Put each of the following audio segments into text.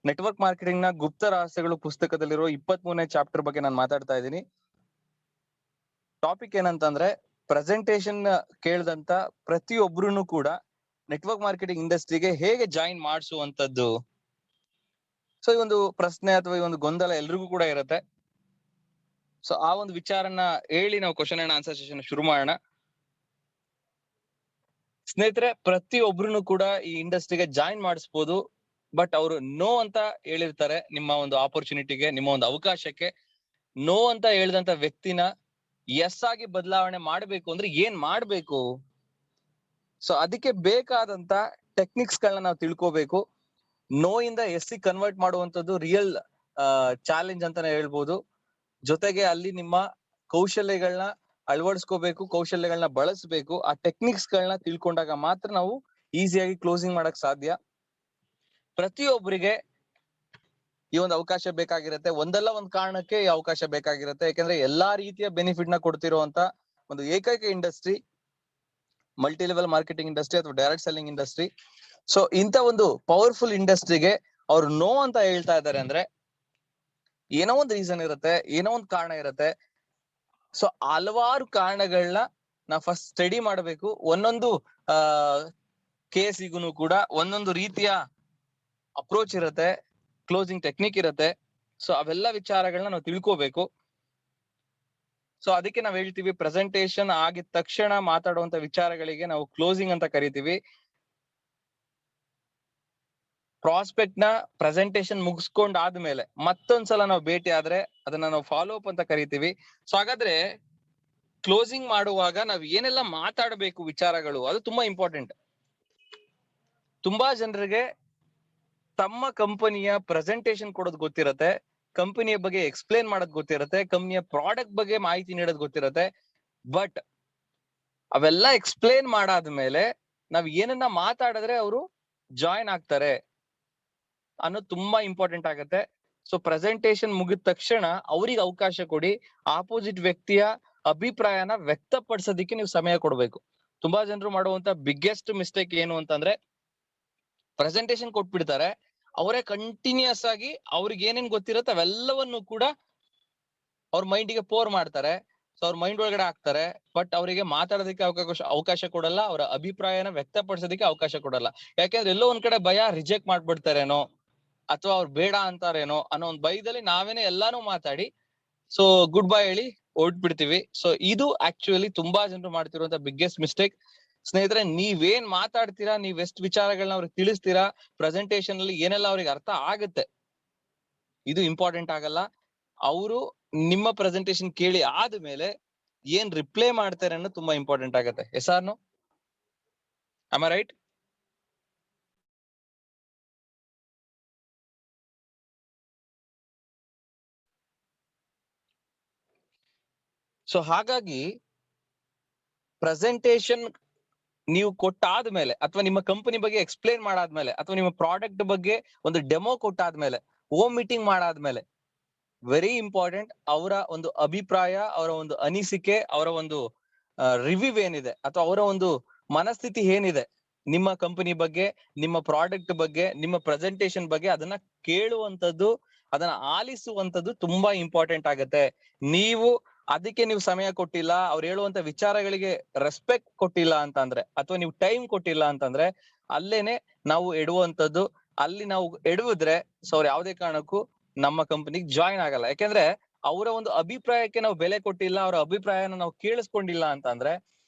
Network marketing ನ ಗುಪ್ತ ರಹಸ್ಯಗಳು ಪುಸ್ತಕದಲ್ಲಿರೋ 23ನೇ chapter ಬಗ್ಗೆ ನಾನು ಮಾತಾಡ್ತಾ ಇದ್ದೀನಿ. ಟಾಪಿಕ್ ಏನಂತಂದ್ರೆ ಪ್ರೆಸೆಂಟೇಶನ್ ಕೇಳಿದಂತ ಪ್ರತಿಯೊಬ್ರು ಕೂಡ ನೆಟ್ವರ್ಕ್ ಮಾರ್ಕೆಟಿಂಗ್ ಇಂಡಸ್ಟ್ರಿಗೆ ಹೇಗೆ ಜಾಯಿನ್ ಮಾಡಿಸುವಂತದ್ದು. ಸೊ ಈ ಒಂದು ಪ್ರಶ್ನೆ ಅಥವಾ ಈ ಒಂದು ಗೊಂದಲ ಎಲ್ರಿಗೂ ಕೂಡ ಇರುತ್ತೆ. ಸೊ ಆ ಒಂದು ವಿಚಾರನ ಹೇಳಿ ನಾವು ಕ್ವಶನ್ ಅಂಡ್ ಆನ್ಸರ್ ಸೆಷನ್ ಶುರು ಮಾಡೋಣ. ಸ್ನೇಹಿತರೆ, ಪ್ರತಿಯೊಬ್ರು ಕೂಡ ಈ ಇಂಡಸ್ಟ್ರಿಗೆ ಜಾಯಿನ್ ಮಾಡಿಸ್ಬೋದು. ಬಟ್ ಅವರು ನೋ ಅಂತ ಹೇಳಿರ್ತಾರೆ. ನಿಮ್ಮ ಒಂದು ಆಪರ್ಚುನಿಟಿಗೆ, ನಿಮ್ಮ ಒಂದು ಅವಕಾಶಕ್ಕೆ ನೋ ಅಂತ ಹೇಳಿದಂತ ವ್ಯಕ್ತಿನ ಎಸ್ ಆಗಿ ಬದಲಾವಣೆ ಮಾಡ್ಬೇಕು ಅಂದ್ರೆ ಏನ್ ಮಾಡ್ಬೇಕು? ಸೊ ಅದಕ್ಕೆ ಬೇಕಾದಂತ ಟೆಕ್ನಿಕ್ಸ್ ಗಳನ್ನ ನಾವು ತಿಳ್ಕೋಬೇಕು. ನೋ ಇಂದ ಎಸ್ ಸಿ ಕನ್ವರ್ಟ್ ಮಾಡುವಂತದ್ದು ರಿಯಲ್ ಚಾಲೆಂಜ್ ಅಂತಾನೆ ಹೇಳ್ಬೋದು. ಜೊತೆಗೆ ಅಲ್ಲಿ ನಿಮ್ಮ ಕೌಶಲ್ಯಗಳನ್ನ ಅಳವಡಿಸ್ಕೋಬೇಕು, ಕೌಶಲ್ಯಗಳನ್ನ ಬಳಸಬೇಕು. ಆ ಟೆಕ್ನಿಕ್ಸ್ ಗಳನ್ನ ತಿಳ್ಕೊಂಡಾಗ ಮಾತ್ರ ನಾವು ಈಸಿಯಾಗಿ ಕ್ಲೋಸಿಂಗ್ ಮಾಡಕ್ ಸಾಧ್ಯ. ಪ್ರತಿಯೊಬ್ಬರಿಗೆ ಈ ಒಂದು ಅವಕಾಶ ಬೇಕಾಗಿರುತ್ತೆ. ಒಂದಲ್ಲ ಒಂದ್ ಕಾರಣಕ್ಕೆ ಈ ಅವಕಾಶ ಬೇಕಾಗಿರುತ್ತೆ. ಯಾಕಂದ್ರೆ ಎಲ್ಲಾ ರೀತಿಯ ಬೆನಿಫಿಟ್ ನ ಕೊಡ್ತಿರುವಂತ ಒಂದು ಏಕೈಕ industry multi level marketing industry ಅಥವಾ ಡೈರೆಕ್ಟ್ ಸೆಲ್ಲಿಂಗ್ ಇಂಡಸ್ಟ್ರಿ. ಸೊ ಇಂತ ಒಂದು ಪವರ್ಫುಲ್ ಇಂಡಸ್ಟ್ರಿಗೆ ಅವ್ರು ನೋ ಅಂತ ಹೇಳ್ತಾ ಇದ್ದಾರೆ ಅಂದ್ರೆ ಏನೋ ಒಂದು ರೀಸನ್ ಇರುತ್ತೆ, ಏನೋ ಒಂದು ಕಾರಣ ಇರುತ್ತೆ. ಸೊ ಹಲವಾರು ಕಾರಣಗಳನ್ನ ನಾವು ಫಸ್ಟ್ ಸ್ಟಡಿ ಮಾಡಬೇಕು. ಒಂದೊಂದು ಕೇಸಿಗೂ ಕೂಡ ಒಂದೊಂದು ರೀತಿಯ ಅಪ್ರೋಚ್ ಇರುತ್ತೆ, ಕ್ಲೋಸಿಂಗ್ ಟೆಕ್ನಿಕ್ ಇರುತ್ತೆ. ಸೊ ಅವೆಲ್ಲ ವಿಚಾರಗಳನ್ನ ನಾವು ತಿಳ್ಕೋಬೇಕು. ಸೊ ಅದಕ್ಕೆ ನಾವ್ ಹೇಳ್ತೀವಿ, ಪ್ರೆಸೆಂಟೇಶನ್ ಆಗಿದ ತಕ್ಷಣ ಮಾತಾಡುವಂತ ವಿಚಾರಗಳಿಗೆ ನಾವು ಕ್ಲೋಸಿಂಗ್ ಅಂತ ಕರಿತೀವಿ. ಪ್ರಾಸ್ಪೆಕ್ಟ್ ನ ಪ್ರೆಸೆಂಟೇಶನ್ ಮುಗಿಸ್ಕೊಂಡಾದ್ಮೇಲೆ ಮತ್ತೊಂದ್ಸಲ ನಾವು ಭೇಟಿ ಆದ್ರೆ ಅದನ್ನ ನಾವು ಫಾಲೋ ಅಪ್ ಅಂತ ಕರಿತೀವಿ. ಸೊ ಹಾಗಾದ್ರೆ ಕ್ಲೋಸಿಂಗ್ ಮಾಡುವಾಗ ನಾವ್ ಏನೆಲ್ಲ ಮಾತಾಡಬೇಕು ವಿಚಾರಗಳು, ಅದು ತುಂಬಾ ಇಂಪಾರ್ಟೆಂಟ್. ತುಂಬಾ ಜನರಿಗೆ ತಮ್ಮ ಕಂಪನಿಯ ಪ್ರೆಸೆಂಟೇಶನ್ ಕೊಡೋದು ಗೊತ್ತಿರತ್ತೆ, ಕಂಪನಿಯ ಬಗ್ಗೆ ಎಕ್ಸ್ಪ್ಲೇನ್ ಮಾಡೋದ್ ಗೊತ್ತಿರತ್ತೆ, ಕಂಪನಿಯ ಪ್ರಾಡಕ್ಟ್ ಬಗ್ಗೆ ಮಾಹಿತಿ ನೀಡೋದ್ ಗೊತ್ತಿರತ್ತೆ. ಬಟ್ ಅವೆಲ್ಲ ಎಕ್ಸ್ಪ್ಲೇನ್ ಮಾಡಾದ್ಮೇಲೆ ನಾವ್ ಏನನ್ನ ಮಾತಾಡಿದ್ರೆ ಅವರು ಜಾಯಿನ್ ಆಗ್ತಾರೆ ಅನ್ನೋದು ತುಂಬಾ ಇಂಪಾರ್ಟೆಂಟ್ ಆಗುತ್ತೆ. ಸೊ ಪ್ರೆಸೆಂಟೇಶನ್ ಮುಗಿದ ತಕ್ಷಣ ಅವ್ರಿಗೆ ಅವಕಾಶ ಕೊಡಿ. ಆಪೋಸಿಟ್ ವ್ಯಕ್ತಿಯ ಅಭಿಪ್ರಾಯನ ವ್ಯಕ್ತಪಡಿಸೋದಿಕ್ಕೆ ನೀವು ಸಮಯ ಕೊಡ್ಬೇಕು. ತುಂಬಾ ಜನರು ಮಾಡುವಂತ ಬಿಗ್ಗೆಸ್ಟ್ ಮಿಸ್ಟೇಕ್ ಏನು ಅಂತಂದ್ರೆ, ಪ್ರೆಸೆಂಟೇಶನ್ ಕೊಟ್ಬಿಡ್ತಾರೆ, ಅವರೇ ಕಂಟಿನ್ಯೂಸ್ ಆಗಿ ಅವ್ರಿಗೆ ಏನೇನ್ ಗೊತ್ತಿರುತ್ತೆ ಅವೆಲ್ಲವನ್ನು ಕೂಡ ಅವ್ರ ಮೈಂಡಿಗೆ ಪೋರ್ ಮಾಡ್ತಾರೆ. ಸೊ ಅವ್ರ ಮೈಂಡ್ ಒಳಗಡೆ ಹಾಕ್ತಾರೆ. ಬಟ್ ಅವರಿಗೆ ಮಾತಾಡೋದಕ್ಕೆ ಅವಕಾಶ ಕೊಡಲ್ಲ, ಅವರ ಅಭಿಪ್ರಾಯನ ವ್ಯಕ್ತಪಡಿಸೋದಕ್ಕೆ ಅವಕಾಶ ಕೊಡಲ್ಲ. ಯಾಕೆಂದ್ರೆ ಎಲ್ಲೋ ಒಂದ್ ಕಡೆ ಭಯ, ರಿಜೆಕ್ಟ್ ಮಾಡ್ಬಿಡ್ತಾರೇನೋ ಅಥವಾ ಅವ್ರು ಬೇಡ ಅಂತಾರೇನೋ ಅನ್ನೋ ಒಂದು ಭಯದಲ್ಲಿ ನಾವೇನೆ ಎಲ್ಲಾನು ಮಾತಾಡಿ ಸೊ ಗುಡ್ ಬೈ ಹೇಳಿ ಹೊರಟ್ಬಿಡ್ತೀವಿ. ಸೊ ಇದು ಆಕ್ಚುಲಿ ತುಂಬಾ ಜನರು ಮಾಡ್ತಿರುವಂತ ಬಿಗ್ಗೆಸ್ಟ್ ಮಿಸ್ಟೇಕ್. ಸ್ನೇಹಿತರೆ, ನೀವೇನ್ ಮಾತಾಡ್ತೀರಾ, ನೀವ್ ಎಷ್ಟು ವಿಚಾರಗಳನ್ನ ಅವ್ರಿಗೆ ತಿಳಿಸ್ತೀರಾ, ಪ್ರೆಸೆಂಟೇಶನ್ ಅಲ್ಲಿ ಏನೆಲ್ಲ ಅವ್ರಿಗೆ ಅರ್ಥ ಆಗುತ್ತೆ, ಇದು ಇಂಪಾರ್ಟೆಂಟ್ ಆಗಲ್ಲ. ಅವರು ನಿಮ್ಮ ಪ್ರೆಸೆಂಟೇಶನ್ ಕೇಳಿ ಆದ್ಮೇಲೆ ಏನ್ ರಿಪ್ಲೈ ಮಾಡ್ತಾರೆ ಅನ್ನೋದು ತುಂಬಾ ಇಂಪಾರ್ಟೆಂಟ್ ಆಗುತ್ತೆ. Yes or no? Am I right? So ಹಾಗಾಗಿ ಪ್ರೆಸೆಂಟೇಶನ್ ನೀವು ಕೊಟ್ಟಾದ್ಮೇಲೆ ಅಥವಾ ನಿಮ್ಮ ಕಂಪನಿ ಬಗ್ಗೆ ಎಕ್ಸ್ಪ್ಲೇನ್ ಮಾಡಾದ್ಮೇಲೆ ಅಥವಾ ನಿಮ್ಮ ಪ್ರಾಡಕ್ಟ್ ಬಗ್ಗೆ ಒಂದು ಡೆಮೋ ಕೊಟ್ಟಾದ್ಮೇಲೆ, ಹೋಮ್ ಮೀಟಿಂಗ್ ಮಾಡಾದ್ಮೇಲೆ ವೆರಿ ಇಂಪಾರ್ಟೆಂಟ್ ಅವರ ಒಂದು ಅಭಿಪ್ರಾಯ, ಅವರ ಒಂದು ಅನಿಸಿಕೆ, ಅವರ ಒಂದು ರಿವ್ಯೂ ಏನಿದೆ ಅಥವಾ ಅವರ ಒಂದು ಮನಸ್ಥಿತಿ ಏನಿದೆ ನಿಮ್ಮ ಕಂಪನಿ ಬಗ್ಗೆ, ನಿಮ್ಮ ಪ್ರಾಡಕ್ಟ್ ಬಗ್ಗೆ, ನಿಮ್ಮ ಪ್ರೆಸೆಂಟೇಶನ್ ಬಗ್ಗೆ, ಅದನ್ನ ಕೇಳುವಂತದ್ದು, ಅದನ್ನ ಆಲಿಸುವಂತದ್ದು ತುಂಬಾ ಇಂಪಾರ್ಟೆಂಟ್ ಆಗುತ್ತೆ. ಅದಕ್ಕೆ ನೀವು ಸಮಯ ಕೊಟ್ಟಿಲ್ಲ, ಅವ್ರು ಹೇಳುವಂತ ವಿಚಾರಗಳಿಗೆ ರೆಸ್ಪೆಕ್ಟ್ ಕೊಟ್ಟಿಲ್ಲ ಅಂತಂದ್ರೆ ಅಥವಾ ನೀವು ಟೈಮ್ ಕೊಟ್ಟಿಲ್ಲ ಅಂತಂದ್ರೆ ಅಲ್ಲೇನೆ ನಾವು ಎಡುವಂತದ್ದು. ಅಲ್ಲಿ ನಾವು ಎಡುವುದ್ರೆ ಸೊ ಅವ್ರು ಯಾವುದೇ ಕಾರಣಕ್ಕೂ ನಮ್ಮ ಕಂಪನಿಗೆ ಜಾಯಿನ್ ಆಗಲ್ಲ. ಯಾಕೆಂದ್ರೆ ಅವರ ಒಂದು ಅಭಿಪ್ರಾಯಕ್ಕೆ ನಾವು ಬೆಲೆ ಕೊಟ್ಟಿಲ್ಲ, ಅವರ ಅಭಿಪ್ರಾಯನ ನಾವು ಕೇಳಿಸ್ಕೊಂಡಿಲ್ಲ ಅಂತಂದ್ರೆ,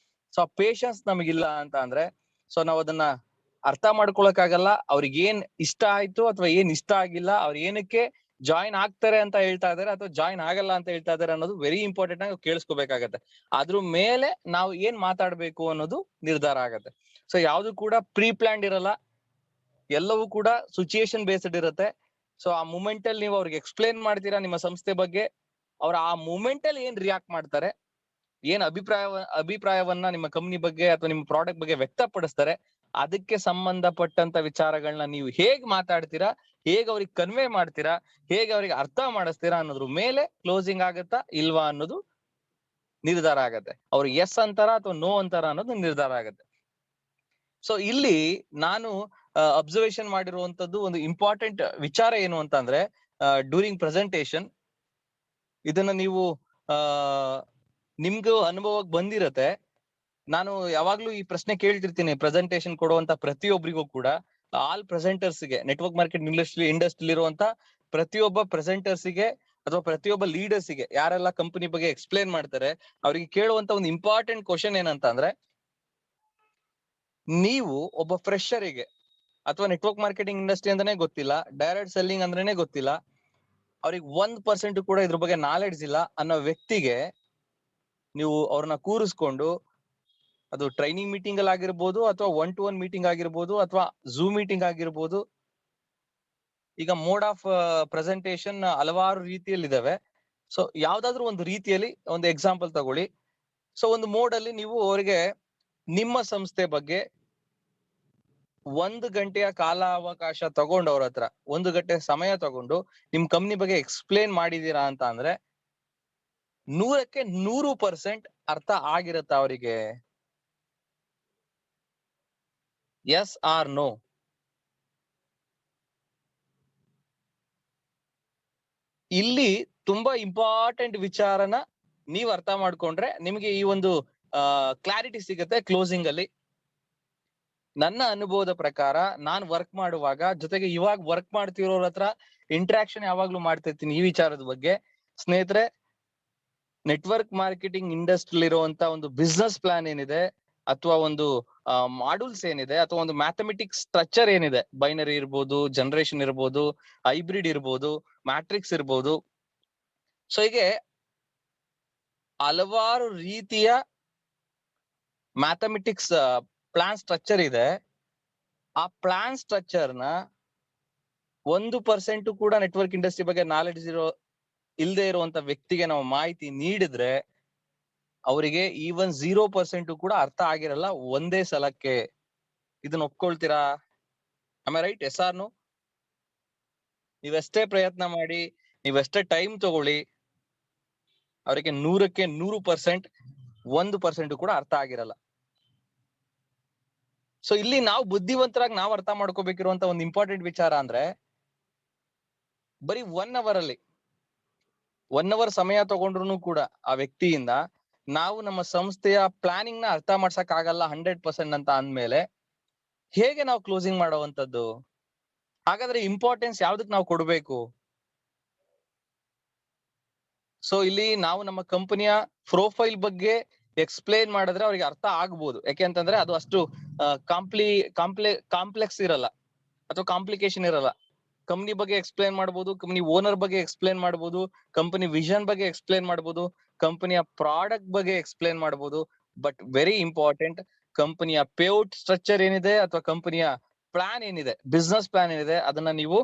ಸೊ ಆ ಪೇಶನ್ಸ್ ನಮಗಿಲ್ಲ ಅಂತ ಅಂದ್ರೆ ಸೊ ನಾವ್ ಅದನ್ನ ಅರ್ಥ ಮಾಡ್ಕೊಳಕ್ಕಾಗಲ್ಲ. ಅವ್ರಿಗೆ ಏನ್ ಇಷ್ಟ ಆಯ್ತು ಅಥವಾ ಏನ್ ಇಷ್ಟ ಆಗಿಲ್ಲ, ಅವ್ರು ಏನಕ್ಕೆ ಜಾಯಿನ್ ಆಗ್ತಾರೆ ಅಂತ ಹೇಳ್ತಾ ಇದಾರೆ ಅಥವಾ ಜಾಯಿನ್ ಆಗಲ್ಲ ಅಂತ ಹೇಳ್ತಾ ಇದಾರೆ ಅನ್ನೋದು ವೆರಿ ಇಂಪಾರ್ಟೆಂಟ್ ಆಗಿ ಕೇಳಿಸ್ಕೋಬೇಕಾಗತ್ತೆ. ಅದ್ರ ಮೇಲೆ ನಾವು ಏನ್ ಮಾತಾಡ್ಬೇಕು ಅನ್ನೋದು ನಿರ್ಧಾರ ಆಗತ್ತೆ. ಸೊ ಯಾವ್ದು ಕೂಡ ಪ್ರೀ ಪ್ಲಾನ್ಡ್ ಇರಲ್ಲ, ಎಲ್ಲವೂ ಕೂಡ ಸಿಚುಯೇಷನ್ ಬೇಸ್ಡ್ ಇರುತ್ತೆ. ಸೊ ಆ ಮೂಮೆಂಟ್ ಅಲ್ಲಿ ನೀವು ಅವ್ರಿಗೆ ಎಕ್ಸ್ಪ್ಲೇನ್ ಮಾಡ್ತೀರಾ ನಿಮ್ಮ ಸಂಸ್ಥೆ ಬಗ್ಗೆ, ಅವ್ರ ಆ ಮೂಮೆಂಟ್ ಅಲ್ಲಿ ಏನ್ ರಿಯಾಕ್ಟ್ ಮಾಡ್ತಾರೆ, ಏನ್ ಅಭಿಪ್ರಾಯವನ್ನ ನಿಮ್ಮ ಕಂಪನಿ ಬಗ್ಗೆ ಅಥವಾ ನಿಮ್ಮ ಪ್ರಾಡಕ್ಟ್ ಬಗ್ಗೆ ವ್ಯಕ್ತಪಡಿಸ್ತಾರೆ, ಅದಕ್ಕೆ ಸಂಬಂಧಪಟ್ಟಂತ ವಿಚಾರಗಳನ್ನ ನೀವು ಹೇಗ್ ಮಾತಾಡ್ತೀರಾ, ಹೇಗ್ ಅವ್ರಿಗೆ ಕನ್ವೆ ಮಾಡ್ತೀರಾ, ಹೇಗೆ ಅವ್ರಿಗೆ ಅರ್ಥ ಮಾಡಿಸ್ತೀರಾ ಅನ್ನೋದ್ರ ಮೇಲೆ ಕ್ಲೋಸಿಂಗ್ ಆಗತ್ತಾ ಇಲ್ವಾ ಅನ್ನೋದು ನಿರ್ಧಾರ ಆಗತ್ತೆ. ಅವ್ರು ಎಸ್ ಅಂತಾರ ಅಥವಾ ನೋ ಅಂತಾರ ಅನ್ನೋದು ನಿರ್ಧಾರ ಆಗತ್ತೆ. ಸೊ ಇಲ್ಲಿ ನಾನು ಅಬ್ಸರ್ವೇಷನ್ ಮಾಡಿರುವಂತದ್ದು ಒಂದು ಇಂಪಾರ್ಟೆಂಟ್ ವಿಚಾರ ಏನು ಅಂತ ಅಂದ್ರೆ ಡ್ಯೂರಿಂಗ್ ಪ್ರೆಸೆಂಟೇಶನ್ ಇದನ್ನ ನೀವು ನಿಮ್ಗೂ ಅನುಭವಕ್ಕೆ ಬಂದಿರತ್ತೆ. ನಾನು ಯಾವಾಗ್ಲೂ ಈ ಪ್ರಶ್ನೆ ಕೇಳ್ತಿರ್ತೀನಿ ಪ್ರೆಸೆಂಟೇಶನ್ ಕೊಡುವಂತ ಪ್ರತಿಯೊಬ್ಬರಿಗೂ ಕೂಡ, ಆಲ್ ಪ್ರೆಸೆಂಟರ್ಸ್ ಗೆ, ನೆಟ್ವರ್ಕ್ ಮಾರ್ಕೆಟ್ ಇಂಡಸ್ಟ್ರಿ ಇರುವಂತ ಪ್ರತಿಯೊಬ್ಬ ಪ್ರೆಸೆಂಟರ್ಸ್ ಗೆ ಅಥವಾ ಪ್ರತಿಯೊಬ್ಬ ಲೀಡರ್ಸ್ ಗೆ, ಯಾರೆಲ್ಲ ಕಂಪನಿ ಬಗ್ಗೆ ಎಕ್ಸ್ಪ್ಲೇನ್ ಮಾಡ್ತಾರೆ ಅವ್ರಿಗೆ ಕೇಳುವಂತ ಒಂದು ಇಂಪಾರ್ಟೆಂಟ್ ಕ್ವಶನ್ ಏನಂತ ಅಂದ್ರೆ, ನೀವು ಒಬ್ಬ ಫ್ರೆಶರಿಗೆ ಅಥವಾ ನೆಟ್ವರ್ಕ್ ಮಾರ್ಕೆಟಿಂಗ್ ಇಂಡಸ್ಟ್ರಿ ಅಂತಾನೆ ಗೊತ್ತಿಲ್ಲ, ಡೈರೆಕ್ಟ್ ಸೆಲ್ಲಿಂಗ್ ಅಂದ್ರೇನೆ ಗೊತ್ತಿಲ್ಲ, ಅವ್ರಿಗೆ 1% ಕೂಡ ಇದ್ರ ಬಗ್ಗೆ ನಾಲೆಡ್ಜ್ ಇಲ್ಲ ಅನ್ನೋ ವ್ಯಕ್ತಿಗೆ ನೀವು ಅವ್ರನ್ನ ಕೂರಿಸ್ಕೊಂಡು, ಅದು ಟ್ರೈನಿಂಗ್ ಮೀಟಿಂಗ್ ಅಲ್ಲಿ ಆಗಿರ್ಬೋದು ಅಥವಾ 1-to-1 ಮೀಟಿಂಗ್ ಆಗಿರ್ಬೋದು ಅಥವಾ ಝೂಮ್ ಮೀಟಿಂಗ್ ಆಗಿರ್ಬೋದು, ಈಗ ಮೋಡ್ ಆಫ್ ಪ್ರೆಸೆಂಟೇಶನ್ ಹಲವಾರು ರೀತಿಯಲ್ಲಿ ಇದಾವೆ. ಸೊ ಯಾವ್ದಾದ್ರು ಒಂದು ರೀತಿಯಲ್ಲಿ ಒಂದು ಎಕ್ಸಾಂಪಲ್ ತಗೊಳ್ಳಿ. ಸೊ ಒಂದು ಮೋಡ್ ಅಲ್ಲಿ ನೀವು ಅವರಿಗೆ ನಿಮ್ಮ ಸಂಸ್ಥೆ ಬಗ್ಗೆ 1 ಗಂಟೆಯ ಕಾಲಾವಕಾಶ ತಗೊಂಡು, ಅವ್ರ ಹತ್ರ 1 ಗಂಟೆ ಸಮಯ ತಗೊಂಡು ನಿಮ್ ಕಂಪ್ನಿ ಬಗ್ಗೆ ಎಕ್ಸ್ಪ್ಲೇನ್ ಮಾಡಿದೀರಾ ಅಂತ ಅಂದ್ರೆ 100ಕ್ಕೆ 100% ಅರ್ಥ ಆಗಿರತ್ತ ಅವರಿಗೆ? Yes or no? ಇಲ್ಲಿ ತುಂಬಾ ಇಂಪಾರ್ಟೆಂಟ್ ವಿಚಾರನ ನೀವ್ ಅರ್ಥ ಮಾಡ್ಕೊಂಡ್ರೆ ನಿಮ್ಗೆ ಈ ಒಂದು ಕ್ಲಾರಿಟಿ ಸಿಗುತ್ತೆ ಕ್ಲೋಸಿಂಗ್ ಅಲ್ಲಿ. ನನ್ನ ಅನುಭವದ ಪ್ರಕಾರ ನಾನ್ ವರ್ಕ್ ಮಾಡುವಾಗ, ಜೊತೆಗೆ ಇವಾಗ ವರ್ಕ್ ಮಾಡ್ತಿರೋರ ಹತ್ರ ಇಂಟ್ರಾಕ್ಷನ್ ಯಾವಾಗ್ಲೂ ಮಾಡ್ತಿರ್ತೀನಿ ಈ ವಿಚಾರದ ಬಗ್ಗೆ. ಸ್ನೇಹಿತರೆ, ನೆಟ್ವರ್ಕ್ ಮಾರ್ಕೆಟಿಂಗ್ ಇಂಡಸ್ಟ್ರಿ ಇರುವಂತ ಒಂದು ಬಿಸ್ನೆಸ್ ಪ್ಲಾನ್ ಏನಿದೆ ಅಥವಾ ಒಂದು ಮಾಡ್ಯೂಲ್ಸ್ ಏನಿದೆ ಅಥವಾ ಒಂದು ಮ್ಯಾಥಮೆಟಿಕ್ಸ್ ಸ್ಟ್ರಕ್ಚರ್ ಏನಿದೆ, ಬೈನರಿ ಇರ್ಬೋದು, ಜನರೇಷನ್ ಇರ್ಬೋದು, ಹೈಬ್ರಿಡ್ ಇರ್ಬೋದು, ಮ್ಯಾಟ್ರಿಕ್ಸ್ ಇರ್ಬೋದು, ಸೊ ಹೀಗೆ ಹಲವಾರು ರೀತಿಯ ಮ್ಯಾಥಮೆಟಿಕ್ಸ್ ಪ್ಲಾನ್ ಸ್ಟ್ರಕ್ಚರ್ ಇದೆ. ಆ ಪ್ಲಾನ್ ಸ್ಟ್ರಕ್ಚರ್ ನ 1% ಕೂಡ ನೆಟ್ವರ್ಕ್ ಇಂಡಸ್ಟ್ರಿ ಬಗ್ಗೆ ನಾಲೆಡ್ಜ್ ಇಲ್ಲದೆ ಇರುವಂತ ವ್ಯಕ್ತಿಗೆ ನಾವು ಮಾಹಿತಿ ನೀಡಿದ್ರೆ ಅವರಿಗೆ ಈವನ್ 0% ಕೂಡ ಅರ್ಥ ಆಗಿರಲ್ಲ ಒಂದೇ ಸಲಕ್ಕೆ. ಇದನ್ನ ಒಪ್ಕೊಳ್ತೀರಾ? Am I right? Yes or no? ನೀವೆಷ್ಟೇ ಪ್ರಯತ್ನ ಮಾಡಿ, ನೀವೆಷ್ಟೇ ಟೈಮ್ ತಗೊಳ್ಳಿ, ಅವರಿಗೆ 100ಕ್ಕೆ 100% 1% ಕೂಡ ಅರ್ಥ ಆಗಿರಲ್ಲ. ಸೊ ಇಲ್ಲಿ ನಾವು ಬುದ್ಧಿವಂತರಾಗಿ ನಾವು ಅರ್ಥ ಮಾಡ್ಕೋಬೇಕಿರುವಂತ ಒಂದು ಇಂಪಾರ್ಟೆಂಟ್ ವಿಚಾರ ಅಂದ್ರೆ, ಬರೀ 1 ಅವರ್ ಅಲ್ಲಿ 1 ಅವರ್ ಸಮಯ ತಗೊಂಡ್ರು ಕೂಡ ಆ ವ್ಯಕ್ತಿಯಿಂದ ನಾವು ನಮ್ಮ ಸಂಸ್ಥೆಯ ಪ್ಲಾನಿಂಗ್ ನ ಅರ್ಥ ಮಾಡ್ಸಕ್ ಆಗಲ್ಲ 100% ಅಂತ ಅಂದ್ಮೇಲೆ ಹೇಗೆ ನಾವು ಕ್ಲೋಸಿಂಗ್ ಮಾಡುವಂತದ್ದು? ಹಾಗಾದ್ರೆ ಇಂಪಾರ್ಟೆನ್ಸ್ ಯಾವ್ದಕ್ ನಾವು ಕೊಡ್ಬೇಕು? ಸೊ ಇಲ್ಲಿ ನಾವು ನಮ್ಮ ಕಂಪನಿಯ ಪ್ರೊಫೈಲ್ ಬಗ್ಗೆ ಎಕ್ಸ್ಪ್ಲೇನ್ ಮಾಡಿದ್ರೆ ಅವ್ರಿಗೆ ಅರ್ಥ ಆಗ್ಬೋದು. ಯಾಕೆಂತಂದ್ರೆ ಅದು ಅಷ್ಟು ಕಾಂಪ್ಲೆಕ್ಸ್ ಇರಲ್ಲ ಅಥವಾ ಕಾಂಪ್ಲಿಕೇಶನ್ ಇರಲ್ಲ. ಕಂಪನಿ ಬಗ್ಗೆ ಎಕ್ಸ್ಪ್ಲೇನ್ ಮಾಡ್ಬೋದು, ಕಂಪನಿ ಓನರ್ ಬಗ್ಗೆ ಎಕ್ಸ್ಪ್ಲೇನ್ ಮಾಡ್ಬೋದು, ಕಂಪನಿ ವಿಷನ್ ಬಗ್ಗೆ ಎಕ್ಸ್ಪ್ಲೇನ್ ಮಾಡ್ಬೋದು, ಕಂಪನಿಯ ಪ್ರಾಡಕ್ಟ್ ಬಗ್ಗೆ ಎಕ್ಸ್ಪ್ಲೇನ್ ಮಾಡ್ಬೋದು. ಬಟ್ ವೆರಿ ಇಂಪಾರ್ಟೆಂಟ್, ಕಂಪನಿಯ ಪೇಔಟ್ ಸ್ಟ್ರಕ್ಚರ್ ಏನಿದೆ ಅಥವಾ ಕಂಪನಿಯ ಪ್ಲಾನ್ ಏನಿದೆ, ಬಿಸ್ನೆಸ್ ಪ್ಲಾನ್ ಏನಿದೆ, ಅದನ್ನ ನೀವು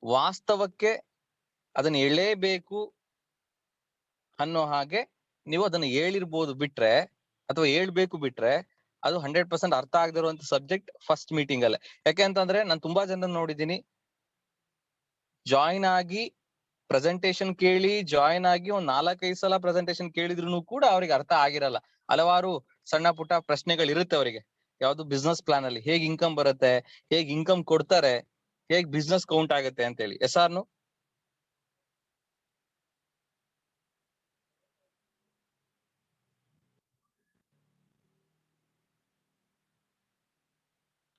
ವಾಸ್ತವಕ್ಕೆ ಅದನ್ನ ಎಳೆಬೇಕು ಅನ್ನೋ ಹಾಗೆ ನೀವು ಅದನ್ನ ಹೇಳಿರ್ಬೋದು ಬಿಟ್ರೆ, ಅಥವಾ ಹೇಳ್ಬೇಕು ಬಿಟ್ರೆ, ಅದು 100% ಅರ್ಥ ಆಗದಿರುವಂತ ಸಬ್ಜೆಕ್ಟ್ ಫಸ್ಟ್ ಮೀಟಿಂಗ್ ಅಲ್ಲೇ. ಯಾಕೆ ಅಂತಂದ್ರೆ ನಾನು ತುಂಬಾ ಜನ ನೋಡಿದೀನಿ, ಜಾಯಿನ್ ಆಗಿ ಪ್ರೆಸೆಂಟೇಶನ್ ಕೇಳಿ ಜಾಯಿನ್ ಆಗಿ ಒಂದ್ 4-5 ಸಲ ಪ್ರೆಸೆಂಟೇಶನ್ ಕೇಳಿದ್ರು ಕೂಡ ಅವ್ರಿಗೆ ಅರ್ಥ ಆಗಿರಲ್ಲ. ಹಲವಾರು ಸಣ್ಣ ಪುಟ್ಟ ಪ್ರಶ್ನೆಗಳು ಇರುತ್ತೆ ಅವರಿಗೆ. ಯಾವ್ದು ಬಿಸ್ನೆಸ್ ಪ್ಲಾನ್ ಅಲ್ಲಿ ಹೇಗ್ ಇನ್ಕಮ್ ಬರುತ್ತೆ, ಹೇಗ್ ಇನ್ಕಮ್ ಕೊಡ್ತಾರೆ, ಹೇಗ್ ಬಿಸ್ನೆಸ್ ಕೌಂಟ್ ಆಗುತ್ತೆ ಅಂತ ಹೇಳಿ. S or no?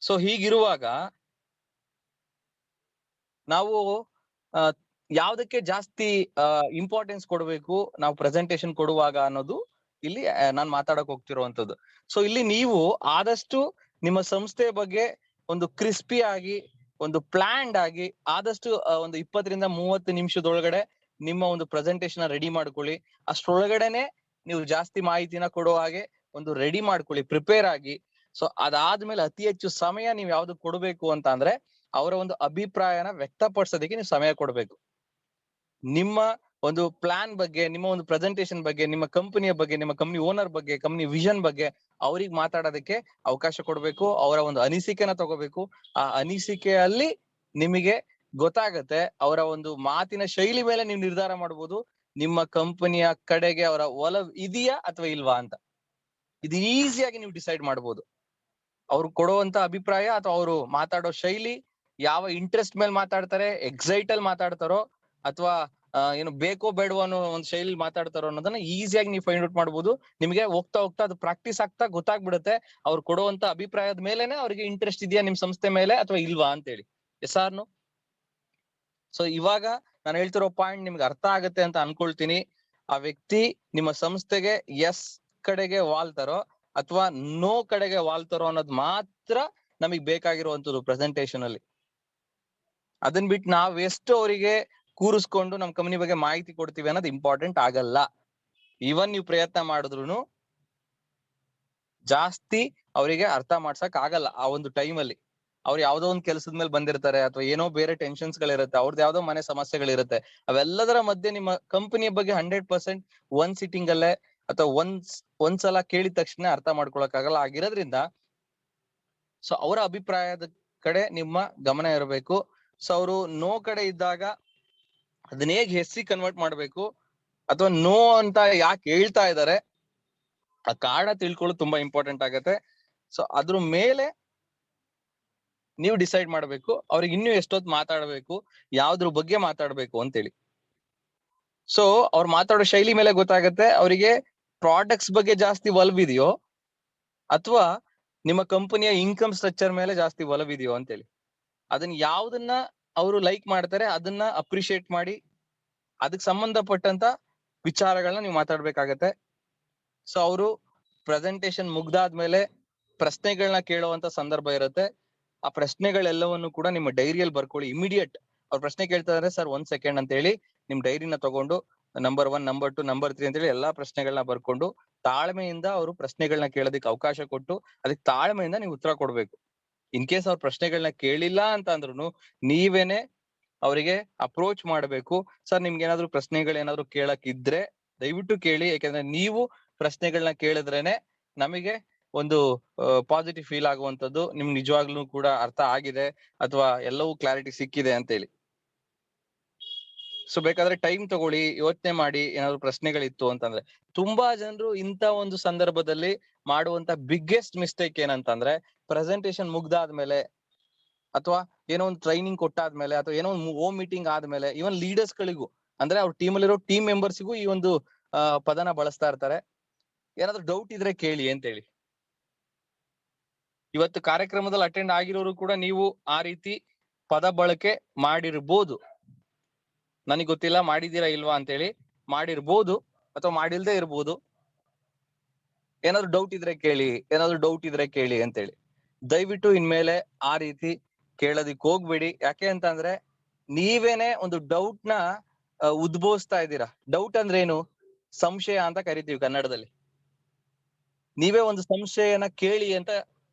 ಸೊ ಹೀಗಿರುವಾಗ ನಾವು ಯಾವ್ದಕ್ಕೆ ಜಾಸ್ತಿ ಇಂಪಾರ್ಟೆನ್ಸ್ ಕೊಡ್ಬೇಕು ನಾವು ಪ್ರೆಸೆಂಟೇಶನ್ ಕೊಡುವಾಗ ಅನ್ನೋದು ಇಲ್ಲಿ ನಾನ್ ಮಾತಾಡಕ್ ಹೋಗ್ತಿರುವಂತದ್ದು. ಸೊ ಇಲ್ಲಿ ನೀವು ಆದಷ್ಟು ನಿಮ್ಮ ಸಂಸ್ಥೆ ಬಗ್ಗೆ ಒಂದು ಕ್ರಿಸ್ಪಿ ಆಗಿ, ಒಂದು ಪ್ಲಾನ್ಡ್ ಆಗಿ, ಆದಷ್ಟು ಒಂದು 20-30 ನಿಮಿಷದೊಳಗಡೆ ನಿಮ್ಮ ಒಂದು ಪ್ರೆಸೆಂಟೇಶನ್ ರೆಡಿ ಮಾಡ್ಕೊಳ್ಳಿ. ಅಷ್ಟ್ರೊಳಗಡೆನೆ ನೀವು ಜಾಸ್ತಿ ಮಾಹಿತಿನ ಕೊಡೋ ಹಾಗೆ ಒಂದು ರೆಡಿ ಮಾಡ್ಕೊಳ್ಳಿ, ಪ್ರಿಪೇರ್ ಆಗಿ. ಸೊ ಅದಾದ್ಮೇಲೆ ಅತಿ ಹೆಚ್ಚು ಸಮಯ ನೀವು ಯಾವ್ದು ಕೊಡ್ಬೇಕು ಅಂತ ಅಂದ್ರೆ ಅವರ ಒಂದು ಅಭಿಪ್ರಾಯನ ವ್ಯಕ್ತಪಡಿಸೋದಕ್ಕೆ ನೀವು ಸಮಯ ಕೊಡ್ಬೇಕು. ನಿಮ್ಮ ಒಂದು ಪ್ಲಾನ್ ಬಗ್ಗೆ, ನಿಮ್ಮ ಒಂದು ಪ್ರೆಸೆಂಟೇಶನ್ ಬಗ್ಗೆ, ನಿಮ್ಮ ಕಂಪನಿಯ ಬಗ್ಗೆ, ನಿಮ್ಮ ಕಂಪನಿ ಓನರ್ ಬಗ್ಗೆ, ಕಂಪನಿ ವಿಷನ್ ಬಗ್ಗೆ ಅವ್ರಿಗೆ ಮಾತಾಡೋದಕ್ಕೆ ಅವಕಾಶ ಕೊಡ್ಬೇಕು. ಅವರ ಒಂದು ಅನಿಸಿಕೆನ ತಗೋಬೇಕು. ಆ ಅನಿಸಿಕೆಯಲ್ಲಿ ನಿಮಗೆ ಗೊತ್ತಾಗತ್ತೆ, ಅವರ ಒಂದು ಮಾತಿನ ಶೈಲಿ ಮೇಲೆ ನೀವು ನಿರ್ಧಾರ ಮಾಡ್ಬೋದು ನಿಮ್ಮ ಕಂಪನಿಯ ಕಡೆಗೆ ಅವರ ಒಲವು ಇದೆಯಾ ಅಥವಾ ಇಲ್ವಾ ಅಂತ. ಇದು ಈಸಿಯಾಗಿ ನೀವು ಡಿಸೈಡ್ ಮಾಡ್ಬೋದು. ಅವ್ರು ಕೊಡುವಂತ ಅಭಿಪ್ರಾಯ ಅಥವಾ ಅವರು ಮಾತಾಡೋ ಶೈಲಿ, ಯಾವ ಇಂಟ್ರೆಸ್ಟ್ ಮೇಲೆ ಮಾತಾಡ್ತಾರೆ, ಎಕ್ಸೈಟ್ ಅಲ್ಲಿ ಮಾತಾಡ್ತಾರೋ ಅಥವಾ ಏನು ಬೇಕೋ ಬೇಡವೋ ಅನ್ನೋ ಒಂದು ಶೈಲಿ ಮಾತಾಡ್ತಾರೋ ಅನ್ನೋದನ್ನ ಈಸಿಯಾಗಿ ನೀವು ಫೈಂಡ್ ಔಟ್ ಮಾಡ್ಬೋದು. ನಿಮ್ಗೆ ಹೋಗ್ತಾ ಹೋಗ್ತಾ ಅದು ಪ್ರಾಕ್ಟೀಸ್ ಆಗ್ತಾ ಗೊತ್ತಾಗ್ಬಿಡುತ್ತೆ ಅವ್ರು ಕೊಡುವಂತ ಅಭಿಪ್ರಾಯದ ಮೇಲೆನೆ ಅವ್ರಿಗೆ ಇಂಟ್ರೆಸ್ಟ್ ಇದೆಯಾ ನಿಮ್ ಸಂಸ್ಥೆ ಮೇಲೆ ಅಥವಾ ಇಲ್ವಾ ಅಂತೇಳಿ. S or no? ಸೊ ಇವಾಗ ನಾನು ಹೇಳ್ತಿರೋ ಪಾಯಿಂಟ್ ನಿಮ್ಗೆ ಅರ್ಥ ಆಗತ್ತೆ ಅಂತ ಅನ್ಕೊಳ್ತೀನಿ. ಆ ವ್ಯಕ್ತಿ ನಿಮ್ಮ ಸಂಸ್ಥೆಗೆ ಎಸ್ ಕಡೆಗೆ ವಾಲ್ತಾರೋ ಅಥವಾ ನೋ ಕಡೆಗೆ ವಾಲ್ತಾರೋ ಅನ್ನೋದು ಮಾತ್ರ ನಮಗ್ ಬೇಕಾಗಿರುವಂತದ್ದು ಪ್ರೆಸೆಂಟೇಶನ್ ಅಲ್ಲಿ. ಅದನ್ ಬಿಟ್ಟು ನಾವ್ ಎಷ್ಟು ಅವರಿಗೆ ಕೂರಿಸ್ಕೊಂಡು ನಮ್ ಕಂಪನಿ ಬಗ್ಗೆ ಮಾಹಿತಿ ಕೊಡ್ತೀವಿ ಅನ್ನೋದು ಇಂಪಾರ್ಟೆಂಟ್ ಆಗಲ್ಲ. ಇವನ್ ನೀವು ಪ್ರಯತ್ನ ಮಾಡಿದ್ರು ಜಾಸ್ತಿ ಅವರಿಗೆ ಅರ್ಥ ಮಾಡ್ಸಕ್ ಆಗಲ್ಲ. ಆ ಒಂದು ಟೈಮ್ ಅಲ್ಲಿ ಅವ್ರು ಯಾವ್ದೋ ಒಂದ್ ಕೆಲ್ಸದ ಮೇಲೆ ಬಂದಿರ್ತಾರೆ ಅಥವಾ ಏನೋ ಬೇರೆ ಟೆನ್ಷನ್ಸ್ ಗಳಿರುತ್ತೆ, ಅವ್ರದ್ದು ಯಾವ್ದೋ ಮನೆ ಸಮಸ್ಯೆಗಳಿರುತ್ತೆ. ಅವೆಲ್ಲದರ ಮಧ್ಯೆ ನಿಮ್ಮ ಕಂಪನಿಯ ಬಗ್ಗೆ 100% ಒಂದ್ ಸಿಟ್ಟಿಂಗ್ ಅಲ್ಲೇ ಅಥವಾ ಒಂದ್ಸಲ ಕೇಳಿದ ತಕ್ಷಣ ಅರ್ಥ ಮಾಡ್ಕೊಳಕ್ ಆಗಲ್ಲ. ಆಗಿರೋದ್ರಿಂದ ಸೊ ಅವರ ಅಭಿಪ್ರಾಯದ ಕಡೆ ನಿಮ್ಮ ಗಮನ ಇರಬೇಕು. ಸೊ ಅವರು ನೋ ಕಡೆ ಇದ್ದಾಗ ಅದನ್ನ ಹೇಗೆ ಹೆಸ್ಸಿ ಕನ್ವರ್ಟ್ ಮಾಡ್ಬೇಕು ಅಥವಾ ನೋ ಅಂತ ಯಾಕೆ ಹೇಳ್ತಾ ಇದ್ದಾರೆ ಆ ಕಾರಣ ತಿಳ್ಕೊಳ್ಳೋದು ತುಂಬಾ ಇಂಪಾರ್ಟೆಂಟ್ ಆಗತ್ತೆ. ಸೊ ಅದ್ರ ಮೇಲೆ ನೀವು ಡಿಸೈಡ್ ಮಾಡ್ಬೇಕು ಅವ್ರಿಗೆ ಇನ್ನೂ ಎಷ್ಟೊತ್ತು ಮಾತಾಡ್ಬೇಕು, ಯಾವ್ದ್ರ ಬಗ್ಗೆ ಮಾತಾಡ್ಬೇಕು ಅಂತೇಳಿ. ಸೊ ಅವ್ರು ಮಾತಾಡೋ ಶೈಲಿ ಮೇಲೆ ಗೊತ್ತಾಗತ್ತೆ ಅವರಿಗೆ ಪ್ರಾಡಕ್ಟ್ಸ್ ಬಗ್ಗೆ ಜಾಸ್ತಿ ಒಲವಿದೆಯೋ ಅಥವಾ ನಿಮ್ಮ ಕಂಪನಿಯ ಇನ್ಕಮ್ ಸ್ಟ್ರಕ್ಚರ್ ಮೇಲೆ ಜಾಸ್ತಿ ಒಲವಿದೆಯೋ ಅಂತೇಳಿ. ಅದನ್ನ ಯಾವ್ದನ್ನ ಅವರು ಲೈಕ್ ಮಾಡ್ತಾರೆ ಅದನ್ನ ಅಪ್ರಿಶಿಯೇಟ್ ಮಾಡಿ ಅದಕ್ಕೆ ಸಂಬಂಧಪಟ್ಟಂತ ವಿಚಾರಗಳನ್ನ ನೀವು ಮಾತಾಡ್ಬೇಕಾಗತ್ತೆ. ಸೊ ಅವರು ಪ್ರೆಸೆಂಟೇಶನ್ ಮುಗ್ದಾದ್ಮೇಲೆ ಪ್ರಶ್ನೆಗಳನ್ನ ಕೇಳುವಂತ ಸಂದರ್ಭ ಇರುತ್ತೆ. ಆ ಪ್ರಶ್ನೆಗಳೆಲ್ಲವನ್ನು ಕೂಡ ನಿಮ್ಮ ಡೈರಿಯಲ್ಲಿ ಬರ್ಕೊಳ್ಳಿ. ಇಮಿಡಿಯೇಟ್ ಅವ್ರ ಪ್ರಶ್ನೆ ಕೇಳ್ತಾ ಇದಾರೆ ಸರ್ 1 ಸೆಕೆಂಡ್ ಅಂತ ಹೇಳಿ ನಿಮ್ ಡೈರಿನ ತಗೊಂಡು ನಂಬರ್ 1, ನಂಬರ್ 2, ನಂಬರ್ 3 ಅಂತ ಹೇಳಿ ಎಲ್ಲಾ ಪ್ರಶ್ನೆಗಳನ್ನ ಬರ್ಕೊಂಡು ತಾಳ್ಮೆಯಿಂದ ಅವರು ಪ್ರಶ್ನೆಗಳನ್ನ ಕೇಳೋದಕ್ಕೆ ಅವಕಾಶ ಕೊಟ್ಟು ಅದಕ್ಕೆ ತಾಳ್ಮೆಯಿಂದ ನೀವು ಉತ್ತರ ಕೊಡ್ಬೇಕು. ಇನ್ ಕೇಸ್ ಅವ್ರ ಪ್ರಶ್ನೆಗಳನ್ನ ಕೇಳಿಲ್ಲ ಅಂತ ಅಂದ್ರೂ ನೀವೇನೆ ಅವರಿಗೆ ಅಪ್ರೋಚ್ ಮಾಡ್ಬೇಕು. ಸರ್ ನಿಮ್ಗೆ ಏನಾದ್ರು ಪ್ರಶ್ನೆಗಳೇನಾದ್ರು ಕೇಳಕ್ ಇದ್ರೆ ದಯವಿಟ್ಟು ಕೇಳಿ, ಯಾಕಂದ್ರೆ ನೀವು ಪ್ರಶ್ನೆಗಳನ್ನ ಕೇಳಿದ್ರೇನೆ ನಮಗೆ ಒಂದು ಪಾಸಿಟಿವ್ ಫೀಲ್ ಆಗುವಂತದ್ದು ನಿಮ್ಗೆ ನಿಜವಾಗ್ಲೂ ಕೂಡ ಅರ್ಥ ಆಗಿದೆ ಅಥವಾ ಎಲ್ಲವೂ ಕ್ಲಾರಿಟಿ ಸಿಕ್ಕಿದೆ ಅಂತ ಹೇಳಿ. ಸೊ ಬೇಕಾದ್ರೆ ಟೈಮ್ ತಗೊಳ್ಳಿ, ಯೋಚನೆ ಮಾಡಿ. ಏನಾದ್ರು ಪ್ರಶ್ನೆಗಳಿತ್ತು ಅಂತಂದ್ರೆ ತುಂಬಾ ಜನರು ಇಂತ ಒಂದು ಸಂದರ್ಭದಲ್ಲಿ ಮಾಡುವಂತ ಬಿಗ್ಗೆಸ್ಟ್ ಮಿಸ್ಟೇಕ್ ಏನಂತಂದ್ರೆ ಪ್ರೆಸೆಂಟೇಶನ್ ಮುಗ್ದಾದ್ಮೇಲೆ ಅಥವಾ ಏನೋ ಒಂದು ಟ್ರೈನಿಂಗ್ ಕೊಟ್ಟಾದ್ಮೇಲೆ ಅಥವಾ ಏನೋ ಒಂದು ಹೋಮ್ ಮೀಟಿಂಗ್ ಆದ್ಮೇಲೆ ಇವನ್ ಲೀಡರ್ಸ್ ಗಳಿಗೂ ಅಂದ್ರೆ ಅವ್ರ ಟೀಮ್ ಅಲ್ಲಿರೋ ಟೀಮ್ ಮೆಂಬರ್ಸ್ಗೂ ಈ ಒಂದು ಪದನ ಬಳಸ್ತಾ ಇರ್ತಾರೆ. ಏನಾದ್ರು ಡೌಟ್ ಇದ್ರೆ ಕೇಳಿ ಅಂತ ಹೇಳಿ. ಇವತ್ತು ಕಾರ್ಯಕ್ರಮದಲ್ಲಿ ಅಟೆಂಡ್ ಆಗಿರೋರು ಕೂಡ ನೀವು ಆ ರೀತಿ ಪದ ಬಳಕೆ ಮಾಡಿರ್ಬೋದು. ನನಗೆ ಗೊತ್ತಿಲ್ಲ ಮಾಡಿದೀರಾ ಇಲ್ವಾ ಅಂತ ಹೇಳಿ. ಮಾಡಿರ್ಬೋದು ಅಥವಾ ಮಾಡಿಲ್ದೇ ಇರ್ಬೋದು. ಏನಾದ್ರು ಡೌಟ್ ಇದ್ರೆ ಕೇಳಿ, ಏನಾದ್ರು ಡೌಟ್ ಇದ್ರೆ ಕೇಳಿ ಅಂತ ಹೇಳಿ. ದಯವಿಟ್ಟು ಇನ್ಮೇಲೆ ಆ ರೀತಿ ಕೇಳೋದಿಕ್ ಹೋಗ್ಬೇಡಿ. ಯಾಕೆ ಅಂತಂದ್ರೆ ನೀವೇನೆ ಒಂದು ಡೌಟ್ ನ ಉದ್ಭವಿಸ್ತಾ ಇದ್ದೀರಾ. ಡೌಟ್ ಅಂದ್ರೆ ಏನು? ಸಂಶಯ ಅಂತ ಕರಿತೀವಿ ಕನ್ನಡದಲ್ಲಿ. ನೀವೇ ಒಂದು ಸಂಶಯನ ಕೇಳಿ ಅಂತ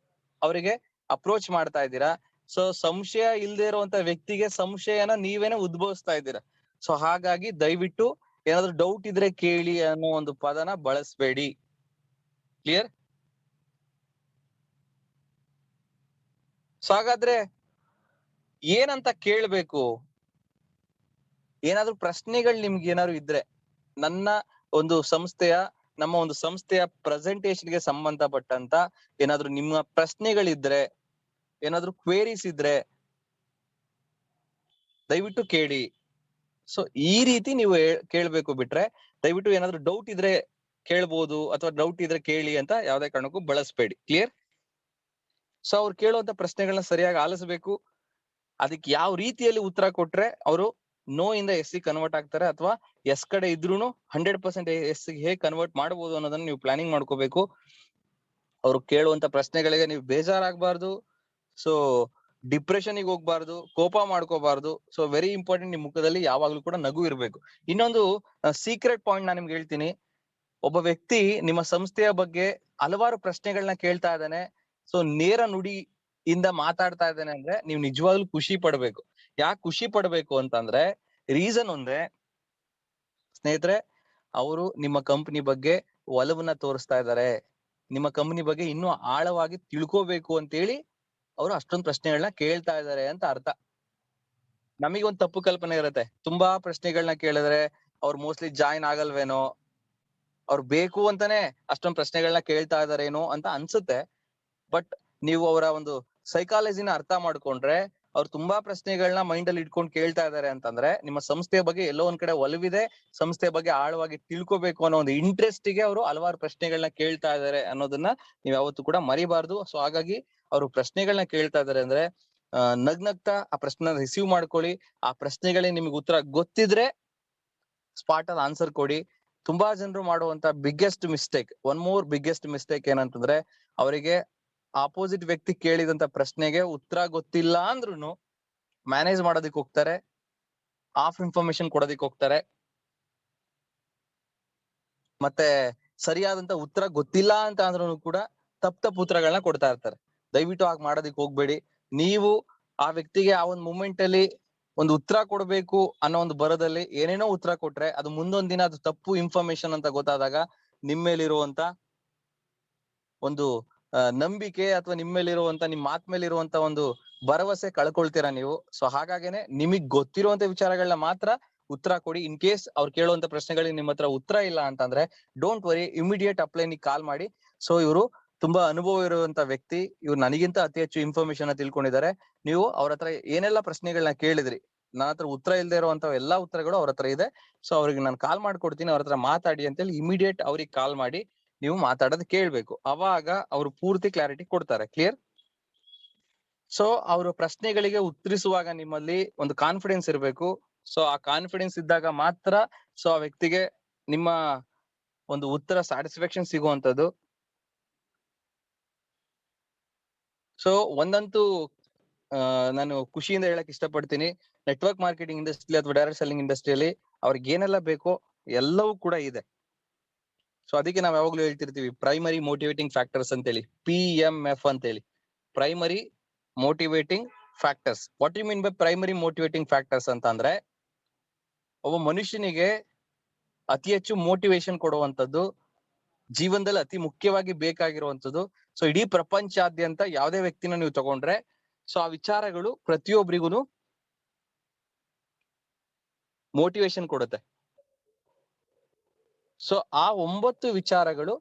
ಅವರಿಗೆ ಅಪ್ರೋಚ್ ಮಾಡ್ತಾ ಇದ್ದೀರಾ. ಸೊ ಸಂಶಯ ಇಲ್ದೇ ಇರುವಂತ ವ್ಯಕ್ತಿಗೆ ಸಂಶಯನ ನೀವೇನೆ ಉದ್ಭವಿಸ್ತಾ ಇದ್ದೀರಾ. ಸೊ ಹಾಗಾಗಿ ದಯವಿಟ್ಟು ಏನಾದ್ರು ಡೌಟ್ ಇದ್ರೆ ಕೇಳಿ ಅನ್ನೋ ಒಂದು ಪದನ ಬಳಸಬೇಡಿ. ಕ್ಲಿಯರ್? ಸೊ ಹಾಗಾದ್ರೆ ಏನಂತ ಕೇಳ್ಬೇಕು? ಏನಾದ್ರು ಪ್ರಶ್ನೆಗಳು ನಿಮ್ಗೆ ಏನಾದ್ರು ಇದ್ರೆ ನನ್ನ ಒಂದು ನಮ್ಮ ಒಂದು ಸಂಸ್ಥೆಯ ಪ್ರೆಸೆಂಟೇಶನ್ ಗೆ ಸಂಬಂಧಪಟ್ಟಂತ ಏನಾದ್ರು ನಿಮ್ಮ ಪ್ರಶ್ನೆಗಳಿದ್ರೆ, ಏನಾದ್ರು ಕ್ವೇರೀಸ್ ಇದ್ರೆ ದಯವಿಟ್ಟು ಕೇಳಿ. ಸೊ ಈ ರೀತಿ ನೀವು ಕೇಳ್ಬೇಕು. ಬಿಟ್ರೆ ದಯವಿಟ್ಟು ಏನಾದ್ರು ಡೌಟ್ ಇದ್ರೆ ಕೇಳ್ಬೋದು ಅಥವಾ ಡೌಟ್ ಇದ್ರೆ ಕೇಳಿ ಅಂತ ಯಾವ್ದೇ ಕಾರಣಕ್ಕೂ ಬಳಸಬೇಡಿ. ಕ್ಲಿಯರ್? ಸೊ ಅವ್ರು ಕೇಳುವಂತ ಪ್ರಶ್ನೆಗಳನ್ನ ಸರಿಯಾಗಿ ಆಲಿಸಬೇಕು. ಅದಕ್ಕೆ ಯಾವ ರೀತಿಯಲ್ಲಿ ಉತ್ತರ ಕೊಟ್ರೆ ಅವರು ನೋ ಇಂದ ಎಸ್ ಸಿ ಕನ್ವರ್ಟ್ ಆಗ್ತಾರೆ ಅಥವಾ ಎಸ್ ಕಡೆ ಇದ್ರೂನು 100% ಎಸ್ ಹೇಗೆ ಕನ್ವರ್ಟ್ ಮಾಡಬಹುದು ಅನ್ನೋದನ್ನ ನೀವು ಪ್ಲಾನಿಂಗ್ ಮಾಡ್ಕೋಬೇಕು. ಅವ್ರು ಕೇಳುವಂತ ಪ್ರಶ್ನೆಗಳಿಗೆ ನೀವು ಬೇಜಾರಾಗಬಾರ್ದು. ಸೊ ಡಿಪ್ರೆಷನ್ ಗೆ ಹೋಗ್ಬಾರ್ದು, ಕೋಪ ಮಾಡ್ಕೋಬಾರ್ದು. ಸೊ ವೆರಿ ಇಂಪಾರ್ಟೆಂಟ್, ನಿಮ್ ಮುಖದಲ್ಲಿ ಯಾವಾಗ್ಲೂ ಕೂಡ ನಗು ಇರ್ಬೇಕು. ಇನ್ನೊಂದು ಸೀಕ್ರೆಟ್ ಪಾಯಿಂಟ್ ನಾನು ನಿಮ್ಗೆ ಹೇಳ್ತೀನಿ. ಒಬ್ಬ ವ್ಯಕ್ತಿ ನಿಮ್ಮ ಸಂಸ್ಥೆಯ ಬಗ್ಗೆ ಹಲವಾರು ಪ್ರಶ್ನೆಗಳನ್ನ ಕೇಳ್ತಾ ಇದ್ದಾನೆ, ಸೊ ನೇರ ನುಡಿಯಿಂದ ಮಾತಾಡ್ತಾ ಇದ್ದಾನೆ ಅಂದ್ರೆ ನೀವು ನಿಜವಾಗ್ಲೂ ಖುಷಿ ಪಡ್ಬೇಕು. ಯಾಕೆ ಖುಷಿ ಪಡ್ಬೇಕು ಅಂತಂದ್ರೆ ರೀಸನ್ ಅಂದ್ರೆ ಸ್ನೇಹಿತರೆ, ಅವರು ನಿಮ್ಮ ಕಂಪನಿ ಬಗ್ಗೆ ಒಲವನ್ನ ತೋರಿಸ್ತಾ ಇದ್ದಾರೆ. ನಿಮ್ಮ ಕಂಪನಿ ಬಗ್ಗೆ ಇನ್ನೂ ಆಳವಾಗಿ ತಿಳ್ಕೋಬೇಕು ಅಂತೇಳಿ ಅವರು ಅಷ್ಟೊಂದು ಪ್ರಶ್ನೆಗಳನ್ನ ಕೇಳ್ತಾ ಇದ್ದಾರೆ ಅಂತ ಅರ್ಥ. ನಮಗೆ ಒಂದು ತಪ್ಪು ಕಲ್ಪನೆ ಇರುತ್ತೆ, ತುಂಬಾ ಪ್ರಶ್ನೆಗಳನ್ನ ಕೇಳಿದ್ರೆ ಅವ್ರು ಮೋಸ್ಟ್ಲಿ ಜಾಯಿನ್ ಆಗಲ್ವೇನೋ, ಅವ್ರು ಬೇಕು ಅಂತಾನೆ ಅಷ್ಟೊಂದು ಪ್ರಶ್ನೆಗಳನ್ನ ಕೇಳ್ತಾ ಇದಾರೇನೋ ಅಂತ ಅನ್ಸುತ್ತೆ. ಬಟ್ ನೀವು ಅವರ ಒಂದು ಸೈಕಾಲಜಿನ ಅರ್ಥ ಮಾಡ್ಕೊಂಡ್ರೆ, ಅವ್ರು ತುಂಬಾ ಪ್ರಶ್ನೆಗಳನ್ನ ಮೈಂಡ್ ಅಲ್ಲಿ ಇಟ್ಕೊಂಡು ಕೇಳ್ತಾ ಇದಾರೆ ಅಂತಂದ್ರೆ ನಿಮ್ಮ ಸಂಸ್ಥೆಯ ಬಗ್ಗೆ ಎಲ್ಲೋ ಒಂದ್ ಕಡೆ ಒಲವಿದೆ, ಸಂಸ್ಥೆಯ ಬಗ್ಗೆ ಆಳವಾಗಿ ತಿಳ್ಕೊಬೇಕು ಅನ್ನೋ ಒಂದು ಇಂಟ್ರೆಸ್ಟ್ ಗೆ ಅವರು ಹಲವಾರು ಪ್ರಶ್ನೆಗಳನ್ನ ಕೇಳ್ತಾ ಇದಾರೆ ಅನ್ನೋದನ್ನ ನೀವ್ ಯಾವತ್ತೂ ಕೂಡ ಮರಿಬಾರ್ದು. ಸೊ ಹಾಗಾಗಿ ಅವರು ಪ್ರಶ್ನೆಗಳನ್ನ ಕೇಳ್ತಾ ಇದಾರೆ ಅಂದ್ರೆ ನಗ್ನಗ್ತಾ ಆ ಪ್ರಶ್ನೆ ರಿಸೀವ್ ಮಾಡ್ಕೊಳ್ಳಿ. ಆ ಪ್ರಶ್ನೆಗಳಿಗೆ ನಿಮ್ಗೆ ಉತ್ತರ ಗೊತ್ತಿದ್ರೆ ಸ್ಪಾಟ್ ಅಲ್ಲಿ ಆನ್ಸರ್ ಕೊಡಿ. ತುಂಬಾ ಜನರು ಮಾಡುವಂತ biggest mistake, one more biggest mistake ಏನಂತಂದ್ರೆ, ಅವರಿಗೆ ಆಪೋಸಿಟ್ ವ್ಯಕ್ತಿ ಕೇಳಿದಂತ ಪ್ರಶ್ನೆಗೆ ಉತ್ತರ ಗೊತ್ತಿಲ್ಲ ಅಂದ್ರುನು ಮ್ಯಾನೇಜ್ ಮಾಡೋದಿಕ್ ಹೋಗ್ತಾರೆ, ಆಫ್ ಇನ್ಫಾರ್ಮೇಶನ್ ಕೊಡೋದಿಕ್ ಹೋಗ್ತಾರೆ, ಮತ್ತೆ ಸರಿಯಾದಂತ ಉತ್ತರ ಗೊತ್ತಿಲ್ಲ ಅಂತ ಅಂದ್ರೂ ಕೂಡ ತಪ್ಪು ಉತ್ತರಗಳನ್ನ ಕೊಡ್ತಾ ಇರ್ತಾರೆ. ದಯವಿಟ್ಟು ಹಾಗೆ ಮಾಡೋದಿಕ್ ಹೋಗ್ಬೇಡಿ. ನೀವು ಆ ವ್ಯಕ್ತಿಗೆ ಆ ಒಂದು ಮೂಮೆಂಟ್ ಅಲ್ಲಿ ಒಂದು ಉತ್ತರ ಕೊಡ್ಬೇಕು ಅನ್ನೋ ಒಂದು ಬರದಲ್ಲಿ ಏನೇನೋ ಉತ್ತರ ಕೊಟ್ರೆ ಅದು ಮುಂದೊಂದ್ ದಿನ ಅದು ತಪ್ಪು ಇನ್ಫಾರ್ಮೇಶನ್ ಅಂತ ಗೊತ್ತಾದಾಗ ನಿಮ್ಮೇಲಿರುವಂತ ಒಂದು ನಂಬಿಕೆ ಅಥವಾ ನಿಮ್ಮೇಲಿರುವಂತ ನಿಮ್ ಮಾತ್ ಮೇಲಿರುವಂತ ಒಂದು ಭರವಸೆ ಕಳ್ಕೊಳ್ತೀರಾ ನೀವು. ಸೊ ಹಾಗಾಗೇನೆ ನಿಮಗ್ ಗೊತ್ತಿರುವಂತ ವಿಚಾರಗಳನ್ನ ಮಾತ್ರ ಉತ್ತರ ಕೊಡಿ. ಇನ್ ಕೇಸ್ ಅವ್ರು ಕೇಳುವಂತ ಪ್ರಶ್ನೆಗಳಿಗೆ ನಿಮ್ಮ ಹತ್ರ ಉತ್ತರ ಇಲ್ಲ ಅಂತಂದ್ರೆ ಡೋಂಟ್ ವರಿ, ಇಮಿಡಿಯೇಟ್ ಅಪ್ಲೈನಿಗೆ ಕಾಲ್ ಮಾಡಿ. ಸೊ ಇವರು ತುಂಬಾ ಅನುಭವ ಇರುವಂತ ವ್ಯಕ್ತಿ, ಇವ್ರು ನನಗಿಂತ ಅತಿ ಹೆಚ್ಚು ಇನ್ಫಾರ್ಮೇಶನ್ ತಿಳ್ಕೊಂಡಿದ್ದಾರೆ. ನೀವು ಅವ್ರ ಹತ್ರ ಏನೆಲ್ಲಾ ಪ್ರಶ್ನೆಗಳನ್ನ ಕೇಳಿದ್ರಿ, ನನ್ನ ಹತ್ರ ಉತ್ತರ ಇಲ್ಲದೆ ಇರುವಂತ ಎಲ್ಲಾ ಉತ್ತರಗಳು ಅವ್ರ ಹತ್ರ ಇದೆ. ಸೊ ಅವ್ರಿಗೆ ನಾನು ಕಾಲ್ ಮಾಡ್ಕೊಡ್ತೀನಿ, ಅವ್ರ ಹತ್ರ ಮಾತಾಡಿ ಅಂತೇಳಿ ಇಮಿಡಿಯೇಟ್ ಅವ್ರಿಗೆ ಕಾಲ್ ಮಾಡಿ ನೀವು ಮಾತಾಡೋದು ಕೇಳ್ಬೇಕು. ಅವಾಗ ಅವ್ರು ಪೂರ್ತಿ ಕ್ಲಾರಿಟಿ ಕೊಡ್ತಾರೆ. ಕ್ಲಿಯರ್? ಸೊ ಅವ್ರ ಪ್ರಶ್ನೆಗಳಿಗೆ ಉತ್ತರಿಸುವಾಗ ನಿಮ್ಮಲ್ಲಿ ಒಂದು ಕಾನ್ಫಿಡೆನ್ಸ್ ಇರಬೇಕು. ಸೊ ಆ ಕಾನ್ಫಿಡೆನ್ಸ್ ಇದ್ದಾಗ ಮಾತ್ರ ಸೊ ಆ ವ್ಯಕ್ತಿಗೆ ನಿಮ್ಮ ಒಂದು ಉತ್ತರ ಸ್ಯಾಟಿಸ್ಫ್ಯಾಕ್ಷನ್ ಸಿಗುವಂತದ್ದು. ಸೊ ಒಂದಂತೂ ನಾನು ಖುಷಿಯಿಂದ ಹೇಳಕ್ ಇಷ್ಟಪಡ್ತೀನಿ, ನೆಟ್ವರ್ಕ್ ಮಾರ್ಕೆಟಿಂಗ್ ಇಂಡಸ್ಟ್ರಿ ಅಥವಾ ಡೈರೆಕ್ಟ್ ಸೆಲ್ಲಿಂಗ್ ಇಂಡಸ್ಟ್ರಿಯಲ್ಲಿ ಅವ್ರಿಗೆ ಏನೆಲ್ಲ ಬೇಕೋ ಎಲ್ಲವೂ ಕೂಡ ಇದೆ. ಸೊ ಅದಕ್ಕೆ ನಾವ್ ಯಾವಾಗ್ಲೂ ಹೇಳ್ತಿರ್ತೀವಿ ಪ್ರೈಮರಿ ಮೋಟಿವೇಟಿಂಗ್ ಫ್ಯಾಕ್ಟರ್ಸ್ ಅಂತೇಳಿ, PMF ಅಂತೇಳಿ, primary motivating factors. What you mean by primary motivating factors ಅಂತ ಅಂದ್ರೆ, ಒಬ್ಬ ಮನುಷ್ಯನಿಗೆ ಅತಿ ಹೆಚ್ಚು ಮೋಟಿವೇಶನ್ ಕೊಡುವಂತದ್ದು, ಜೀವನದಲ್ಲಿ ಅತಿ ಮುಖ್ಯವಾಗಿ ಬೇಕಾಗಿರುವಂತದ್ದು. ಸೊ ಇಡೀ ಪ್ರಪಂಚಾದ್ಯಂತ ಯಾವುದೇ ವ್ಯಕ್ತಿನ ನೀವು ತಗೊಂಡ್ರೆ ಸೊ ಆ ವಿಚಾರಗಳು ಪ್ರತಿಯೊಬ್ಬರಿಗೂ ಮೋಟಿವೇಶನ್ ಕೊಡುತ್ತೆ. ಸೊ ಆ 9 ವಿಚಾರಗಳು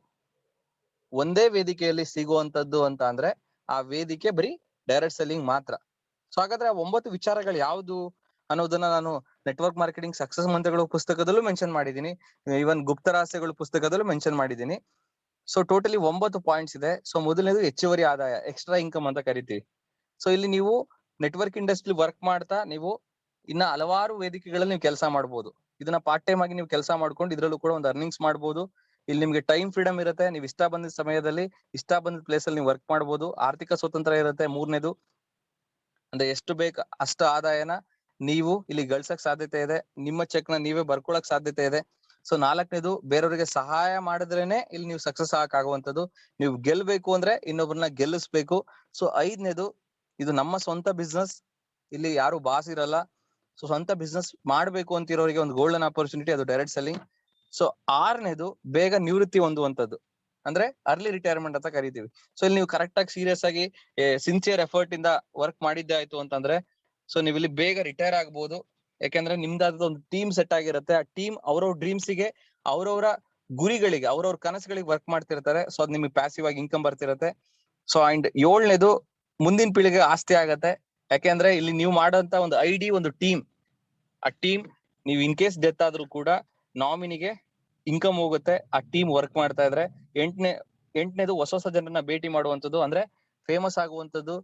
ಒಂದೇ ವೇದಿಕೆಯಲ್ಲಿ ಸಿಗುವಂತದ್ದು ಅಂತ ಅಂದ್ರೆ ಆ ವೇದಿಕೆ ಬರೀ ಡೈರೆಕ್ಟ್ ಸೆಲ್ಲಿಂಗ್ ಮಾತ್ರ. ಸೊ ಹಾಗಾದ್ರೆ ಆ 9 ವಿಚಾರಗಳು ಯಾವುದು ಅನ್ನೋದನ್ನ ನಾನು ನೆಟ್ವರ್ಕ್ ಮಾರ್ಕೆಟಿಂಗ್ ಸಕ್ಸಸ್ ಮಂತ್ರಗಳು ಪುಸ್ತಕದಲ್ಲೂ ಮೆನ್ಷನ್ ಮಾಡಿದೀನಿ, ಇವನ್ ಗುಪ್ತ ರಹಸ್ಯಗಳು ಪುಸ್ತಕದಲ್ಲೂ ಮೆನ್ಷನ್ ಮಾಡಿದೀನಿ. ಸೊ ಟೋಟಲಿ 9 ಪಾಯಿಂಟ್ಸ್ ಇದೆ. ಸೊ ಮೊದಲನೇದು ಹೆಚ್ಚುವರಿ ಆದಾಯ, ಎಕ್ಸ್ಟ್ರಾ ಇನ್ಕಮ್ ಅಂತ ಕರಿತೀವಿ. ಸೊ ಇಲ್ಲಿ ನೀವು ನೆಟ್ವರ್ಕ್ ಇಂಡಸ್ಟ್ರಿ ವರ್ಕ್ ಮಾಡ್ತಾ ನೀವು ಇನ್ನ ಹಲವಾರು ವೇದಿಕೆಗಳಲ್ಲಿ ನೀವು ಕೆಲಸ ಮಾಡ್ಬೋದು. ಇದನ್ನ ಪಾರ್ಟ್ ಟೈಮ್ ಆಗಿ ನೀವು ಕೆಲಸ ಮಾಡ್ಕೊಂಡು ಇದ್ರಲ್ಲೂ ಕೂಡ ಒಂದು ಅರ್ನಿಂಗ್ಸ್ ಮಾಡ್ಬೋದು. ಇಲ್ಲಿ ನಿಮ್ಗೆ ಟೈಮ್ ಫ್ರೀಡಮ್ ಇರುತ್ತೆ, ನೀವು ಇಷ್ಟ ಬಂದಿದ್ದ ಸಮಯದಲ್ಲಿ ಇಷ್ಟ ಬಂದಿದ್ದ ಪ್ಲೇಸ್ ಅಲ್ಲಿ ನೀವು ವರ್ಕ್ ಮಾಡ್ಬೋದು. ಆರ್ಥಿಕ ಸ್ವತಂತ್ರ ಇರುತ್ತೆ. ಮೂರನೇದು ಅಂದ್ರೆ ಎಷ್ಟು ಬೇಕು ಅಷ್ಟು ಆದಾಯನ ನೀವು ಇಲ್ಲಿ ಗಳಿಸಕ್ ಸಾಧ್ಯತೆ ಇದೆ, ನಿಮ್ಮ ಚೆಕ್ ನ ನೀವೇ ಬರ್ಕೊಳಕ್ ಸಾಧ್ಯತೆ ಇದೆ. ಸೊ ನಾಲ್ಕನೇದು, ಬೇರೆಯವರಿಗೆ ಸಹಾಯ ಮಾಡಿದ್ರೇನೆ ಇಲ್ಲಿ ನೀವು ಸಕ್ಸಸ್ ಆಗುವಂತದ್ದು. ನೀವು ಗೆಲ್ಬೇಕು ಅಂದ್ರೆ ಇನ್ನೊಬ್ಬರನ್ನ ಗೆಲ್ಲಿಸ್ಬೇಕು. ಸೊ ಐದನೇದು, ಇದು ನಮ್ಮ ಸ್ವಂತ ಬಿಸ್ನೆಸ್, ಇಲ್ಲಿ ಯಾರು ಬಾಸ್ ಇರಲ್ಲ. ಸೊ ಸ್ವಂತ ಬಿಸ್ನೆಸ್ ಮಾಡ್ಬೇಕು ಅಂತಿರೋರಿಗೆ ಒಂದು ಗೋಲ್ಡನ್ ಆಪರ್ಚುನಿಟಿ, ಅದು ಡೈರೆಕ್ಟ್ ಸೆಲ್ಲಿಂಗ್. ಸೊ ಆರನೇದು, ಬೇಗ ನಿವೃತ್ತಿ ಹೊಂದುವಂತದ್ದು, ಅಂದ್ರೆ ಅರ್ಲಿ ರಿಟೈರ್ಮೆಂಟ್ ಅಂತ ಕರಿತೀವಿ. ಸೊ ಇಲ್ಲಿ ನೀವು ಕರೆಕ್ಟ್ ಆಗಿ ಸೀರಿಯಸ್ ಆಗಿ ಸಿನ್ಸಿಯರ್ ಎಫರ್ಟ್ ಇಂದ ವರ್ಕ್ ಮಾಡಿದ್ದೆ ಆಯ್ತು ಅಂತಂದ್ರೆ ಸೊ ನೀವು ಇಲ್ಲಿ ಬೇಗ ರಿಟೈರ್ ಆಗ್ಬೋದು. ಯಾಕಂದ್ರೆ ನಿಮ್ದಾದ ಒಂದು ಟೀಮ್ ಸೆಟ್ ಆಗಿರುತ್ತೆ. ಆ ಟೀಮ್ ಅವ್ರವ್ರ ಡ್ರೀಮ್ಸ್ ಗೆ, ಅವ್ರವ್ರ ಗುರಿಗಳಿಗೆ, ಅವ್ರವ್ರ ಕನಸುಗಳಿಗೆ ವರ್ಕ್ ಮಾಡ್ತಿರ್ತಾರೆ. ಸೊ ಅದ್ ನಿಮ್ಗೆ ಪ್ಯಾಸಿವ್ ಆಗಿ ಇನ್ಕಮ್ ಬರ್ತಿರತ್ತೆ. ಸೊ ಅಂಡ್ ಏಳನೇದು, ಮುಂದಿನ ಪೀಳಿಗೆ ಆಸ್ತಿ ಆಗತ್ತೆ. ಯಾಕೆಂದ್ರೆ ಇಲ್ಲಿ ನೀವು ಮಾಡೋಂತ ಒಂದು ID, ಒಂದು ಟೀಮ್, ಆ ಟೀಮ್ ನೀವು ಇನ್ ಕೇಸ್ ಡೆತ್ ಆದ್ರೂ ಕೂಡ ನಾಮಿನಿಗೆ ಇನ್ಕಮ್ ಹೋಗುತ್ತೆ ಆ ಟೀಮ್ ವರ್ಕ್ ಮಾಡ್ತಾ ಇದ್ರೆ. ಎಂಟನೇದು, ಹೊಸ ಜನರನ್ನ ಭೇಟಿ ಮಾಡುವಂತದ್ದು, ಅಂದ್ರೆ ಫೇಮಸ್ ಆಗುವಂತದ್ದು,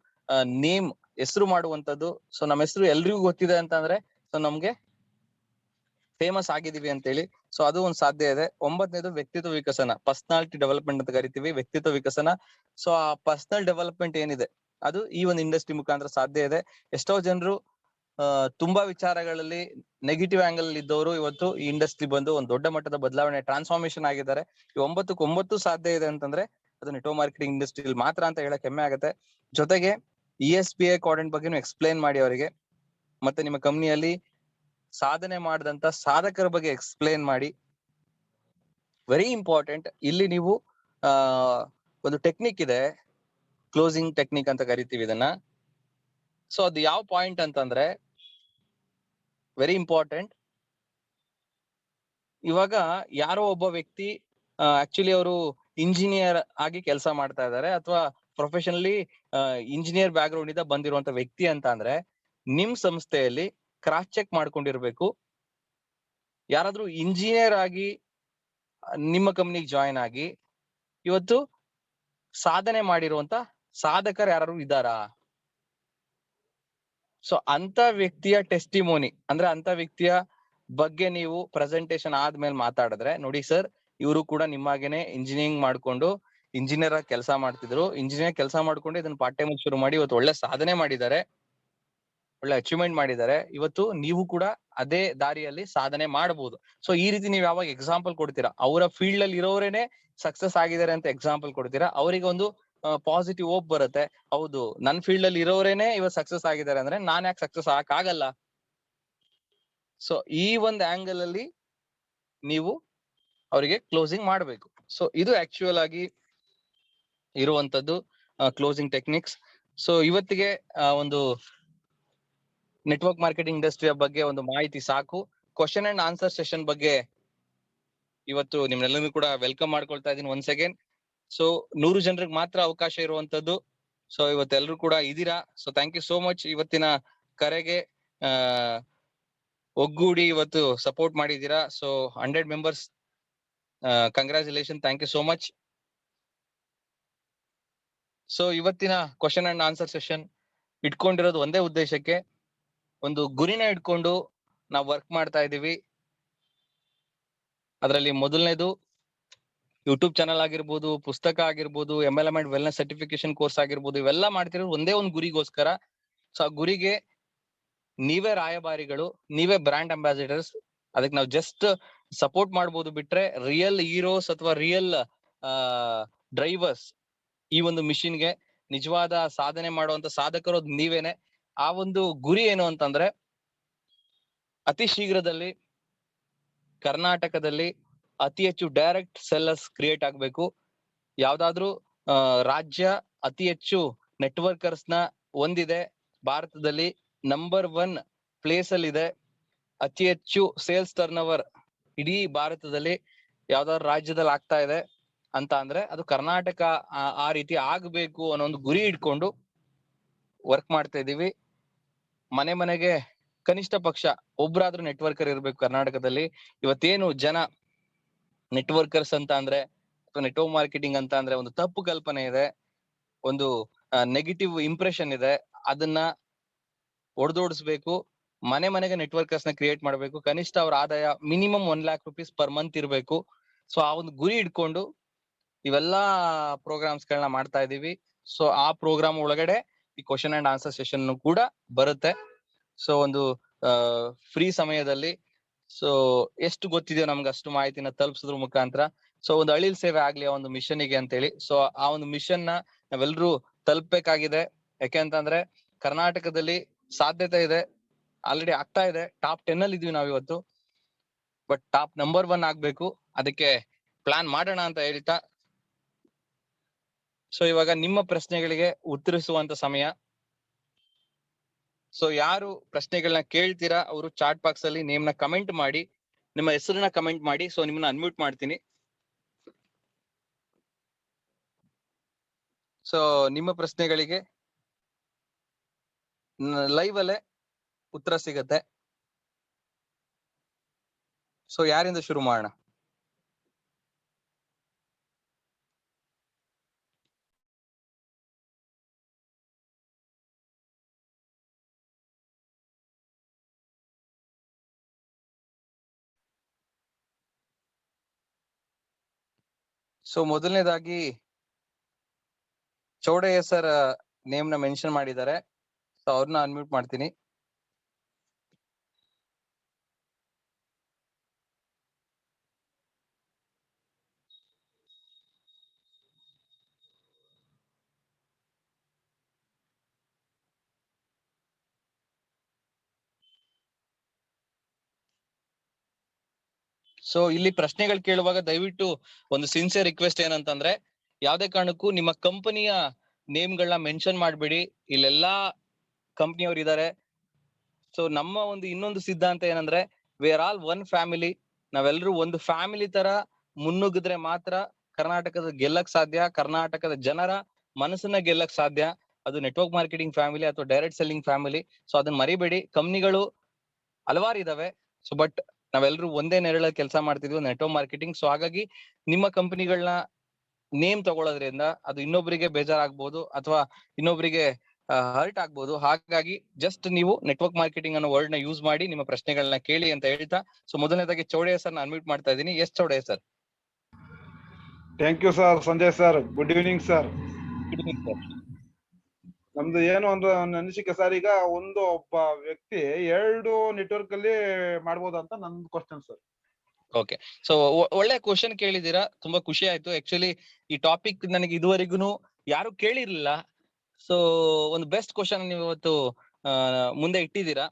ನೇಮ್ ಹೆಸರು ಮಾಡುವಂತದ್ದು. ಸೊ ನಮ್ಮ ಹೆಸರು ಎಲ್ರಿಗೂ ಗೊತ್ತಿದೆ ಅಂತ ಅಂದ್ರೆ ಸೊ ನಮ್ಗೆ ಫೇಮಸ್ ಆಗಿದೀವಿ ಅಂತೇಳಿ. ಸೊ ಅದು ಒಂದು ಸಾಧ್ಯ ಇದೆ. ಒಂಬತ್ತನೇದು, ವ್ಯಕ್ತಿತ್ವ ವಿಕಸನ, ಪರ್ಸನಾಲಿಟಿ ಡೆವಲಪ್ಮೆಂಟ್ ಅಂತ ಕರಿತೀವಿ, ವ್ಯಕ್ತಿತ್ವ ವಿಕಸನ. ಸೊ ಆ ಪರ್ಸನಲ್ ಡೆವಲಪ್ಮೆಂಟ್ ಏನಿದೆ ಅದು ಈ ಒಂದು ಇಂಡಸ್ಟ್ರಿ ಮುಖಾಂತರ ಸಾಧ್ಯ ಇದೆ. ಎಷ್ಟೋ ಜನರು ತುಂಬಾ ವಿಚಾರಗಳಲ್ಲಿ ನೆಗೆಟಿವ್ ಆಂಗಲ್ ಇದ್ದವರು ಇವತ್ತು ಈ ಇಂಡಸ್ಟ್ರಿ ಬಂದು ಒಂದು ದೊಡ್ಡ ಮಟ್ಟದ ಬದಲಾವಣೆ, ಟ್ರಾನ್ಸ್ಫಾರ್ಮೇಶನ್ ಆಗಿದ್ದಾರೆ. ಈ 9ಕ್ಕೆ 9 ಸಾಧ್ಯ ಇದೆ ಅಂತಂದ್ರೆ ಅದು ನೆಟ್ವರ್ಕ್ ಮಾರ್ಕೆಟಿಂಗ್ ಇಂಡಸ್ಟ್ರಿಯಲ್ಲಿ ಮಾತ್ರ ಅಂತ ಹೇಳಕ್ ಹೆಮ್ಮೆ ಆಗುತ್ತೆ. ಜೊತೆಗೆ ESPI ಕ್ವಾಡ್ರೆಂಟ್ ಬಗ್ಗೆ ಎಕ್ಸ್ಪ್ಲೈನ್ ಮಾಡಿ ಅವರಿಗೆ, ಮತ್ತೆ ನಿಮ್ಮ ಕಂಪ್ನಿಯಲ್ಲಿ ಸಾಧನೆ ಮಾಡಿದಂತ ಸಾಧಕರ ಬಗ್ಗೆ ಎಕ್ಸ್ಪ್ಲೈನ್ ಮಾಡಿ. ವೆರಿ ಇಂಪಾರ್ಟೆಂಟ್, ಇಲ್ಲಿ ನೀವು ಒಂದು ಟೆಕ್ನಿಕ್ ಇದೆ, ಕ್ಲೋಸಿಂಗ್ ಟೆಕ್ನಿಕ್ ಅಂತ ಕರಿತೀವಿ ಇದನ್ನ. ಸೊ ಅದು ಯಾವ ಪಾಯಿಂಟ್ ಅಂತಂದ್ರೆ ವೆರಿ ಇಂಪಾರ್ಟೆಂಟ್. ಇವಾಗ ಯಾರೋ ಒಬ್ಬ ವ್ಯಕ್ತಿ ಆಕ್ಚುಲಿ ಅವರು ಇಂಜಿನಿಯರ್ ಆಗಿ ಕೆಲಸ ಮಾಡ್ತಾ ಇದ್ದಾರೆ, ಅಥವಾ ಪ್ರೊಫೆಷನಲಿ ಇಂಜಿನಿಯರ್ ಬ್ಯಾಕ್ ಗ್ರೌಂಡ್ ಇಂದ ಬಂದಿರುವಂತ ವ್ಯಕ್ತಿ ಅಂತ ಅಂದ್ರೆ ನಿಮ್ ಸಂಸ್ಥೆಯಲ್ಲಿ ಕ್ರಾಸ್ ಚೆಕ್ ಮಾಡ್ಕೊಂಡಿರ್ಬೇಕು. ಯಾರಾದ್ರೂ ಇಂಜಿನಿಯರ್ ಆಗಿ ನಿಮ್ಮ ಕಂಪ್ನಿಗೆ ಜಾಯಿನ್ ಆಗಿ ಇವತ್ತು ಸಾಧನೆ ಮಾಡಿರುವಂತ ಸಾಧಕರು ಯಾರು ಇದ್ದಾರಾ? ಸೊ ಅಂತ ವ್ಯಕ್ತಿಯ ಟೆಸ್ಟಿಮೋನಿ ಅಂದ್ರೆ ಅಂತ ವ್ಯಕ್ತಿಯ ಬಗ್ಗೆ ನೀವು ಪ್ರೆಸೆಂಟೇಶನ್ ಆದ್ಮೇಲೆ ಮಾತಾಡಿದ್ರೆ, ನೋಡಿ ಸರ್ ಇವರು ಕೂಡ ನಿಮ್ಮಾಗೇನೆ ಇಂಜಿನಿಯರಿಂಗ್ ಮಾಡ್ಕೊಂಡು ಇಂಜಿನಿಯರ್ ಆಗಿ ಕೆಲಸ ಮಾಡ್ತಿದ್ರು, ಇಂಜಿನಿಯರ್ ಕೆಲಸ ಮಾಡ್ಕೊಂಡು ಇದನ್ನ ಪಾರ್ಟ್ ಟೈಮ್ ಶುರು ಮಾಡಿ ಇವತ್ತು ಒಳ್ಳೆ ಸಾಧನೆ ಮಾಡಿದ್ದಾರೆ, ಒಳ್ಳೆ ಅಚೀವ್ಮೆಂಟ್ ಮಾಡಿದ್ದಾರೆ. ಇವತ್ತು ನೀವು ಕೂಡ ಅದೇ ದಾರಿಯಲ್ಲಿ ಸಾಧನೆ ಮಾಡಬಹುದು. ಸೊ ಈ ರೀತಿ ನೀವು ಯಾವಾಗ ಎಕ್ಸಾಂಪಲ್ ಕೊಡ್ತೀರಾ, ಅವರ ಫೀಲ್ಡ್ ಅಲ್ಲಿ ಇರೋರೇನೆ ಸಕ್ಸಸ್ ಆಗಿದ್ದಾರೆ ಅಂತ ಎಕ್ಸಾಂಪಲ್ ಕೊಡ್ತೀರಾ, ಅವರಿಗೆ ಒಂದು ಪಾಸಿಟಿವ್ ಹೋಪ್ ಬರುತ್ತೆ. ಹೌದು, ನನ್ ಫೀಲ್ಡ್ ಅಲ್ಲಿ ಇರೋರೇನೆ ಇವತ್ತು ಸಕ್ಸಸ್ ಆಗಿದ್ದಾರೆ ಅಂದ್ರೆ ನಾನ್ ಯಾಕೆ ಸಕ್ಸಸ್ ಆಗಲ್ಲ? ಸೊ ಈ ಒಂದು ಆಂಗಲ್ ಅಲ್ಲಿ ನೀವು ಅವರಿಗೆ ಕ್ಲೋಸಿಂಗ್ ಮಾಡಬೇಕು. ಸೊ ಇದು ಆಕ್ಚುಯಲ್ ಆಗಿ ಇರುವಂತದ್ದು ಕ್ಲೋಸಿಂಗ್ ಟೆಕ್ನಿಕ್ಸ್. ಸೊ ಇವತ್ತಿಗೆ ಒಂದು ನೆಟ್ವರ್ಕ್ ಮಾರ್ಕೆಟಿಂಗ್ ಇಂಡಸ್ಟ್ರಿಯ ಬಗ್ಗೆ ಒಂದು ಮಾಹಿತಿ ಸಾಕು. ಕ್ವಶನ್ ಅಂಡ್ ಆನ್ಸರ್ ಸೆಷನ್ ಬಗ್ಗೆ ಇವತ್ತು ನಿಮ್ನೆಲ್ಲರೂ ಕೂಡ ವೆಲ್ಕಮ್ ಮಾಡ್ಕೊಳ್ತಾ ಇದೀನಿ ಒನ್ಸ್ ಅಗೇನ್. ಸೊ 100 ಜನರಿಗೆ ಮಾತ್ರ ಅವಕಾಶ ಇರುವಂತದ್ದು. ಸೊ ಇವತ್ತೆಲ್ಲರೂ ಕೂಡ ಇದೀರಾ. So thank you so much. ಇವತ್ತಿನ ಕರೆಗೆ ಒಗ್ಗೂಡಿ ಇವತ್ತು ಸಪೋರ್ಟ್ ಮಾಡಿದೀರಾ. So 100 members, congratulation, thank you so much. So ಇವತ್ತಿನ ಕ್ವಶನ್ ಅಂಡ್ ಆನ್ಸರ್ ಸೆಷನ್ ಇಟ್ಕೊಂಡಿರೋದು ಒಂದೇ ಉದ್ದೇಶಕ್ಕೆ, ಒಂದು ಗುರಿನ ಇಟ್ಕೊಂಡು ನಾವು ವರ್ಕ್ ಮಾಡ್ತಾ ಇದೀವಿ. ಅದರಲ್ಲಿ ಮೊದಲನೇದು ಯೂಟ್ಯೂಬ್ ಚಾನಲ್ ಆಗಿರ್ಬೋದು, ಪುಸ್ತಕ ಆಗಿರ್ಬೋದು, MLM and wellness certification course ಆಗಿರ್ಬೋದು, ಇವೆಲ್ಲ ಮಾಡ್ತಿರೋದು ಒಂದೇ ಒಂದು ಗುರಿಗೋಸ್ಕರ. ಸೊ ಆ ಗುರಿಗೆ ನೀವೇ ರಾಯಭಾರಿಗಳು, ನೀವೇ ಬ್ರ್ಯಾಂಡ್ ಅಂಬಾಸಿಡರ್ಸ್. ಅದಕ್ಕೆ ನಾವು ಜಸ್ಟ್ ಸಪೋರ್ಟ್ ಮಾಡ್ಬೋದು ಬಿಟ್ರೆ ರಿಯಲ್ ಹೀರೋಸ್ ಅಥವಾ ರಿಯಲ್ ಡ್ರೈವರ್ಸ್ ಈ ಒಂದು ಮಿಷಿನ್ಗೆ ನಿಜವಾದ ಸಾಧನೆ ಮಾಡುವಂತ ಸಾಧಕರು ನೀವೇನೆ. ಆ ಒಂದು ಗುರಿ ಏನು ಅಂತಂದ್ರೆ, ಅತಿ ಶೀಘ್ರದಲ್ಲಿ ಕರ್ನಾಟಕದಲ್ಲಿ ಅತಿ ಹೆಚ್ಚು ಡೈರೆಕ್ಟ್ ಸೆಲ್ಲರ್ಸ್ ಕ್ರಿಯೇಟ್ ಆಗ್ಬೇಕು. ಯಾವ್ದಾದ್ರು ರಾಜ್ಯ ಅತಿ ಹೆಚ್ಚು ನೆಟ್ವರ್ಕರ್ಸ್ ನ ಹೊಂದಿದೆ, ಭಾರತದಲ್ಲಿ ನಂಬರ್ 1 ಪ್ಲೇಸ್ ಅಲ್ಲಿ ಇದೆ, ಅತಿ ಹೆಚ್ಚು ಸೇಲ್ಸ್ ಟರ್ನ್ ಓವರ್ ಇಡೀ ಭಾರತದಲ್ಲಿ ಯಾವ್ದಾದ್ರು ರಾಜ್ಯದಲ್ಲಿ ಆಗ್ತಾ ಇದೆ ಅಂತ ಅಂದ್ರೆ ಅದು ಕರ್ನಾಟಕ ಆ ರೀತಿ ಆಗ್ಬೇಕು ಅನ್ನೋ ಒಂದು ಗುರಿ ಇಟ್ಕೊಂಡು ವರ್ಕ್ ಮಾಡ್ತಾ ಇದೀವಿ. ಮನೆ ಮನೆಗೆ ಕನಿಷ್ಠ ಪಕ್ಷ ಒಬ್ರಾದ್ರೂ ನೆಟ್ವರ್ಕರ್ ಇರ್ಬೇಕು ಕರ್ನಾಟಕದಲ್ಲಿ. ಇವತ್ತೇನು ಜನ ನೆಟ್ವರ್ಕರ್ಸ್ ಅಂತ ಅಂದ್ರೆ ಅಥವಾ ನೆಟ್ವರ್ಕ್ ಮಾರ್ಕೆಟಿಂಗ್ ಅಂತ ಅಂದ್ರೆ ಒಂದು ತಪ್ಪು ಕಲ್ಪನೆ ಇದೆ, ಒಂದು ನೆಗೆಟಿವ್ ಇಂಪ್ರೆಷನ್ ಇದೆ. ಅದನ್ನ ಒಡೆದೋಡಿಸ್ಬೇಕು. ಮನೆ ಮನೆಗೆ ನೆಟ್ವರ್ಕರ್ಸ್ ನ ಕ್ರಿಯೇಟ್ ಮಾಡ್ಬೇಕು. ಕನಿಷ್ಠ ಅವ್ರ ಆದಾಯ minimum 1 lakh rupees per month ಇರ್ಬೇಕು. ಸೊ ಆ ಒಂದು ಗುರಿ ಇಟ್ಕೊಂಡು ಇವೆಲ್ಲಾ ಪ್ರೋಗ್ರಾಮ್ಸ್ ಗಳನ್ನ ಮಾಡ್ತಾ ಇದೀವಿ. ಸೊ ಆ ಪ್ರೋಗ್ರಾಮ್ ಒಳಗಡೆ ಈ ಕ್ವಶನ್ ಅಂಡ್ ಆನ್ಸರ್ ಸೆಷನ್ ಕೂಡ ಬರುತ್ತೆ. ಸೊ ಒಂದು ಫ್ರೀ ಸಮಯದಲ್ಲಿ ಸೊ ಎಷ್ಟು ಗೊತ್ತಿದೆಯೋ ನಮ್ಗೆ ಅಷ್ಟು ಮಾಹಿತಿನ ತಲುಪಿಸೋದ್ರ ಮುಖಾಂತರ ಸೊ ಒಂದು ಅಳಿಲ್ ಸೇವೆ ಆಗ್ಲಿ ಆ ಒಂದು ಮಿಷನ್ ಗೆ ಅಂತ ಹೇಳಿ. ಸೊ ಆ ಒಂದು ಮಿಷನ್ ನ ನಾವೆಲ್ಲರೂ ತಲುಪಬೇಕಾಗಿದೆ. ಯಾಕೆಂತಂದ್ರೆ ಕರ್ನಾಟಕದಲ್ಲಿ ಸಾಧ್ಯತೆ ಇದೆ, ಆಲ್ರೆಡಿ ಆಗ್ತಾ ಇದೆ. ಟಾಪ್ 10 ಅಲ್ಲಿ ಇದೀವಿ ನಾವ್ ಇವತ್ತು, ಬಟ್ ಟಾಪ್ ನಂಬರ್ 1 ಆಗ್ಬೇಕು. ಅದಕ್ಕೆ ಪ್ಲಾನ್ ಮಾಡೋಣ ಅಂತ ಹೇಳ್ತಾ, ಸೊ ಇವಾಗ ನಿಮ್ಮ ಪ್ರಶ್ನೆಗಳಿಗೆ ಉತ್ತರಿಸುವಂತ ಸಮಯ. ಸೊ ಯಾರು ಪ್ರಶ್ನೆಗಳನ್ನ ಕೇಳ್ತೀರಾ ಅವರು ಚಾಟ್ ಬಾಕ್ಸ್ ಅಲ್ಲಿ ನೇಮ್ ನ ಕಮೆಂಟ್ ಮಾಡಿ, ನಿಮ್ಮ ಹೆಸರನ್ನ ಕಮೆಂಟ್ ಮಾಡಿ. ಸೊ ನಿಮ್ಮನ್ನ ಅನ್ಮ್ಯೂಟ್ ಮಾಡ್ತೀನಿ. ಸೊ ನಿಮ್ಮ ಪ್ರಶ್ನೆಗಳಿಗೆ ಲೈವ್ ಅಲ್ಲೇ ಉತ್ತರ ಸಿಗತ್ತೆ. ಸೊ ಯಾರಿಂದ ಶುರು ಮಾಡೋಣ? ಸೊ ಮೊದಲನೇದಾಗಿ ಚೌಡಯ್ಯ ಸರ್ ನೇಮ್ ನ ಮೆನ್ಷನ್ ಮಾಡಿದ್ದಾರೆ. ಸೊ ಅವ್ರನ್ನ ಅನ್ಮ್ಯೂಟ್ ಮಾಡ್ತೀನಿ. ಸೊ ಇಲ್ಲಿ ಪ್ರಶ್ನೆಗಳು ಕೇಳುವಾಗ ದಯವಿಟ್ಟು ಒಂದು ಸಿನ್ಸಿಯರ್ ರಿಕ್ವೆಸ್ಟ್ ಏನಂತಂದ್ರೆ, ಯಾವ್ದೇ ಕಾರಣಕ್ಕೂ ನಿಮ್ಮ ಕಂಪನಿಯ ನೇಮ್ ಗಳನ್ನ ಮೆನ್ಷನ್ ಮಾಡ್ಬೇಡಿ. ಇಲ್ಲೆಲ್ಲಾ ಕಂಪ್ನಿಯವ್ರು ಇದಾರೆ. ಸೊ ನಮ್ಮ ಒಂದು ಇನ್ನೊಂದು ಸಿದ್ಧಾಂತ ಏನಂದ್ರೆ, we are all one family. ನಾವೆಲ್ಲರೂ ಒಂದು ಫ್ಯಾಮಿಲಿ ತರ ಮುನ್ನುಗ್ಗಿದ್ರೆ ಮಾತ್ರ ಕರ್ನಾಟಕದ ಗೆಲ್ಲಕ್ ಸಾಧ್ಯ. ಕರ್ನಾಟಕದ ಜನರ ಮನಸ್ಸನ್ನ ಗೆಲ್ಲಕ್ ಸಾಧ್ಯ ಅದು ನೆಟ್ವರ್ಕ್ ಮಾರ್ಕೆಟಿಂಗ್ ಫ್ಯಾಮಿಲಿ ಅಥವಾ ಡೈರೆಕ್ಟ್ ಸೆಲ್ಲಿಂಗ್ ಫ್ಯಾಮಿಲಿ. ಸೊ ಅದನ್ನ ಮರಿಬೇಡಿ. ಕಂಪ್ನಿಗಳು ಹಲವಾರು ಇದಾವೆ. ಸೊ ಬಟ್ ನಾವೆಲ್ಲರೂ ಒಂದೇ ನೆರಳಲ್ಲಿ ಕೆಲಸ ಮಾಡ್ತಿದ್ವಿ, ನೆಟ್ವರ್ಕ್ ಮಾರ್ಕೆಟಿಂಗ್. ಸೊ ಹಾಗಾಗಿ ನಿಮ್ಮ ಕಂಪನಿಗಳನ್ನ ನೇಮ್ ತಗೊಳ್ಳೋದ್ರಿಂದ ಅದು ಇನ್ನೊಬ್ಬರಿಗೆ ಬೇಜಾರಾಗ್ಬೋದು ಅಥವಾ ಇನ್ನೊಬ್ಬರಿಗೆ ಹರ್ಟ್ ಆಗ್ಬೋದು. ಹಾಗಾಗಿ ಜಸ್ಟ್ ನೀವು ನೆಟ್ವರ್ಕ್ ಮಾರ್ಕೆಟಿಂಗ್ ಅನ್ನೋ ವರ್ಡ್ ನ ಯೂಸ್ ಮಾಡಿ ನಿಮ್ಮ ಪ್ರಶ್ನೆಗಳನ್ನ ಕೇಳಿ ಅಂತ ಹೇಳ್ತಾ, ಸೊ ಮೊದಲನೇದಾಗಿ ಚೌಡಯ್ಯ ಸರ್ ನಾನು ಅನ್ಮ್ಯೂಟ್ ಮಾಡ್ತಾ ಇದ್ದೀನಿ. Yes Chowdaiah sir. Thank you sir. Sanjay sir, good evening sir. Good evening sir. ನಮ್ದು ಏನು ಅಂದ್ರೆ ಅನಿಸಿಕೆ ಸರ್, ಈಗ ಒಬ್ಬ ವ್ಯಕ್ತಿ 2 ನೆಟ್ವರ್ಕ್ ಅಲ್ಲಿ ಮಾಡ್ಬೋದಂತ ನಂದು ಕ್ವಶನ್ ಸರ್. ಓಕೆ, ಸೊ ಒಳ್ಳೆ ಕ್ವಶನ್ ಕೇಳಿದೀರಾ, ತುಂಬಾ ಖುಷಿ ಆಯ್ತು. ಆಕ್ಚುಲಿ ಈ ಟಾಪಿಕ್ ನನಗೆ ಇದುವರೆಗೂ ಯಾರು ಕೇಳಿರ್ಲಿಲ್ಲ. ಸೊ ಒಂದು ಬೆಸ್ಟ್ ಕ್ವಶನ್ ನೀವು ಇವತ್ತು ಮುಂದೆ ಇಟ್ಟಿದ್ದೀರಾ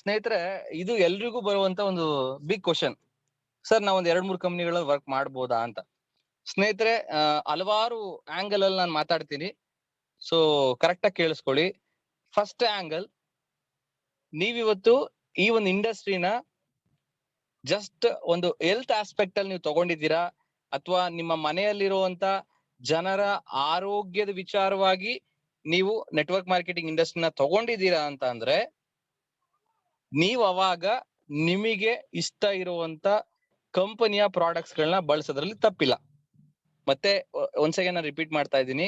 ಸ್ನೇಹಿತರೆ. ಇದು ಎಲ್ರಿಗೂ ಬರುವಂತ ಒಂದು ಬಿಗ್ ಕ್ವಶನ್. ಸರ್ ನಾವ್ ಒಂದ್ 2-3 ಕಂಪ್ನಿಗಳಲ್ಲಿ ವರ್ಕ್ ಮಾಡ್ಬೋದಾ ಅಂತ. ಸ್ನೇಹಿತರೆ ಹಲವಾರು ಆಂಗಲ್ ಅಲ್ಲಿ ನಾನು ಮಾತಾಡ್ತೀನಿ. ಸೊ ಕರೆಕ್ಟ್ ಆಗಿ ಕೇಳಿಸ್ಕೊಳ್ಳಿ. ಫಸ್ಟ್ ಆಂಗಲ್, ನೀವಿವತ್ತು ಈ ಒಂದು ಇಂಡಸ್ಟ್ರಿನ ಜಸ್ಟ್ ಒಂದು ಹೆಲ್ತ್ ಆಸ್ಪೆಕ್ಟ್ ಅಲ್ಲಿ ನೀವು ತಗೊಂಡಿದ್ದೀರಾ, ಅಥವಾ ನಿಮ್ಮ ಮನೆಯಲ್ಲಿರುವಂತ ಜನರ ಆರೋಗ್ಯದ ವಿಚಾರವಾಗಿ ನೀವು ನೆಟ್ವರ್ಕ್ ಮಾರ್ಕೆಟಿಂಗ್ ಇಂಡಸ್ಟ್ರಿನ ತಗೊಂಡಿದ್ದೀರಾ ಅಂತ ಅಂದ್ರೆ, ನೀವು ಅವಾಗ ನಿಮಗೆ ಇಷ್ಟ ಇರುವಂತ ಕಂಪನಿಯ ಪ್ರಾಡಕ್ಟ್ಸ್ ಗಳನ್ನ ಬಳಸೋದ್ರಲ್ಲಿ ತಪ್ಪಿಲ್ಲ. ಮತ್ತೆ ಒಂದ್ಸ್ ಅಗೇನ್ ನಾನು ರಿಪೀಟ್ ಮಾಡ್ತಾ ಇದ್ದೀನಿ,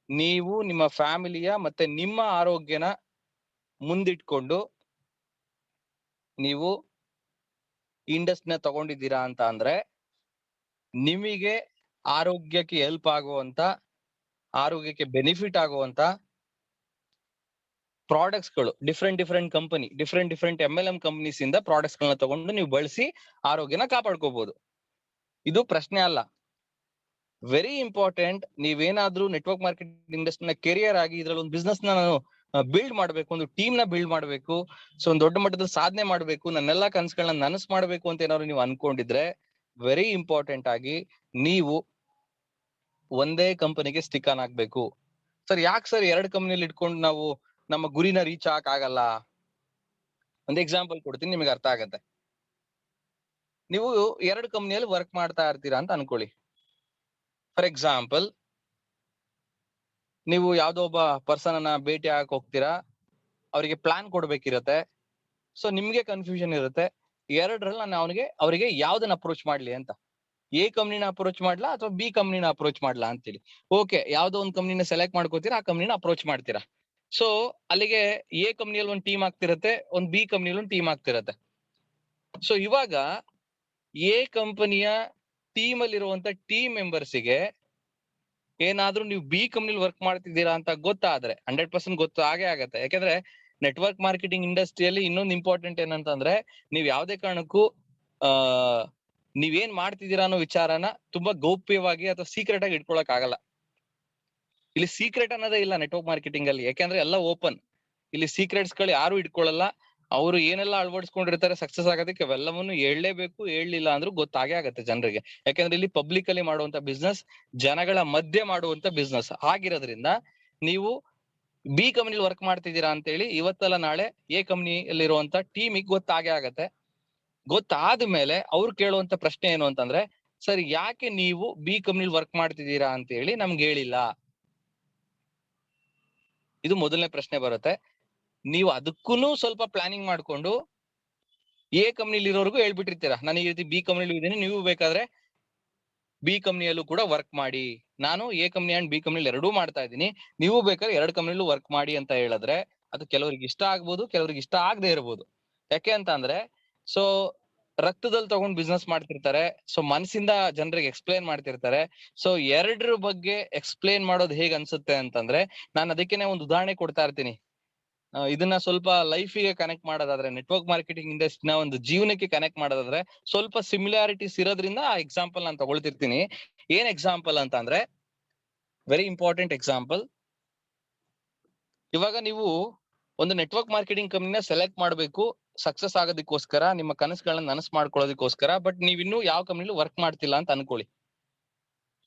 ನೀವು ನಿಮ್ಮ ಫ್ಯಾಮಿಲಿಯ ಮತ್ತೆ ನಿಮ್ಮ ಆರೋಗ್ಯನ ಮುಂದಿಟ್ಕೊಂಡು ನೀವು ಇಂಡಸ್ಟ್ರಿನ ತಗೊಂಡಿದ್ದೀರಾ ಅಂತ ಅಂದ್ರೆ, ನಿಮಗೆ ಆರೋಗ್ಯಕ್ಕೆ ಹೆಲ್ಪ್ ಆಗುವಂತ, ಆರೋಗ್ಯಕ್ಕೆ ಬೆನಿಫಿಟ್ ಆಗುವಂತ ಪ್ರಾಡಕ್ಟ್ಸ್ ಗಳು different company, different MLM companies ಇಂದ ಪ್ರಾಡಕ್ಟ್ಸ್ ಗಳನ್ನ ತಗೊಂಡು ನೀವು ಬಳಸಿ ಆರೋಗ್ಯನ ಕಾಪಾಡ್ಕೋಬಹುದು. ಇದು ಪ್ರಶ್ನೆ ಅಲ್ಲ. Very important. ನೀವೇನಾದ್ರೂ ನೆಟ್ವರ್ಕ್ ಮಾರ್ಕೆಟಿಂಗ್ ಇಂಡಸ್ಟ್ರಿನ ಕೆರಿಯರ್ ಆಗಿ ಇದ್ರಲ್ಲಿ ಒಂದು ಬಿಸ್ನೆಸ್ ನಾನು ಬಿಲ್ಡ್ ಮಾಡ್ಬೇಕು, ಒಂದು ಟೀಮ್ ನ ಬಿಲ್ಡ್ ಮಾಡ್ಬೇಕು, ಸೊ ಒಂದು ದೊಡ್ಡ ಮಟ್ಟದ ಸಾಧನೆ ಮಾಡ್ಬೇಕು, ನನ್ನೆಲ್ಲಾ ಕನಸುಗಳನ್ನ ನನಸು ಮಾಡ್ಬೇಕು ಅಂತ ಏನಾದ್ರು ನೀವು ಅನ್ಕೊಂಡಿದ್ರೆ, ವೆರಿ ಇಂಪಾರ್ಟೆಂಟ್ ಆಗಿ ನೀವು ಒಂದೇ ಕಂಪನಿಗೆ ಸ್ಟಿಕ್ ಆನ್ ಆಗ್ಬೇಕು. ಸರ್ ಯಾಕೆ ಸರ್ 2 ಕಂಪನಿಯಲ್ಲಿ ಇಟ್ಕೊಂಡು ನಾವು ನಮ್ಮ ಗುರಿನ ರೀಚ್ ಆಗಲ್ಲ? ಒಂದು ಎಕ್ಸಾಂಪಲ್ ಕೊಡ್ತೀನಿ, ನಿಮಗೆ ಅರ್ಥ ಆಗತ್ತೆ. ನೀವು 2 ಕಂಪನಿಯಲ್ಲಿ ವರ್ಕ್ ಮಾಡ್ತಾ ಇರ್ತೀರಾ ಅಂತ ಅನ್ಕೊಳ್ಳಿ. ಫಾರ್ ಎಕ್ಸಾಂಪಲ್, ನೀವು ಯಾವ್ದೋ ಒಬ್ಬ ಪರ್ಸನ್ ಅನ್ನ ಭೇಟಿ ಆಗಕ್ ಹೋಗ್ತೀರಾ, ಅವರಿಗೆ ಪ್ಲಾನ್ ಕೊಡ್ಬೇಕಿರತ್ತೆ. ಸೊ ನಿಮ್ಗೆ ಕನ್ಫ್ಯೂಷನ್ ಇರುತ್ತೆ, 2ರಲ್ಲಿ ನಾನು ಅವರಿಗೆ ಯಾವ್ದನ್ನ ಅಪ್ರೋಚ್ ಮಾಡ್ಲಿ ಅಂತ. ಎ ಕಂಪ್ನಿನ ಅಪ್ರೋಚ್ ಮಾಡ್ಲಾ ಅಥವಾ ಬಿ ಕಂಪ್ನಿನ ಅಪ್ರೋಚ್ ಮಾಡ್ಲಾ ಅಂತೇಳಿ. ಓಕೆ, ಯಾವ್ದೋ ಒಂದು ಕಂಪ್ನಿನ ಸೆಲೆಕ್ಟ್ ಮಾಡ್ಕೋತೀರಾ, ಆ ಕಂಪ್ನಿನ ಅಪ್ರೋಚ್ ಮಾಡ್ತೀರಾ. ಸೊ ಅಲ್ಲಿಗೆ ಎ ಕಂಪ್ನಿಯಲ್ಲಿ ಒಂದು ಟೀಮ್ ಆಗ್ತಿರತ್ತೆ, ಒಂದು ಬಿ ಕಂಪ್ನಿಯಲ್ಲಿ ಒಂದು ಟೀಮ್ ಆಗ್ತಿರತ್ತೆ. ಸೊ ಇವಾಗ ಎ ಕಂಪನಿಯ ಟೀಮ್ ಅಲ್ಲಿರುವಂತ ಟೀಮ್ ಮೆಂಬರ್ಸ್ಗೆ ಏನಾದ್ರೂ ನೀವು ಬಿ ಕಂಪ್ನಿಲಿ ವರ್ಕ್ ಮಾಡ್ತಿದ್ದೀರಾ ಅಂತ ಗೊತ್ತಾದ್ರೆ 100% ಗೊತ್ತು ಆಗೇ ಆಗತ್ತೆ. ಯಾಕಂದ್ರೆ ನೆಟ್ವರ್ಕ್ ಮಾರ್ಕೆಟಿಂಗ್ ಇಂಡಸ್ಟ್ರಿಯಲ್ಲಿ ಇನ್ನೊಂದು ಇಂಪಾರ್ಟೆಂಟ್ ಏನಂತಂದ್ರೆ, ನೀವ್ ಯಾವ್ದೇ ಕಾರಣಕ್ಕೂ ನೀವೇನ್ ಮಾಡ್ತಿದ್ದೀರಾ ಅನ್ನೋ ವಿಚಾರನ ತುಂಬಾ ಗೌಪ್ಯವಾಗಿ ಅಥವಾ ಸೀಕ್ರೆಟ್ ಆಗಿ ಇಟ್ಕೊಳಕ್ ಆಗಲ್ಲ. ಇಲ್ಲಿ ಸೀಕ್ರೆಟ್ ಅನ್ನೋದೇ ಇಲ್ಲ ನೆಟ್ವರ್ಕ್ ಮಾರ್ಕೆಟಿಂಗ್ ಅಲ್ಲಿ, ಯಾಕಂದ್ರೆ ಎಲ್ಲ ಓಪನ್. ಇಲ್ಲಿ ಸೀಕ್ರೆಟ್ಸ್ ಗಳು ಯಾರು ಇಟ್ಕೊಳ್ಳಲ್ಲ. ಅವರು ಏನೆಲ್ಲ ಅಳವಡಿಸ್ಕೊಂಡಿರ್ತಾರೆ ಸಕ್ಸಸ್ ಆಗೋದಕ್ಕೆ ಅವೆಲ್ಲವನ್ನು ಹೇಳಲೇಬೇಕು. ಹೇಳಲಿಲ್ಲ ಅಂದ್ರೂ ಗೊತ್ತಾಗೇ ಆಗತ್ತೆ ಜನರಿಗೆ. ಯಾಕಂದ್ರೆ ಇಲ್ಲಿ ಪಬ್ಲಿಕ್ ಅಲ್ಲಿ ಮಾಡುವಂತ ಬಿಸ್ನೆಸ್, ಜನಗಳ ಮಧ್ಯೆ ಮಾಡುವಂತ ಬಿಸ್ನೆಸ್ ಆಗಿರೋದ್ರಿಂದ, ನೀವು ಬಿ ಕಂಪನಿಲಿ ವರ್ಕ್ ಮಾಡ್ತಿದ್ದೀರಾ ಅಂತ ಹೇಳಿ ಇವತ್ತಲ್ಲ ನಾಳೆ ಎ ಕಂಪನಿಯಲ್ಲಿರುವಂತ ಟೀಮಿಗೆ ಗೊತ್ತಾಗೇ ಆಗತ್ತೆ. ಗೊತ್ತಾದ್ಮೇಲೆ ಅವ್ರು ಕೇಳುವಂತ ಪ್ರಶ್ನೆ ಏನು ಅಂತಂದ್ರೆ, ಸರ್ ಯಾಕೆ ನೀವು ಬಿ ಕಂಪನಿಲಿ ವರ್ಕ್ ಮಾಡ್ತಿದ್ದೀರಾ ಅಂತ ಹೇಳಿ ನಮ್ಗೆ ಹೇಳಿಲ್ಲ? ಇದು ಮೊದಲನೇ ಪ್ರಶ್ನೆ ಬರುತ್ತೆ. ನೀವು ಅದಕ್ಕೂ ಸ್ವಲ್ಪ ಪ್ಲಾನಿಂಗ್ ಮಾಡ್ಕೊಂಡು ಎ ಕಂಪನಿಲಿ ಇರೋರ್ಗು ಹೇಳ್ಬಿಟ್ಟಿರ್ತೀರಾ, ನಾನು ಈ ರೀತಿ ಬಿ ಕಂಪನಿಲಿ ಇದ್ದೀನಿ, ನೀವು ಬೇಕಾದ್ರೆ ಬಿ ಕಂಪನಿಯಲ್ಲೂ ಕೂಡ ವರ್ಕ್ ಮಾಡಿ, ನಾನು ಎ ಕಂಪನಿ ಅಂಡ್ ಬಿ ಕಂಪನಿಲಿ ಎರಡೂ ಮಾಡ್ತಾ ಇದ್ದೀನಿ, ನೀವು ಬೇಕಾದ್ರೆ 2 ಕಂಪನಿಲೂ ವರ್ಕ್ ಮಾಡಿ ಅಂತ ಹೇಳಿದ್ರೆ ಅದು ಕೆಲವರಿಗೆ ಇಷ್ಟ ಆಗ್ಬೋದು, ಕೆಲವರಿಗೆ ಇಷ್ಟ ಆಗದೆ ಇರ್ಬೋದು. ಯಾಕೆ ಅಂತ ಅಂದ್ರೆ, ಸೊ ರಕ್ತದಲ್ಲಿ ತಗೊಂಡ್ ಬಿಸ್ನೆಸ್ ಮಾಡ್ತಿರ್ತಾರೆ, ಸೊ ಮನಸ್ಸಿಂದ ಜನರಿಗೆ ಎಕ್ಸ್ಪ್ಲೇನ್ ಮಾಡ್ತಿರ್ತಾರೆ. ಸೊ 2 ಬಗ್ಗೆ ಎಕ್ಸ್ಪ್ಲೇನ್ ಮಾಡೋದು ಹೇಗ್ ಅನ್ಸುತ್ತೆ ಅಂತಂದ್ರೆ, ನಾನು ಅದಕ್ಕೇನೆ ಒಂದು ಉದಾಹರಣೆ ಕೊಡ್ತಾ ಇರ್ತೀನಿ. ಇದನ್ನ ಸ್ವಲ್ಪ ಲೈಫಿಗೆ ಕನೆಕ್ಟ್ ಮಾಡೋದಾದ್ರೆ, ನೆಟ್ವರ್ಕ್ ಮಾರ್ಕೆಟಿಂಗ್ ಇಂಡಸ್ಟ್ರಿನ ಒಂದು ಜೀವನಕ್ಕೆ ಕನೆಕ್ಟ್ ಮಾಡೋದಾದ್ರೆ ಸ್ವಲ್ಪ ಸಿಮಿಲಾರಿಟೀಸ್ ಇರೋದ್ರಿಂದ ಆ ಎಕ್ಸಾಂಪಲ್ ನಾನು ತಗೊಳ್ತಿರ್ತೀನಿ. ಏನ್ ಎಕ್ಸಾಂಪಲ್ ಅಂತ ಅಂದ್ರೆ, ವೆರಿ ಇಂಪಾರ್ಟೆಂಟ್ ಎಕ್ಸಾಂಪಲ್. ಇವಾಗ ನೀವು ಒಂದು ನೆಟ್ವರ್ಕ್ ಮಾರ್ಕೆಟಿಂಗ್ ಕಂಪನಿನ ಸೆಲೆಕ್ಟ್ ಮಾಡಬೇಕು ಸಕ್ಸಸ್ ಆಗೋದಕ್ಕೋಸ್ಕರ, ನಿಮ್ಮ ಕನಸುಗಳನ್ನ ನನಸು ಮಾಡ್ಕೊಳ್ಳೋದಕ್ಕೋಸ್ಕರ. ಬಟ್ ನೀವ್ ಇನ್ನೂ ಯಾವ ಕಂಪನಿಲೂ ವರ್ಕ್ ಮಾಡ್ತಿಲ್ಲ ಅಂತ ಅನ್ಕೊಳ್ಳಿ.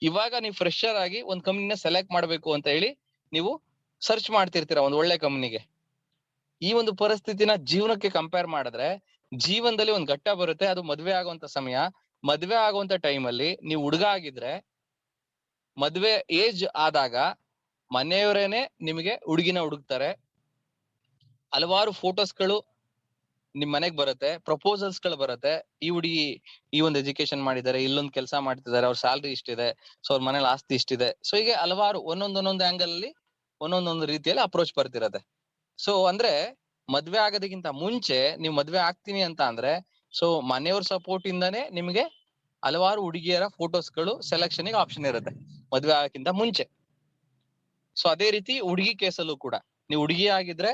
ಇವಾಗ ನೀವು ಫ್ರೆಶರ್ ಆಗಿ ಒಂದು ಕಂಪನಿನ ಸೆಲೆಕ್ಟ್ ಮಾಡಬೇಕು ಅಂತ ಹೇಳಿ ನೀವು ಸರ್ಚ್ ಮಾಡ್ತಿರ್ತೀರಾ ಒಂದು ಒಳ್ಳೆ ಕಂಪನಿಗೆ. ಈ ಒಂದು ಪರಿಸ್ಥಿತಿನ ಜೀವನಕ್ಕೆ ಕಂಪೇರ್ ಮಾಡಿದ್ರೆ, ಜೀವನದಲ್ಲಿ ಒಂದು ಘಟ್ಟ ಬರುತ್ತೆ, ಅದು ಮದ್ವೆ ಆಗುವಂತ ಸಮಯ. ಮದ್ವೆ ಆಗುವಂತ ಟೈಮ್ ಅಲ್ಲಿ ನೀವು ಹುಡುಗ ಆಗಿದ್ರೆ, ಮದ್ವೆ ಏಜ್ ಆದಾಗ ಮನೆಯವರೇನೆ ನಿಮಗೆ ಹುಡುಗಿನ ಹುಡುಕ್ತಾರೆ. ಹಲವಾರು ಫೋಟೋಸ್ಗಳು ನಿಮ್ ಮನೆಗ್ ಬರುತ್ತೆ, ಪ್ರಪೋಸಲ್ಸ್ ಗಳು ಬರುತ್ತೆ. ಈ ಹುಡುಗಿ ಈ ಒಂದು ಎಜುಕೇಶನ್ ಮಾಡಿದ್ದಾರೆ, ಇಲ್ಲೊಂದು ಕೆಲಸ ಮಾಡ್ತಿದ್ದಾರೆ, ಅವ್ರ ಸ್ಯಾಲ್ರಿ ಇಷ್ಟಿದೆ, ಸೊ ಅವ್ರ ಮನೇಲಿ ಆಸ್ತಿ ಇಷ್ಟಿದೆ. ಸೊ ಹೀಗೆ ಹಲವಾರು ಒಂದೊಂದೊಂದೊಂದು ಆಂಗಲ್ ಅಲ್ಲಿ ಒಂದೊಂದೊಂದು ರೀತಿಯಲ್ಲಿ ಅಪ್ರೋಚ್ ಬರ್ತಿರತ್ತೆ. ಸೊ ಅಂದ್ರೆ ಮದ್ವೆ ಆಗೋದಕ್ಕಿಂತ ಮುಂಚೆ ನೀವು ಮದ್ವೆ ಆಗ್ತೀನಿ ಅಂತ ಅಂದ್ರೆ ಸೊ ಮನೆಯವ್ರ ಸಪೋರ್ಟ್ ಇಂದಾನೆ ನಿಮ್ಗೆ ಹಲವಾರು ಹುಡುಗಿಯರ ಫೋಟೋಸ್ಗಳು ಸೆಲೆಕ್ಷನ್ ಗೆ ಆಪ್ಷನ್ ಇರುತ್ತೆ ಮದ್ವೆ ಆಗಕ್ಕಿಂತ ಮುಂಚೆ. ಸೊ ಅದೇ ರೀತಿ ಹುಡುಗಿ ಕೇಸಲ್ಲೂ ಕೂಡ ನೀವು ಹುಡುಗಿ ಆಗಿದ್ರೆ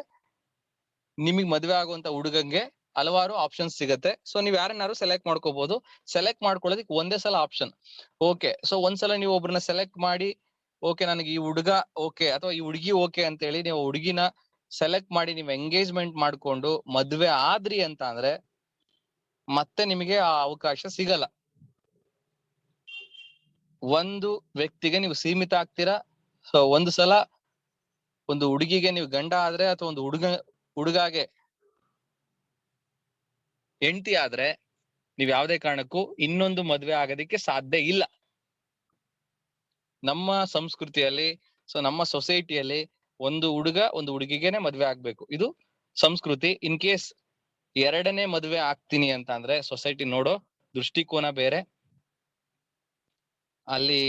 ನಿಮಗ್ ಮದ್ವೆ ಆಗುವಂತ ಹುಡುಗಂಗೆ ಹಲವಾರು ಆಪ್ಷನ್ಸ್ ಸಿಗತ್ತೆ. ಸೊ ನೀವ್ ಯಾರನ್ನಾರು ಸೆಲೆಕ್ಟ್ ಮಾಡ್ಕೋಬಹುದು. ಸೆಲೆಕ್ಟ್ ಮಾಡ್ಕೊಳ್ಳೋದಕ್ಕೆ ಒಂದೇ ಸಲ ಆಪ್ಷನ್. ಓಕೆ, ಸೊ ಒಂದ್ಸಲ ನೀವು ಒಬ್ರನ್ನ ಸೆಲೆಕ್ಟ್ ಮಾಡಿ ಓಕೆ ನನಗೆ ಈ ಹುಡುಗ ಓಕೆ ಅಥವಾ ಈ ಹುಡುಗಿ ಓಕೆ ಅಂತ ಹೇಳಿ ನೀವು ಹುಡುಗಿನ ಸೆಲೆಕ್ಟ್ ಮಾಡಿ ನೀವು ಎಂಗೇಜ್ಮೆಂಟ್ ಮಾಡ್ಕೊಂಡು ಮದ್ವೆ ಆದ್ರಿ ಅಂತ ಅಂದ್ರೆ ಮತ್ತೆ ನಿಮಗೆ ಆ ಅವಕಾಶ ಸಿಗಲ್ಲ. ಒಂದು ವ್ಯಕ್ತಿಗೆ ನೀವು ಸೀಮಿತ ಆಗ್ತೀರಾ. ಸೊ ಒಂದು ಸಲ ಒಂದು ಹುಡುಗಿಗೆ ನೀವು ಗಂಡ ಆದ್ರೆ ಅಥವಾ ಒಂದು ಹುಡುಗಾಗೆ ಹೆಂಡತಿ ಆದ್ರೆ ನೀವ್ ಯಾವ್ದೇ ಕಾರಣಕ್ಕೂ ಇನ್ನೊಂದು ಮದ್ವೆ ಆಗೋದಿಕ್ಕೆ ಸಾಧ್ಯ ಇಲ್ಲ. ನಮ್ಮ ಸಂಸ್ಕೃತಿಯಲ್ಲಿ ಸೊ ನಮ್ಮ ಸೊಸೈಟಿಯಲ್ಲಿ ಒಂದು ಹುಡುಗ ಒಂದು ಹುಡುಗಿಗೆನೆ ಮದ್ವೆ ಆಗ್ಬೇಕು, ಇದು ಸಂಸ್ಕೃತಿ. ಇನ್ ಕೇಸ್ ಎರಡನೇ ಮದ್ವೆ ಆಗ್ತೀನಿ ಅಂತ ಅಂದ್ರೆ ಸೊಸೈಟಿ ನೋಡೋ ದೃಷ್ಟಿಕೋನ ಬೇರೆ, ಅಲ್ಲಿ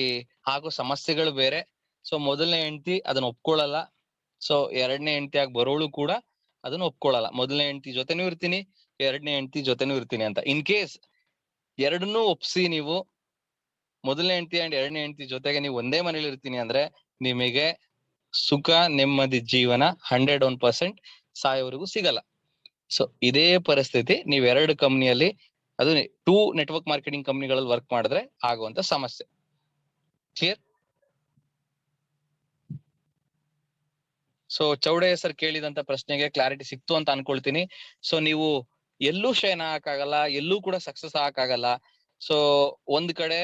ಆಗೋ ಸಮಸ್ಯೆಗಳು ಬೇರೆ. ಸೊ ಮೊದಲನೇ ಹೆಂಡತಿ ಅದನ್ನ ಒಪ್ಕೊಳ್ಳಲ್ಲ, ಸೊ ಎರಡನೇ ಹೆಂಡತಿ ಆಗಿ ಬರೋಳು ಕೂಡ ಅದನ್ನ ಒಪ್ಕೊಳ್ಳಲ್ಲ. ಮೊದಲನೇ ಹೆಂಡತಿ ಜೊತೆನೂ ಇರ್ತೀನಿ, ಎರಡನೇ ಹೆಂಡತಿ ಜೊತೆನೂ ಇರ್ತೀನಿ ಅಂತ. ಇನ್ ಕೇಸ್ ಎರಡನ್ನೂ ಒಪ್ಸಿ ನೀವು ಮೊದಲನೇ ಹೆಂಡತಿ ಅಂಡ್ ಎರಡನೇ ಹೆಂಡತಿ ಜೊತೆಗೆ ನೀವು ಒಂದೇ ಮನೇಲಿ ಇರ್ತೀನಿ ಅಂದ್ರೆ ನಿಮಗೆ ಸುಖ ನೆಮ್ಮದಿ ಜೀವನ 101% ಸಾಯೋವರೆಗೂ ಸಿಗಲ್ಲ. ಸೊ ಇದೇ ಪರಿಸ್ಥಿತಿ ನೀವ್ ಎರಡು ಕಂಪ್ನಿಯಲ್ಲಿ ಅದು 2 ನೆಟ್ವರ್ಕ್ ಮಾರ್ಕೆಟಿಂಗ್ ಕಂಪ್ನಿಗಳಲ್ಲಿ ವರ್ಕ್ ಮಾಡಿದ್ರೆ ಆಗುವಂತ ಸಮಸ್ಯೆ. ಕ್ಲಿಯರ್? ಸೊ ಚೌಡಯ್ಯ ಸರ್ ಕೇಳಿದಂತ ಪ್ರಶ್ನೆಗೆ ಕ್ಲಾರಿಟಿ ಸಿಕ್ತು ಅಂತ ಅನ್ಕೊಳ್ತೀನಿ. ಸೊ ನೀವು ಎಲ್ಲೂ ಶೈನ್ ಆಗಕ್ಕಾಗಲ್ಲ, ಎಲ್ಲೂ ಕೂಡ ಸಕ್ಸಸ್ ಆಗಕ್ಕಾಗಲ್ಲ. ಸೊ ಒಂದ್ ಕಡೆ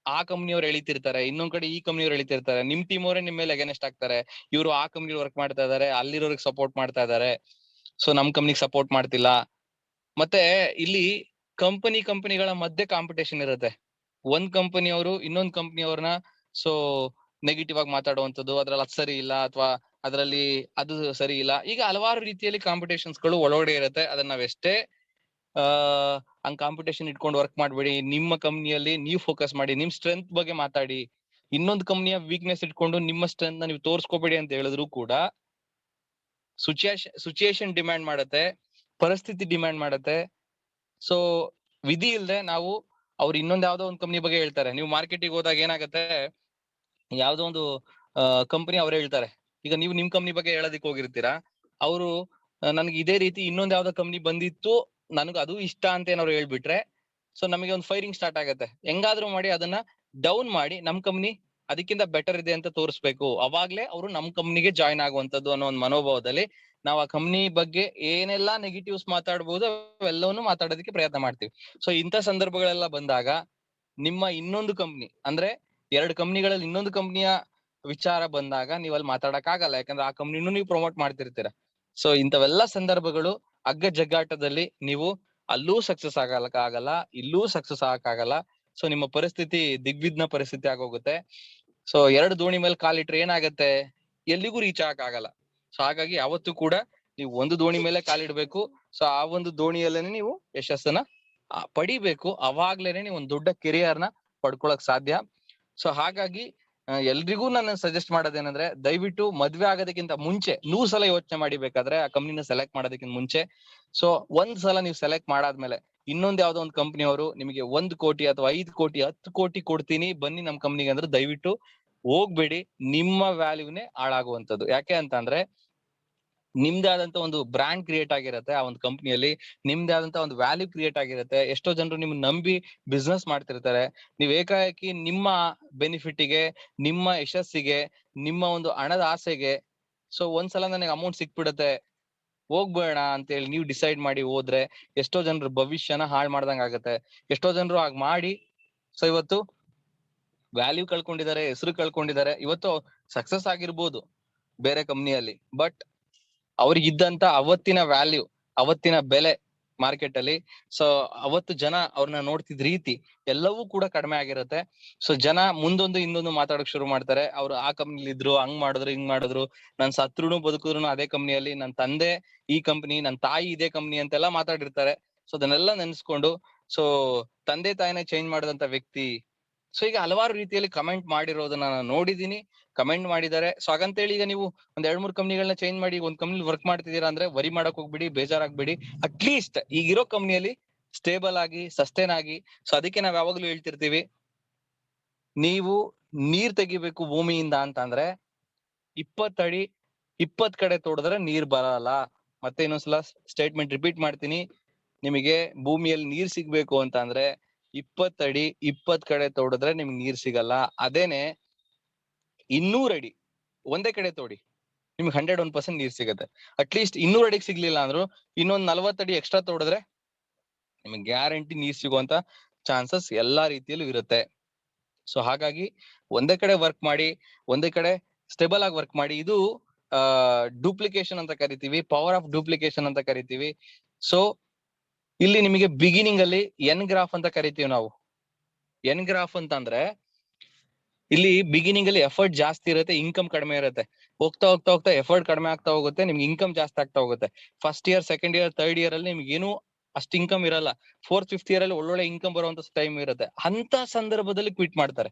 ಆ ಕಂಪ್ನಿಯವ್ರು ಎಳಿತಿರ್ತಾರೆ, ಇನ್ನೊಂದ್ ಕಡೆ ಈ ಕಂಪ್ನಿಯವ್ರು ಎಳಿತಿರ್ತಾರೆ. ನಿಮ್ ಟೀಮ್ ಅವರೇ ನಿಮ್ ಮೇಲೆ ಅಗೇನೆಸ್ಟ್ ಆಗ್ತಾರೆ. ಇವ್ರು ಆ ಕಂಪ್ನಿ ವರ್ಕ್ ಮಾಡ್ತಾ ಇದಾರೆ, ಅಲ್ಲಿರೋರಿಗೆ ಸಪೋರ್ಟ್ ಮಾಡ್ತಾ ಇದಾರೆ, ಸೊ ನಮ್ ಕಂಪ್ನಿಗೆ ಸಪೋರ್ಟ್ ಮಾಡ್ತಿಲ್ಲ. ಮತ್ತೆ ಇಲ್ಲಿ ಕಂಪನಿಗಳ ಮಧ್ಯೆ ಕಾಂಪಿಟೇಷನ್ ಇರುತ್ತೆ. ಒಂದ್ ಕಂಪನಿಯವರು ಇನ್ನೊಂದ್ ಕಂಪನಿಯವ್ರನ್ನ ಸೊ ನೆಗೆಟಿವ್ ಆಗಿ ಮಾತಾಡುವಂಥದ್ದು, ಅದ್ರಲ್ಲಿ ಅದು ಸರಿ ಇಲ್ಲ ಅಥವಾ ಅದರಲ್ಲಿ ಅದು ಸರಿ ಇಲ್ಲ. ಈಗ ಹಲವಾರು ರೀತಿಯಲ್ಲಿ ಕಾಂಪಿಟೇಷನ್ಸ್ ಗಳು ಒಳಗಡೆ ಇರುತ್ತೆ. ಅದನ್ನ ನಾವ್ ಎಷ್ಟೇ ಹಂಗ್ ಕಾಂಪಿಟೇಷನ್ ಇಟ್ಕೊಂಡು ವರ್ಕ್ ಮಾಡ್ಬೇಡಿ. ನಿಮ್ಮ ಕಂಪ್ನಿಯಲ್ಲಿ ನೀವು ಫೋಕಸ್ ಮಾಡಿ, ನಿಮ್ ಸ್ಟ್ರೆಂತ್ ಬಗ್ಗೆ ಮಾತಾಡಿ. ಇನ್ನೊಂದು ಕಂಪ್ನಿಯ ವೀಕ್ನೆಸ್ ಇಟ್ಕೊಂಡು ನಿಮ್ಮ ಸ್ಟ್ರೆಂತ್ ನ ನೀವು ತೋರ್ಸ್ಕೋಬೇಡಿ ಅಂತ ಹೇಳಿದ್ರು ಕೂಡ ಸಿಚುಯೇಷನ್ ಡಿಮ್ಯಾಂಡ್ ಮಾಡತ್ತೆ, ಪರಿಸ್ಥಿತಿ ಡಿಮ್ಯಾಂಡ್ ಮಾಡತ್ತೆ. ಸೊ ವಿಧಿ ಇಲ್ದೆ ನಾವು ಅವ್ರು ಇನ್ನೊಂದ್ ಯಾವ್ದೋ ಒಂದು ಕಂಪ್ನಿ ಬಗ್ಗೆ ಹೇಳ್ತಾರೆ. ನೀವು ಮಾರ್ಕೆಟಿಗೆ ಹೋದಾಗ ಏನಾಗತ್ತೆ, ಯಾವ್ದೋ ಒಂದು ಕಂಪನಿ ಅವ್ರು ಹೇಳ್ತಾರೆ. ಈಗ ನೀವು ನಿಮ್ ಕಂಪ್ನಿ ಬಗ್ಗೆ ಹೇಳೋದಿಕ್ ಹೋಗಿರ್ತೀರಾ, ಅವರು ನನ್ಗೆ ಇದೇ ರೀತಿ ಇನ್ನೊಂದ್ ಯಾವ್ದೋ ಕಂಪ್ನಿ ಬಂದಿತ್ತು, ನನಗ್ ಅದು ಇಷ್ಟ ಅಂತ ಏನಾದ್ರು ಹೇಳ್ಬಿಟ್ರೆ ಸೊ ನಮಗೆ ಒಂದು ಫೈರಿಂಗ್ ಸ್ಟಾರ್ಟ್ ಆಗತ್ತೆ. ಹೆಂಗಾದ್ರೂ ಮಾಡಿ ಅದನ್ನ ಡೌನ್ ಮಾಡಿ ನಮ್ ಕಂಪ್ನಿ ಅದಕ್ಕಿಂತ ಬೆಟರ್ ಇದೆ ಅಂತ ತೋರಿಸ್ಬೇಕು, ಅವಾಗ್ಲೇ ಅವರು ನಮ್ ಕಂಪ್ನಿಗೆ ಜಾಯ್ನ್ ಆಗುವಂತದ್ದು ಅನ್ನೋ ಒಂದು ಮನೋಭಾವದಲ್ಲಿ ನಾವು ಆ ಕಂಪ್ನಿ ಬಗ್ಗೆ ಏನೆಲ್ಲಾ ನೆಗೆಟಿವ್ಸ್ ಮಾತಾಡ್ಬೋದು ಅವೆಲ್ಲವನ್ನೂ ಮಾತಾಡೋದಕ್ಕೆ ಪ್ರಯತ್ನ ಮಾಡ್ತೀವಿ. ಸೊ ಇಂಥ ಸಂದರ್ಭಗಳೆಲ್ಲ ಬಂದಾಗ ನಿಮ್ಮ ಇನ್ನೊಂದು ಕಂಪ್ನಿ ಅಂದ್ರೆ ಎರಡು ಕಂಪ್ನಿಗಳಲ್ಲಿ ಇನ್ನೊಂದು ಕಂಪ್ನಿಯ ವಿಚಾರ ಬಂದಾಗ ನೀವ್ ಅಲ್ಲಿ ಮಾತಾಡಕ್ ಆಗಲ್ಲ, ಯಾಕಂದ್ರೆ ಆ ಕಂಪ್ನಿನೂ ನೀವು ಪ್ರಮೋಟ್ ಮಾಡ್ತಿರ್ತೀರ. ಸೊ ಇಂಥವೆಲ್ಲ ಸಂದರ್ಭಗಳು ಅಗ್ಗ ಜಗ್ಗಾಟದಲ್ಲಿ ನೀವು ಅಲ್ಲೂ ಸಕ್ಸಸ್ ಆಗಲ್ಲ, ಇಲ್ಲೂ ಸಕ್ಸಸ್ ಆಗಕ್ಕಾಗಲ್ಲ. ಸೊ ನಿಮ್ಮ ಪರಿಸ್ಥಿತಿ ದಿಗ್ವಿಘ್ನ ಪರಿಸ್ಥಿತಿ ಆಗೋಗುತ್ತೆ. ಸೊ ಎರಡು ದೋಣಿ ಮೇಲೆ ಕಾಲಿಟ್ರೆ ಏನಾಗತ್ತೆ, ಎಲ್ಲಿಗೂ ರೀಚ್ ಆಗಕ್ಕಾಗಲ್ಲ. ಸೊ ಹಾಗಾಗಿ ಯಾವತ್ತೂ ಕೂಡ ನೀವು ಒಂದು ದೋಣಿ ಮೇಲೆ ಕಾಲಿಡ್ಬೇಕು. ಸೊ ಆ ಒಂದು ದೋಣಿಯಲ್ಲೇನೆ ನೀವು ಯಶಸ್ಸನ್ನ ಪಡಿಬೇಕು. ಅವಾಗ್ಲೇನೆ ನೀವು ಒಂದು ದೊಡ್ಡ ಕೆರಿಯರ್ ನ ಪಡ್ಕೊಳಕ್ ಸಾಧ್ಯ. ಸೊ ಹಾಗಾಗಿ ಎಲ್ರಿಗೂ ನಾನು ಸಜೆಸ್ಟ್ ಮಾಡೋದೇನಂದ್ರೆ ದಯವಿಟ್ಟು ಮದ್ವೆ ಆಗೋದಕ್ಕಿಂತ ಮುಂಚೆ 100 ಸಲ ಯೋಚನೆ ಮಾಡಿಬೇಕಾದ್ರೆ ಆ ಕಂಪ್ನಿನ ಸೆಲೆಕ್ಟ್ ಮಾಡೋದಕ್ಕಿಂತ ಮುಂಚೆ. ಸೊ ಒಂದ್ ಸಲ ನೀವು ಸೆಲೆಕ್ಟ್ ಮಾಡಾದ್ಮೇಲೆ ಇನ್ನೊಂದ್ ಯಾವ್ದೋ ಒಂದು ಕಂಪ್ನಿಯವರು ನಿಮಗೆ 1 ಕೋಟಿ ಅಥವಾ 5 ಕೋಟಿ 10 ಕೋಟಿ ಕೊಡ್ತೀನಿ ಬನ್ನಿ ನಮ್ ಕಂಪ್ನಿಗೆ ಅಂದ್ರೆ ದಯವಿಟ್ಟು ಹೋಗ್ಬೇಡಿ. ನಿಮ್ಮ ವ್ಯಾಲ್ಯೂನೇ ಹಾಳಾಗುವಂತದ್ದು. ಯಾಕೆ ಅಂತ ಅಂದ್ರೆ ನಿಮ್ದೇ ಆದಂತ ಒಂದು ಬ್ರ್ಯಾಂಡ್ ಕ್ರಿಯೇಟ್ ಆಗಿರತ್ತೆ, ಆ ಒಂದು ಕಂಪ್ನಿಯಲ್ಲಿ ನಿಮ್ದೇ ಆದಂತ ಒಂದು ವ್ಯಾಲ್ಯೂ ಕ್ರಿಯೇಟ್ ಆಗಿರುತ್ತೆ. ಎಷ್ಟೋ ಜನರು ನಿಮ್ ನಂಬಿ ಬಿಸ್ನೆಸ್ ಮಾಡ್ತಿರ್ತಾರೆ. ನೀವ್ ಏಕಾಏಕಿ ನಿಮ್ಮ ಬೆನಿಫಿಟ್ಗೆ, ನಿಮ್ಮ ಯಶಸ್ಸಿಗೆ, ನಿಮ್ಮ ಒಂದು ಹಣದ ಆಸೆಗೆ ಸೊ ಒಂದ್ಸಲ ನನಗೆ ಅಮೌಂಟ್ ಸಿಕ್ಬಿಡತ್ತೆ ಹೋಗ್ಬೇಡ ಅಂತ ಹೇಳಿ ನೀವು ಡಿಸೈಡ್ ಮಾಡಿ ಹೋದ್ರೆ ಎಷ್ಟೋ ಜನರ ಭವಿಷ್ಯನ ಹಾಳು ಮಾಡ್ದಂಗ ಆಗತ್ತೆ. ಎಷ್ಟೋ ಜನರು ಹಾಗೆ ಮಾಡಿ ಸೊ ಇವತ್ತು ವ್ಯಾಲ್ಯೂ ಕಳ್ಕೊಂಡಿದ್ದಾರೆ, ಹೆಸರು ಕಳ್ಕೊಂಡಿದ್ದಾರೆ. ಇವತ್ತು ಸಕ್ಸಸ್ ಆಗಿರ್ಬೋದು ಬೇರೆ ಕಂಪ್ನಿಯಲ್ಲಿ, ಬಟ್ ಅವ್ರಿಗಿದ್ದಂತ ಅವತ್ತಿನ ವ್ಯಾಲ್ಯೂ, ಅವತ್ತಿನ ಬೆಲೆ ಮಾರ್ಕೆಟ್ ಅಲ್ಲಿ. ಸೊ ಅವತ್ತು ಜನ ಅವ್ರನ್ನ ನೋಡ್ತಿದ್ ರೀತಿ ಎಲ್ಲವೂ ಕೂಡ ಕಡಿಮೆ ಆಗಿರುತ್ತೆ. ಸೊ ಜನ ಮುಂದೊಂದು ಇನ್ನೊಂದು ಮಾತಾಡಕ್ ಶುರು ಮಾಡ್ತಾರೆ. ಅವ್ರು ಆ ಕಂಪ್ನಿಲಿ ಇದ್ರು, ಹಂಗ್ ಮಾಡಿದ್ರು, ಹಿಂಗ್ ಮಾಡಿದ್ರು, ನನ್ ಸತ್ರುನು ಬದುಕಿದ್ರು ಅದೇ ಕಂಪ್ನಿಯಲ್ಲಿ, ನನ್ ತಂದೆ ಈ ಕಂಪ್ನಿ, ನನ್ ತಾಯಿ ಇದೇ ಕಂಪ್ನಿ ಅಂತೆಲ್ಲ ಮಾತಾಡಿರ್ತಾರೆ. ಸೊ ಅದನ್ನೆಲ್ಲ ನೆನ್ಸ್ಕೊಂಡು, ಸೊ ತಂದೆ ತಾಯಿನೇ ಚೇಂಜ್ ಮಾಡಿದಂತ ವ್ಯಕ್ತಿ. ಸೊ ಈಗ ಹಲವಾರು ರೀತಿಯಲ್ಲಿ ಕಮೆಂಟ್ ಮಾಡಿರೋದನ್ನ ನಾನು ನೋಡಿದೀನಿ, ಕಮೆಂಟ್ ಮಾಡಿದ್ದಾರೆ. ಸೊ ಹಾಗಂತೇಳಿ ಈಗ ನೀವು ಒಂದ್ 2-3 ಕಂಪ್ನಿಗಳನ್ನ ಚೇಂಜ್ ಮಾಡಿ ಒಂದ್ ಕಂಪ್ನಿ ವರ್ಕ್ ಮಾಡ್ತಿದೀರಾ ಅಂದ್ರೆ ವರಿ ಮಾಡಕ್ ಹೋಗ್ಬಿಡಿ, ಬೇಜಾರಾಗ್ಬಿಡಿ. ಅಟ್ಲೀಸ್ಟ್ ಈಗಿರೋ ಕಂಪ್ನಿಯಲ್ಲಿ ಸ್ಟೇಬಲ್ ಆಗಿ, ಸಸ್ಟೈನ್ ಆಗಿ. ಸೊ ಅದಕ್ಕೆ ನಾವ್ ಯಾವಾಗ್ಲೂ ಹೇಳ್ತಿರ್ತೀವಿ, ನೀವು ನೀರ್ ತೆಗಿಬೇಕು ಭೂಮಿಯಿಂದ ಅಂತ ಅಂದ್ರೆ 20 ಅಡಿ 20 ಕಡೆ ತೋಡಿದ್ರೆ ನೀರ್ ಬರಲ್ಲ. ಮತ್ತೆ ಇನ್ನೊಂದ್ಸಲ ಸ್ಟೇಟ್ಮೆಂಟ್ ರಿಪೀಟ್ ಮಾಡ್ತೀನಿ, ನಿಮಗೆ ಭೂಮಿಯಲ್ಲಿ ನೀರ್ ಸಿಗ್ಬೇಕು ಅಂತ ಅಂದ್ರೆ 20 ಅಡಿ 20 ಕಡೆ ತೋಡಿದ್ರೆ ನಿಮ್ಗೆ ನೀರ್ ಸಿಗಲ್ಲ. ಅದೇನೆ 200 ಅಡಿ ಒಂದೇ ಕಡೆ ತೋಡಿ, ನಿಮ್ಗೆ 101% ನೀರ್ ಸಿಗತ್ತೆ. ಅಟ್ಲೀಸ್ಟ್ 200 ಅಡಿಗೆ ಸಿಗ್ಲಿಲ್ಲ ಅಂದ್ರು ಇನ್ನೊಂದ್ 40 ಅಡಿ ಎಕ್ಸ್ಟ್ರಾ ತೋಡಿದ್ರೆ ನಿಮ್ಗೆ ಗ್ಯಾರಂಟಿ ನೀರ್ ಸಿಗುವಂತ ಚಾನ್ಸಸ್ ಎಲ್ಲಾ ರೀತಿಯಲ್ಲೂ ಇರುತ್ತೆ. ಸೊ ಹಾಗಾಗಿ ಒಂದೇ ಕಡೆ ವರ್ಕ್ ಮಾಡಿ, ಒಂದೇ ಕಡೆ ಸ್ಟೇಬಲ್ ಆಗಿ ವರ್ಕ್ ಮಾಡಿ. ಇದು ಡೂಪ್ಲಿಕೇಶನ್ ಅಂತ ಕರಿತೀವಿ, ಪವರ್ ಆಫ್ ಡೂಪ್ಲಿಕೇಶನ್ ಅಂತ ಕರಿತೀವಿ. ಸೊ ಇಲ್ಲಿ ನಿಮಗೆ ಬಿಗಿನಿಂಗ್ ಅಲ್ಲಿ ಎನ್ ಗ್ರಾಫ್ ಅಂತ ಕರಿತೀವಿ ನಾವು. ಎನ್ ಗ್ರಾಫ್ ಅಂತ ಅಂದ್ರೆ ಇಲ್ಲಿ ಬಿಗಿನಿಂಗ್ ಅಲ್ಲಿ ಎಫರ್ಟ್ ಜಾಸ್ತಿ ಇರುತ್ತೆ, ಇನ್ಕಮ್ ಕಡಿಮೆ ಇರುತ್ತೆ. ಹೋಗ್ತಾ ಹೋಗ್ತಾ ಹೋಗ್ತಾ ಎಫರ್ಟ್ ಕಡಿಮೆ ಆಗ್ತಾ ಹೋಗುತ್ತೆ, ನಿಮ್ಗೆ ಇನ್ಕಮ್ ಜಾಸ್ತಿ ಆಗ್ತಾ ಹೋಗುತ್ತೆ. First year, second year, third year ಅಲ್ಲಿ ನಿಮ್ಗೆ ಏನು ಅಷ್ಟು ಇನ್ಕಮ್ ಇರಲ್ಲ. ಫೋರ್ತ್, ಫಿಫ್ತ್ ಇಯರ್ ಅಲ್ಲಿ ಒಳ್ಳೊಳ್ಳೆ ಇನ್ಕಮ್ ಬರುವಂತ ಟೈಮ್ ಇರುತ್ತೆ. ಅಂತ ಸಂದರ್ಭದಲ್ಲಿ ಕ್ವಿಟ್ ಮಾಡ್ತಾರೆ.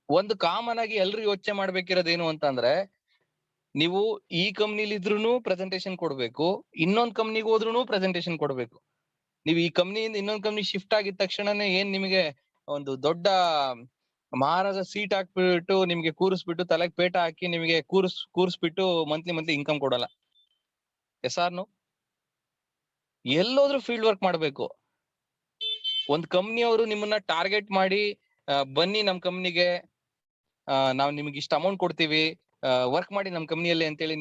ಒಂದು ಕಾಮನ್ ಆಗಿ ಎಲ್ರು ಯೋಚನೆ ಮಾಡ್ಬೇಕಿರೋದೇನು ಅಂತಂದ್ರೆ, ನೀವು ಈ ಕಂಪ್ನಿಲಿ ಇದ್ರೂನು ಪ್ರೆಸೆಂಟೇಶನ್ ಕೊಡ್ಬೇಕು, ಇನ್ನೊಂದ್ ಕಂಪ್ನಿಗೆ ಹೋದ್ರೂನು ಪ್ರೆಸೆಂಟೇಶನ್ ಕೊಡ್ಬೇಕು. ನೀವು ಈ ಕಂಪ್ನಿಯಿಂದ ಇನ್ನೊಂದ್ ಕಂಪ್ನಿ ಶಿಫ್ಟ್ ಆಗಿದ ತಕ್ಷಣನೇ ಏನ್ ನಿಮಗೆ ಒಂದು ದೊಡ್ಡ ಮಹಾರಾಜ ಸೀಟ್ ಹಾಕ್ಬಿಟ್ಟು ನಿಮ್ಗೆ ಕೂರಿಸ್ಬಿಟ್ಟು ತಲೆಗೆ ಪೇಟ ಹಾಕಿ ನಿಮಗೆ ಕೂರಿಸ್ಬಿಟ್ಟು ಮಂತ್ಲಿ ಇನ್ಕಮ್ ಕೊಡಲ್ಲ. Yes or no? ಎಲ್ಲೋದ್ರೂ ಫೀಲ್ಡ್ ವರ್ಕ್ ಮಾಡ್ಬೇಕು. ಒಂದ್ ಕಂಪ್ನಿಯವರು ನಿಮ್ಮನ್ನ ಟಾರ್ಗೆಟ್ ಮಾಡಿ ಬನ್ನಿ ನಮ್ ಕಂಪ್ನಿಗೆ, ನಾವ್ ನಿಮ್ಗೆ ಇಷ್ಟ ಅಮೌಂಟ್ ಕೊಡ್ತೀವಿ, ವರ್ಕ್ ಮಾಡಿ ನಮ್ ಕಂಪ್ನಿಯಲ್ಲಿ ಅಂತೇಳಿ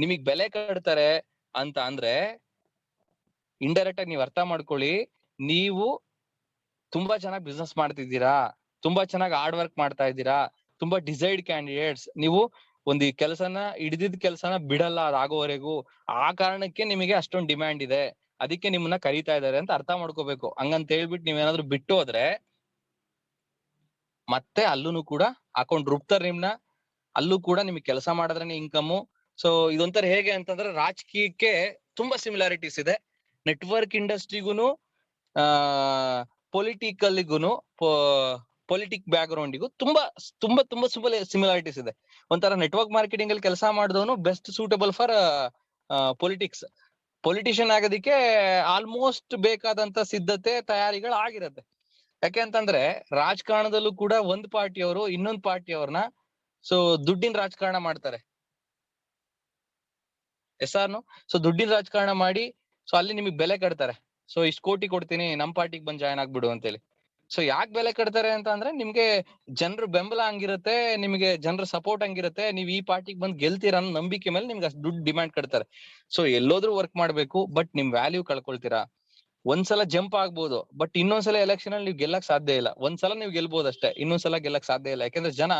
ನಿಮಗ್ ಬೆಲೆ ಕಟ್ತಾರೆ ಅಂತ ಅಂದ್ರೆ ಇಂಡೈರೆಕ್ಟ್ ಆಗಿ ನೀವ್ ಅರ್ಥ ಮಾಡ್ಕೊಳ್ಳಿ, ನೀವು ತುಂಬಾ ಚೆನ್ನಾಗಿ ಬಿಸ್ನೆಸ್ ಮಾಡ್ತಿದ್ದೀರಾ, ತುಂಬಾ ಚೆನ್ನಾಗಿ ಹಾರ್ಡ್ ವರ್ಕ್ ಮಾಡ್ತಾ ಇದ್ದೀರಾ, ತುಂಬಾ ಡಿಸೈಡ್ ಕ್ಯಾಂಡಿಡೇಟ್ಸ್. ನೀವು ಒಂದು ಈ ಕೆಲಸನ ಹಿಡಿದಿದ್ ಕೆಲಸನ ಬಿಡಲ್ಲ ಅದಾಗೋವರೆಗೂ. ಆ ಕಾರಣಕ್ಕೆ ನಿಮಗೆ ಅಷ್ಟೊಂದು ಡಿಮ್ಯಾಂಡ್ ಇದೆ, ಅದಕ್ಕೆ ನಿಮ್ಮನ್ನ ಕರೀತಾ ಇದಾರೆ ಅಂತ ಅರ್ಥ ಮಾಡ್ಕೋಬೇಕು. ಹಂಗಂತ ಹೇಳ್ಬಿಟ್ಟು ನೀವೇನಾದ್ರೂ ಬಿಟ್ಟು ಹೋದ್ರೆ ಮತ್ತೆ ಅಲ್ಲೂ ಕೂಡ ಅಕೌಂಟ್ ರುಬ್ತಾರೆ ನಿಮ್ನ. ಅಲ್ಲೂ ಕೂಡ ನಿಮ್ಗೆ ಕೆಲಸ ಮಾಡಿದ್ರೇನೆ ಇನ್ಕಮ್. ಸೊ ಇದೊಂಥರ ಹೇಗೆ ಅಂತಂದ್ರೆ ರಾಜಕೀಯಕ್ಕೆ ತುಂಬಾ ಸಿಮಿಲಾರಿಟೀಸ್ ಇದೆ, ನೆಟ್ವರ್ಕ್ ಇಂಡಸ್ಟ್ರಿಗೂನು, ಪೊಲಿಟಿಕಲ್ಗೂ, ಪೊಲಿಟಿಕ್ ಬ್ಯಾಕ್ ಗ್ರೌಂಡಿಗೂ ತುಂಬಾ ತುಂಬಾ ತುಂಬಾ ಸಿಮಿಲಾರಿಟೀಸ್ ಇದೆ. ಒಂಥರ ನೆಟ್ವರ್ಕ್ ಮಾರ್ಕೆಟಿಂಗ್ ಅಲ್ಲಿ ಕೆಲಸ ಮಾಡಿದವನು best suitable for politics. Politician ಆಗೋದಿಕ್ಕೆ ಆಲ್ಮೋಸ್ಟ್ ಬೇಕಾದಂತ ಸಿದ್ಧತೆ ತಯಾರಿಗಳು ಆಗಿರತ್ತೆ. ಯಾಕೆ ಅಂತಂದ್ರೆ ರಾಜಕಾರಣದಲ್ಲೂ ಕೂಡ ಒಂದ್ ಪಾರ್ಟಿಯವರು ಇನ್ನೊಂದ್ ಪಾರ್ಟಿಯವ್ರನ್ನ ಸೊ ದುಡ್ಡಿನ ರಾಜಕಾರಣ ಮಾಡ್ತಾರೆ. S or no? ಸೊ ದುಡ್ಡಿನ ರಾಜಕಾರಣ ಮಾಡಿ ಸೊ ಅಲ್ಲಿ ನಿಮಗೆ ಬೆಲೆ ಕಟ್ತಾರೆ. ಸೊ ಇಷ್ಟು ಕೋಟಿ ಕೊಡ್ತೀನಿ, ನಮ್ ಪಾರ್ಟಿಗೆ ಬಂದ್ ಜಾಯ್ನ್ ಆಗ್ಬಿಡು ಅಂತೇಳಿ. ಸೊ ಯಾಕೆ ಬೆಲೆ ಕಟ್ತಾರೆ ಅಂತ ಅಂದ್ರೆ ನಿಮ್ಗೆ ಜನರ ಬೆಂಬಲ ಹಂಗಿರುತ್ತೆ, ನಿಮ್ಗೆ ಜನರ ಸಪೋರ್ಟ್ ಹಂಗಿರುತ್ತೆ, ನೀವ್ ಈ ಪಾರ್ಟಿಗೆ ಬಂದ್ ಗೆಲ್ತೀರ ಅನ್ನೋ ನಂಬಿಕೆ ಮೇಲೆ ನಿಮ್ಗೆ ಅಷ್ಟು ದುಡ್ಡು ಡಿಮ್ಯಾಂಡ್ ಕಟ್ತಾರೆ. ಸೊ ಎಲ್ಲೋದ್ರೂ ವರ್ಕ್ ಮಾಡ್ಬೇಕು, ಬಟ್ ನಿಮ್ ವ್ಯಾಲ್ಯೂ ಕಳ್ಕೊಳ್ತೀರಾ. ಒಂದ್ಸಲ ಜಂಪ್ ಆಗ್ಬೋದು, ಬಟ್ ಇನ್ನೊಂದ್ಸಲ ಎಲೆಕ್ಷನ್ ಅಲ್ಲಿ ನೀವು ಗೆಲ್ಲಕ್ ಸಾಧ್ಯ ಇಲ್ಲ. ಒಂದ್ಸಲ ನೀವು ಗೆಲ್ಬಹುದು ಅಷ್ಟೇ, ಇನ್ನೊಂದ್ಸಲ ಗೆಲ್ಲಕ್ ಸಾಧ್ಯ ಇಲ್ಲ. ಯಾಕಂದ್ರೆ ಜನ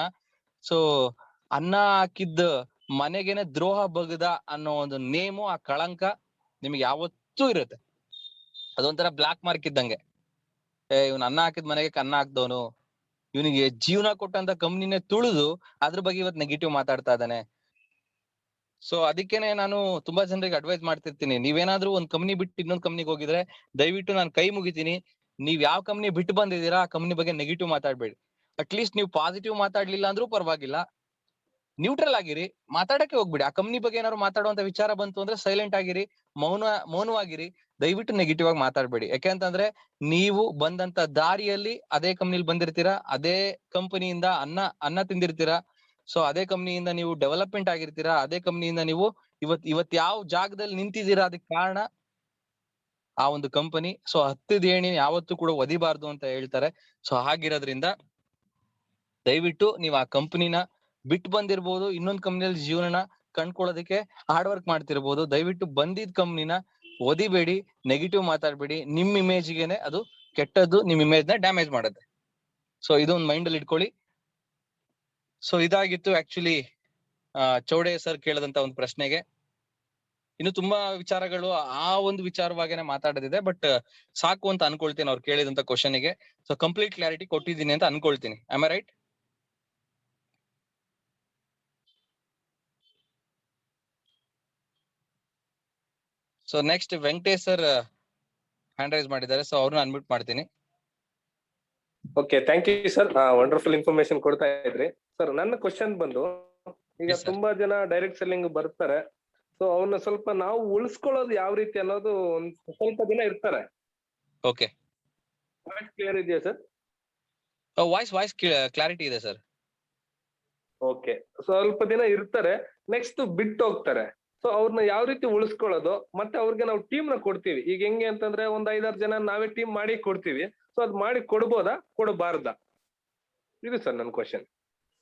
ಸೊ ಅನ್ನ ಹಾಕಿದ್ದ ಮನೆಗೇನೆ ದ್ರೋಹ ಬಗದ ಅನ್ನೋ ಒಂದು ನೇಮು, ಆ ಕಳಂಕ ನಿಮ್ಗೆ ಯಾವತ್ತೂ ಇರುತ್ತೆ. ಅದೊಂಥರ ಬ್ಲಾಕ್ ಮಾರ್ಕ್ ಇದ್ದಂಗೆ. ಇವ್ನ ಅನ್ನ ಹಾಕಿದ ಮನೆಗೆ ಕನ್ನ ಹಾಕ್ದವನು, ಇವನಿಗೆ ಜೀವನ ಕೊಟ್ಟಂತ ಕಂಪ್ನಿನೇ ತುಳಿದು ಅದ್ರ ಬಗ್ಗೆ ಇವತ್ತು ನೆಗೆಟಿವ್ ಮಾತಾಡ್ತಾ ಇದ್ದಾನೆ. ಸೊ ಅದಕ್ಕೇನೆ ನಾನು ತುಂಬಾ ಜನರಿಗೆ ಅಡ್ವೈಸ್ ಮಾಡ್ತಿರ್ತೀನಿ, ನೀವೇನಾದ್ರೂ ಒಂದ್ ಕಂಪ್ನಿ ಬಿಟ್ಟು ಇನ್ನೊಂದ್ ಕಂಪ್ನಿಗೆ ಹೋಗಿದ್ರೆ ದಯವಿಟ್ಟು ನಾನು ಕೈ ಮುಗಿತೀನಿ, ನೀವ್ ಯಾವ ಕಂಪ್ನಿ ಬಿಟ್ಟು ಬಂದಿದ್ದೀರಾ ಆ ಕಂಪ್ನಿ ಬಗ್ಗೆ ನೆಗೆಟಿವ್ ಮಾತಾಡ್ಬೇಡಿ. ಅಟ್ಲೀಸ್ಟ್ ನೀವು ಪಾಸಿಟಿವ್ ಮಾತಾಡ್ಲಿಲ್ಲ ಅಂದ್ರೂ ಪರವಾಗಿಲ್ಲ, ನ್ಯೂಟ್ರಲ್ ಆಗಿರಿ, ಮಾತಾಡಕ್ಕೆ ಹೋಗ್ಬಿಡಿ. ಆ ಕಂಪ್ನಿ ಬಗ್ಗೆ ಏನಾದ್ರು ಮಾತಾಡುವಂತ ವಿಚಾರ ಬಂತು ಅಂದ್ರೆ ಸೈಲೆಂಟ್ ಆಗಿರಿ, ಮೌನವಾಗಿರಿ. ದಯವಿಟ್ಟು ನೆಗೆಟಿವ್ ಆಗಿ ಮಾತಾಡ್ಬೇಡಿ. ಯಾಕೆಂತಂದ್ರೆ ನೀವು ಬಂದಂತ ದಾರಿಯಲ್ಲಿ ಅದೇ ಕಂಪ್ನಿಲಿ ಬಂದಿರ್ತೀರಾ, ಅದೇ ಕಂಪನಿಯಿಂದ ಅನ್ನ ತಿಂದಿರ್ತೀರಾ. ಸೊ ಅದೇ ಕಂಪ್ನಿಯಿಂದ ನೀವು ಡೆವಲಪ್ಮೆಂಟ್ ಆಗಿರ್ತೀರಾ, ಅದೇ ಕಂಪ್ನಿಯಿಂದ ನೀವು ಇವತ್ ಯಾವ ಜಾಗದಲ್ಲಿ ನಿಂತಿದ್ದೀರಾ ಅದಕ್ಕೆ ಕಾರಣ ಆ ಒಂದು ಕಂಪನಿ. ಸೊ ಹತ್ತಿದ ಏಣಿ ಯಾವತ್ತೂ ಕೂಡ ಒದಿಬಾರ್ದು ಅಂತ ಹೇಳ್ತಾರೆ. ಸೊ ಹಾಗಿರೋದ್ರಿಂದ ದಯವಿಟ್ಟು ನೀವು ಆ ಕಂಪನಿನ ಬಿಟ್ಟು ಬಂದಿರ್ಬೋದು, ಇನ್ನೊಂದ್ ಕಂಪ್ನಿಯಲ್ಲಿ ಜೀವನನ ಕಂಡ್ಕೊಳ್ಳೋದಕ್ಕೆ ಹಾರ್ಡ್ ವರ್ಕ್ ಮಾಡ್ತಿರ್ಬೋದು. ದಯವಿಟ್ಟು ಬಂದಿದ್ ಕಂಪ್ನಿನ ಓದಿಬೇಡಿ, ನೆಗೆಟಿವ್ ಮಾತಾಡ್ಬೇಡಿ. ನಿಮ್ ಇಮೇಜ್ಗೆನೆ ಅದು ಕೆಟ್ಟದ್ದು, ನಿಮ್ ಇಮೇಜ್ ನ ಡ್ಯಾಮೇಜ್ ಮಾಡುತ್ತೆ. ಸೊ ಇದೊಂದು ಮೈಂಡ್ ಅಲ್ಲಿ ಇಟ್ಕೊಳ್ಳಿ. ಸೊ ಇದಾಗಿತ್ತು ಆಕ್ಚುಲಿ ಚೌಡೆ ಸರ್ ಕೇಳದಂತ ಒಂದು ಪ್ರಶ್ನೆಗೆ. ಇನ್ನು ತುಂಬಾ ವಿಚಾರಗಳು ಆ ಒಂದು ವಿಚಾರವಾಗೇನೆ ಮಾತಾಡೋದಿದೆ, ಬಟ್ ಸಾಕು ಅಂತ ಅನ್ಕೊಳ್ತೀನಿ ಅವ್ರು ಕೇಳಿದಂತ ಕ್ವಶನ್ ಗೆ. ಸೊ ಕಂಪ್ಲೀಟ್ ಕ್ಲಾರಿಟಿ ಕೊಟ್ಟಿದ್ದೀನಿ ಅಂತ ಅನ್ಕೊಳ್ತೀನಿ. Am I right? So next Venkatesh sir hand raise ಮಾಡಿದ್ದಾರೆ, ಸೊ ಅವ್ರನ್ನ ಅನ್ಮ್ಯೂಟ್ ಮಾಡ್ತೀನಿ. Okay, thank you sir. Wonderful information ಕೊಡ್ತಾ ಇದ್ರಿ ಸರ್. ನನ್ನ ಕ್ವಶನ್ ಬಂದು, ಈಗ ತುಂಬಾ ಜನ ಡೈರೆಕ್ಟ್ ಸೆಲ್ಲಿಂಗ್ ಬರ್ತಾರೆ, ಸೊ ಅವ್ರನ್ನ ಸ್ವಲ್ಪ ನಾವು ಉಳಿಸ್ಕೊಳ್ಳೋದು ಯಾವ ರೀತಿ ಅನ್ನೋದು ಒಂದ್ ಸ್ವಲ್ಪ ದಿನ ಇರ್ತಾರೆ. ಓಕೆ, ಕ್ಲಿಯರ್ ಇದೆಯಾ ಸರ್? ವಾಯ್ಸ್ ಕ್ಲಾರಿಟಿ ಇದೆ ಸರ್. ಓಕೆ, ಸ್ವಲ್ಪ ದಿನ ಇರ್ತಾರೆ, ನೆಕ್ಸ್ಟ್ ಬಿಟ್ಟು ಹೋಗ್ತಾರೆ. ಸೊ ಅವ್ರನ್ನ ಯಾವ ರೀತಿ ಉಳಿಸ್ಕೊಳ್ಳೋದು, ಮತ್ತೆ ಅವ್ರಿಗೆ ನಾವು ಟೀಮ್ ನ ಕೊಡ್ತೀವಿ. ಈಗ ಹೆಂಗೆ ಅಂತಂದ್ರೆ ಒಂದ್ 5-6 ಜನ ನಾವೇ ಟೀಮ್ ಮಾಡಿ ಕೊಡ್ತೀವಿ. ಸೊ ಅದ್ ಮಾಡಿ ಕೊಡ್ಬೋದಾ, ಕೊಡಬಾರ್ದಾ? ಇದು ಸರ್ ನನ್ನ question.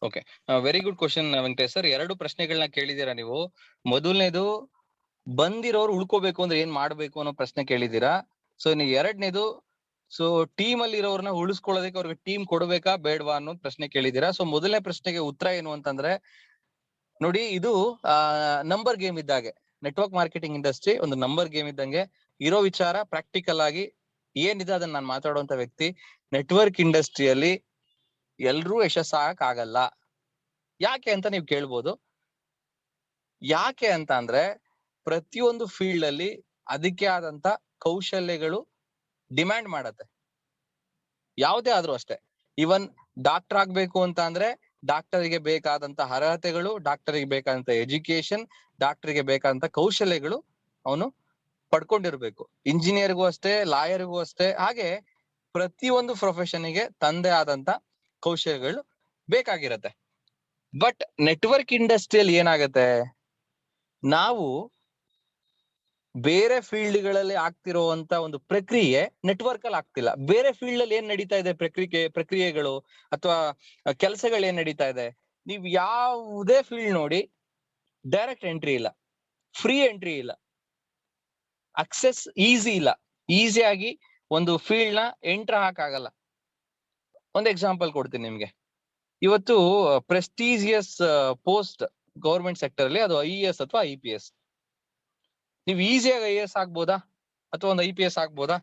Okay, very good question Venkatesh sir. 2 ಪ್ರಶ್ನೆಗಳನ್ನ ಕೇಳಿದೀರಾ ನೀವು. ಮೊದಲನೇದು, ಬಂದಿರೋರು ಉಳ್ಕೋಬೇಕು ಅಂದ್ರೆ ಏನ್ ಮಾಡ್ಬೇಕು ಅನ್ನೋ ಪ್ರಶ್ನೆ ಕೇಳಿದೀರಾ. ಸೊ ಇನ್ನು 2ನೇದು, ಸೊ ಟೀಮ್ ಅಲ್ಲಿ ಇರೋರ್ನ ಉಳಿಸ್ಕೊಳ್ಳೋದಕ್ಕೆ ಅವ್ರಿಗೆ ಟೀಮ್ ಕೊಡ್ಬೇಕಾ ಬೇಡವಾ ಅನ್ನೋ ಪ್ರಶ್ನೆ ಕೇಳಿದೀರಾ. ಸೊ ಮೊದಲನೇ ಪ್ರಶ್ನೆಗೆ ಉತ್ತರ ಏನು ಅಂತಂದ್ರೆ, ನೋಡಿ, ಇದು ನಂಬರ್ ಗೇಮ್ ಇದ್ದಾಗೆ. ನೆಟ್ವರ್ಕ್ ಮಾರ್ಕೆಟಿಂಗ್ ಇಂಡಸ್ಟ್ರಿ ಒಂದು ನಂಬರ್ ಗೇಮ್ ಇದ್ದಂಗೆ. ಇರೋ ವಿಚಾರ ಪ್ರಾಕ್ಟಿಕಲ್ ಆಗಿ ಏನಿದೆ ಅದನ್ನ ನಾನು ಮಾತಾಡುವಂತ ವ್ಯಕ್ತಿ. ನೆಟ್ವರ್ಕ್ ಇಂಡಸ್ಟ್ರಿಯಲ್ಲಿ ಎಲ್ರೂ ಯಶಸ್ಸಾಗಕ್ ಆಗಲ್ಲ. ಯಾಕೆ ಅಂತ ನೀವು ಕೇಳ್ಬೋದು. ಯಾಕೆ ಅಂತ ಅಂದ್ರೆ, ಪ್ರತಿಯೊಂದು ಫೀಲ್ಡ್ ಅಲ್ಲಿ ಅದಕ್ಕೆ ಆದಂತ ಕೌಶಲ್ಯಗಳು ಡಿಮ್ಯಾಂಡ್ ಮಾಡತ್ತೆ. ಯಾವುದೇ ಆದ್ರೂ ಅಷ್ಟೇ. ಇವನ್ ಡಾಕ್ಟರ್ ಆಗ್ಬೇಕು ಅಂತ ಅಂದ್ರೆ ಡಾಕ್ಟರ್ಗೆ ಬೇಕಾದಂತ ಅರ್ಹತೆಗಳು, ಡಾಕ್ಟರ್ಗೆ ಬೇಕಾದಂತ ಎಜುಕೇಶನ್, ಡಾಕ್ಟರ್ಗೆ ಬೇಕಾದಂತ ಕೌಶಲ್ಯಗಳು ಅವನು ಪಡ್ಕೊಂಡಿರ್ಬೇಕು. ಇಂಜಿನಿಯರ್ಗೂ ಅಷ್ಟೇ, ಲಾಯರ್ಗೂ ಅಷ್ಟೇ. ಹಾಗೆ ಪ್ರತಿಯೊಂದು ಪ್ರೊಫೆಷನ್ಗೆ ತಂದೆ ಆದಂತ ಕೌಶಲ್ಯಗಳು ಬೇಕಾಗಿರತ್ತೆ. ಬಟ್ ನೆಟ್ವರ್ಕ್ ಇಂಡಸ್ಟ್ರಿಯಲ್ಲಿ ಏನಾಗತ್ತೆ, ನಾವು ಬೇರೆ ಫೀಲ್ಡ್ಗಳಲ್ಲಿ ಆಗ್ತಿರುವಂತ ಒಂದು ಪ್ರಕ್ರಿಯೆ ನೆಟ್ವರ್ಕ್ ಅಲ್ಲಿ ಆಗ್ತಿಲ್ಲ. ಬೇರೆ ಫೀಲ್ಡ್ ಅಲ್ಲಿ ಏನ್ ನಡೀತಾ ಇದೆ, ಪ್ರಕ್ರಿಯೆಗಳು ಅಥವಾ ಕೆಲಸಗಳು ಏನ್ ನಡೀತಾ ಇದೆ, ನೀವು ಯಾವುದೇ ಫೀಲ್ಡ್ ನೋಡಿ, ಡೈರೆಕ್ಟ್ ಎಂಟ್ರಿ ಇಲ್ಲ, ಫ್ರೀ ಎಂಟ್ರಿ ಇಲ್ಲ, ಅಕ್ಸೆಸ್ ಈಸಿ ಇಲ್ಲ. ಈಸಿಯಾಗಿ ಒಂದು ಫೀಲ್ಡ್ ನ ಎಂಟರ್ ಹಾಕಾಗಲ್ಲ. ಒಂದು ಎಕ್ಸಾಂಪಲ್ ಕೊಡ್ತೀನಿ ನಿಮ್ಗೆ. ಇವತ್ತು ಪ್ರೆಸ್ಟೀಜಿಯಸ್ ಪೋಸ್ಟ್ ಗವರ್ಮೆಂಟ್ ಸೆಕ್ಟರ್ ಅಲ್ಲಿ, ಅದು IAS ಅಥವಾ IPS. ನೀವು ಈಸಿಯಾಗಿ IAS ಆಗ್ಬೋದಾ ಅಥವಾ ಒಂದು IPS ಆಗ್ಬೋದಾ?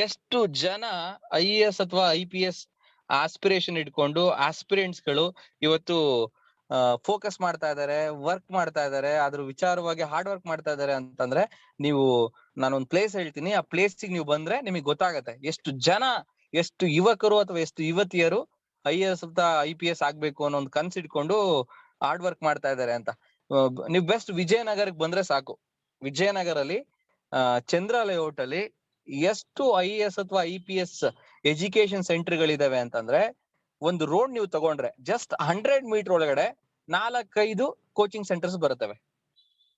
ಎಷ್ಟು ಜನ IAS ಅಥವಾ IPS ಆಸ್ಪಿರೇಷನ್ ಇಟ್ಕೊಂಡು ಆಸ್ಪಿರೆಂಟ್ಸ್ ಗಳು ಇವತ್ತು ಫೋಕಸ್ ಮಾಡ್ತಾ ಇದಾರೆ, ವರ್ಕ್ ಮಾಡ್ತಾ ಇದಾರೆ, ಅದ್ರ ವಿಚಾರವಾಗಿ ಹಾರ್ಡ್ ವರ್ಕ್ ಮಾಡ್ತಾ ಇದಾರೆ ಅಂತಂದ್ರೆ, ನೀವು, ನಾನೊಂದು ಪ್ಲೇಸ್ ಹೇಳ್ತೀನಿ, ಆ ಪ್ಲೇಸ್ಗೆ ನೀವು ಬಂದ್ರೆ ನಿಮಗೆ ಗೊತ್ತಾಗತ್ತೆ ಎಷ್ಟು ಜನ, ಎಷ್ಟು ಯುವಕರು ಅಥವಾ ಎಷ್ಟು ಯುವತಿಯರು IAS ಅಥವಾ IPS ಆಗ್ಬೇಕು ಅನ್ನೋ ಒಂದು ಕನ್ಸು ಇಟ್ಕೊಂಡು ಹಾರ್ಡ್ ವರ್ಕ್ ಮಾಡ್ತಾ ಇದಾರೆ ಅಂತ. ನೀವು ಬೆಸ್ಟ್ ವಿಜಯನಗರಕ್ಕೆ ಬಂದ್ರೆ ಸಾಕು. ವಿಜಯನಗರಲ್ಲಿ ಚಂದ್ರ ಲೇಔಟ್ ಅಲ್ಲಿ ಎಷ್ಟು IAS ಅಥವಾ IPS ಎಜುಕೇಶನ್ ಸೆಂಟರ್ಗಳಿದಾವೆ ಅಂತಂದ್ರೆ, ಒಂದು ರೋಡ್ ನೀವು ತಗೊಂಡ್ರೆ ಜಸ್ಟ್ 100 ಮೀಟರ್ ಒಳಗಡೆ 4-5 ಕೋಚಿಂಗ್ ಸೆಂಟರ್ಸ್ ಬರುತ್ತವೆ.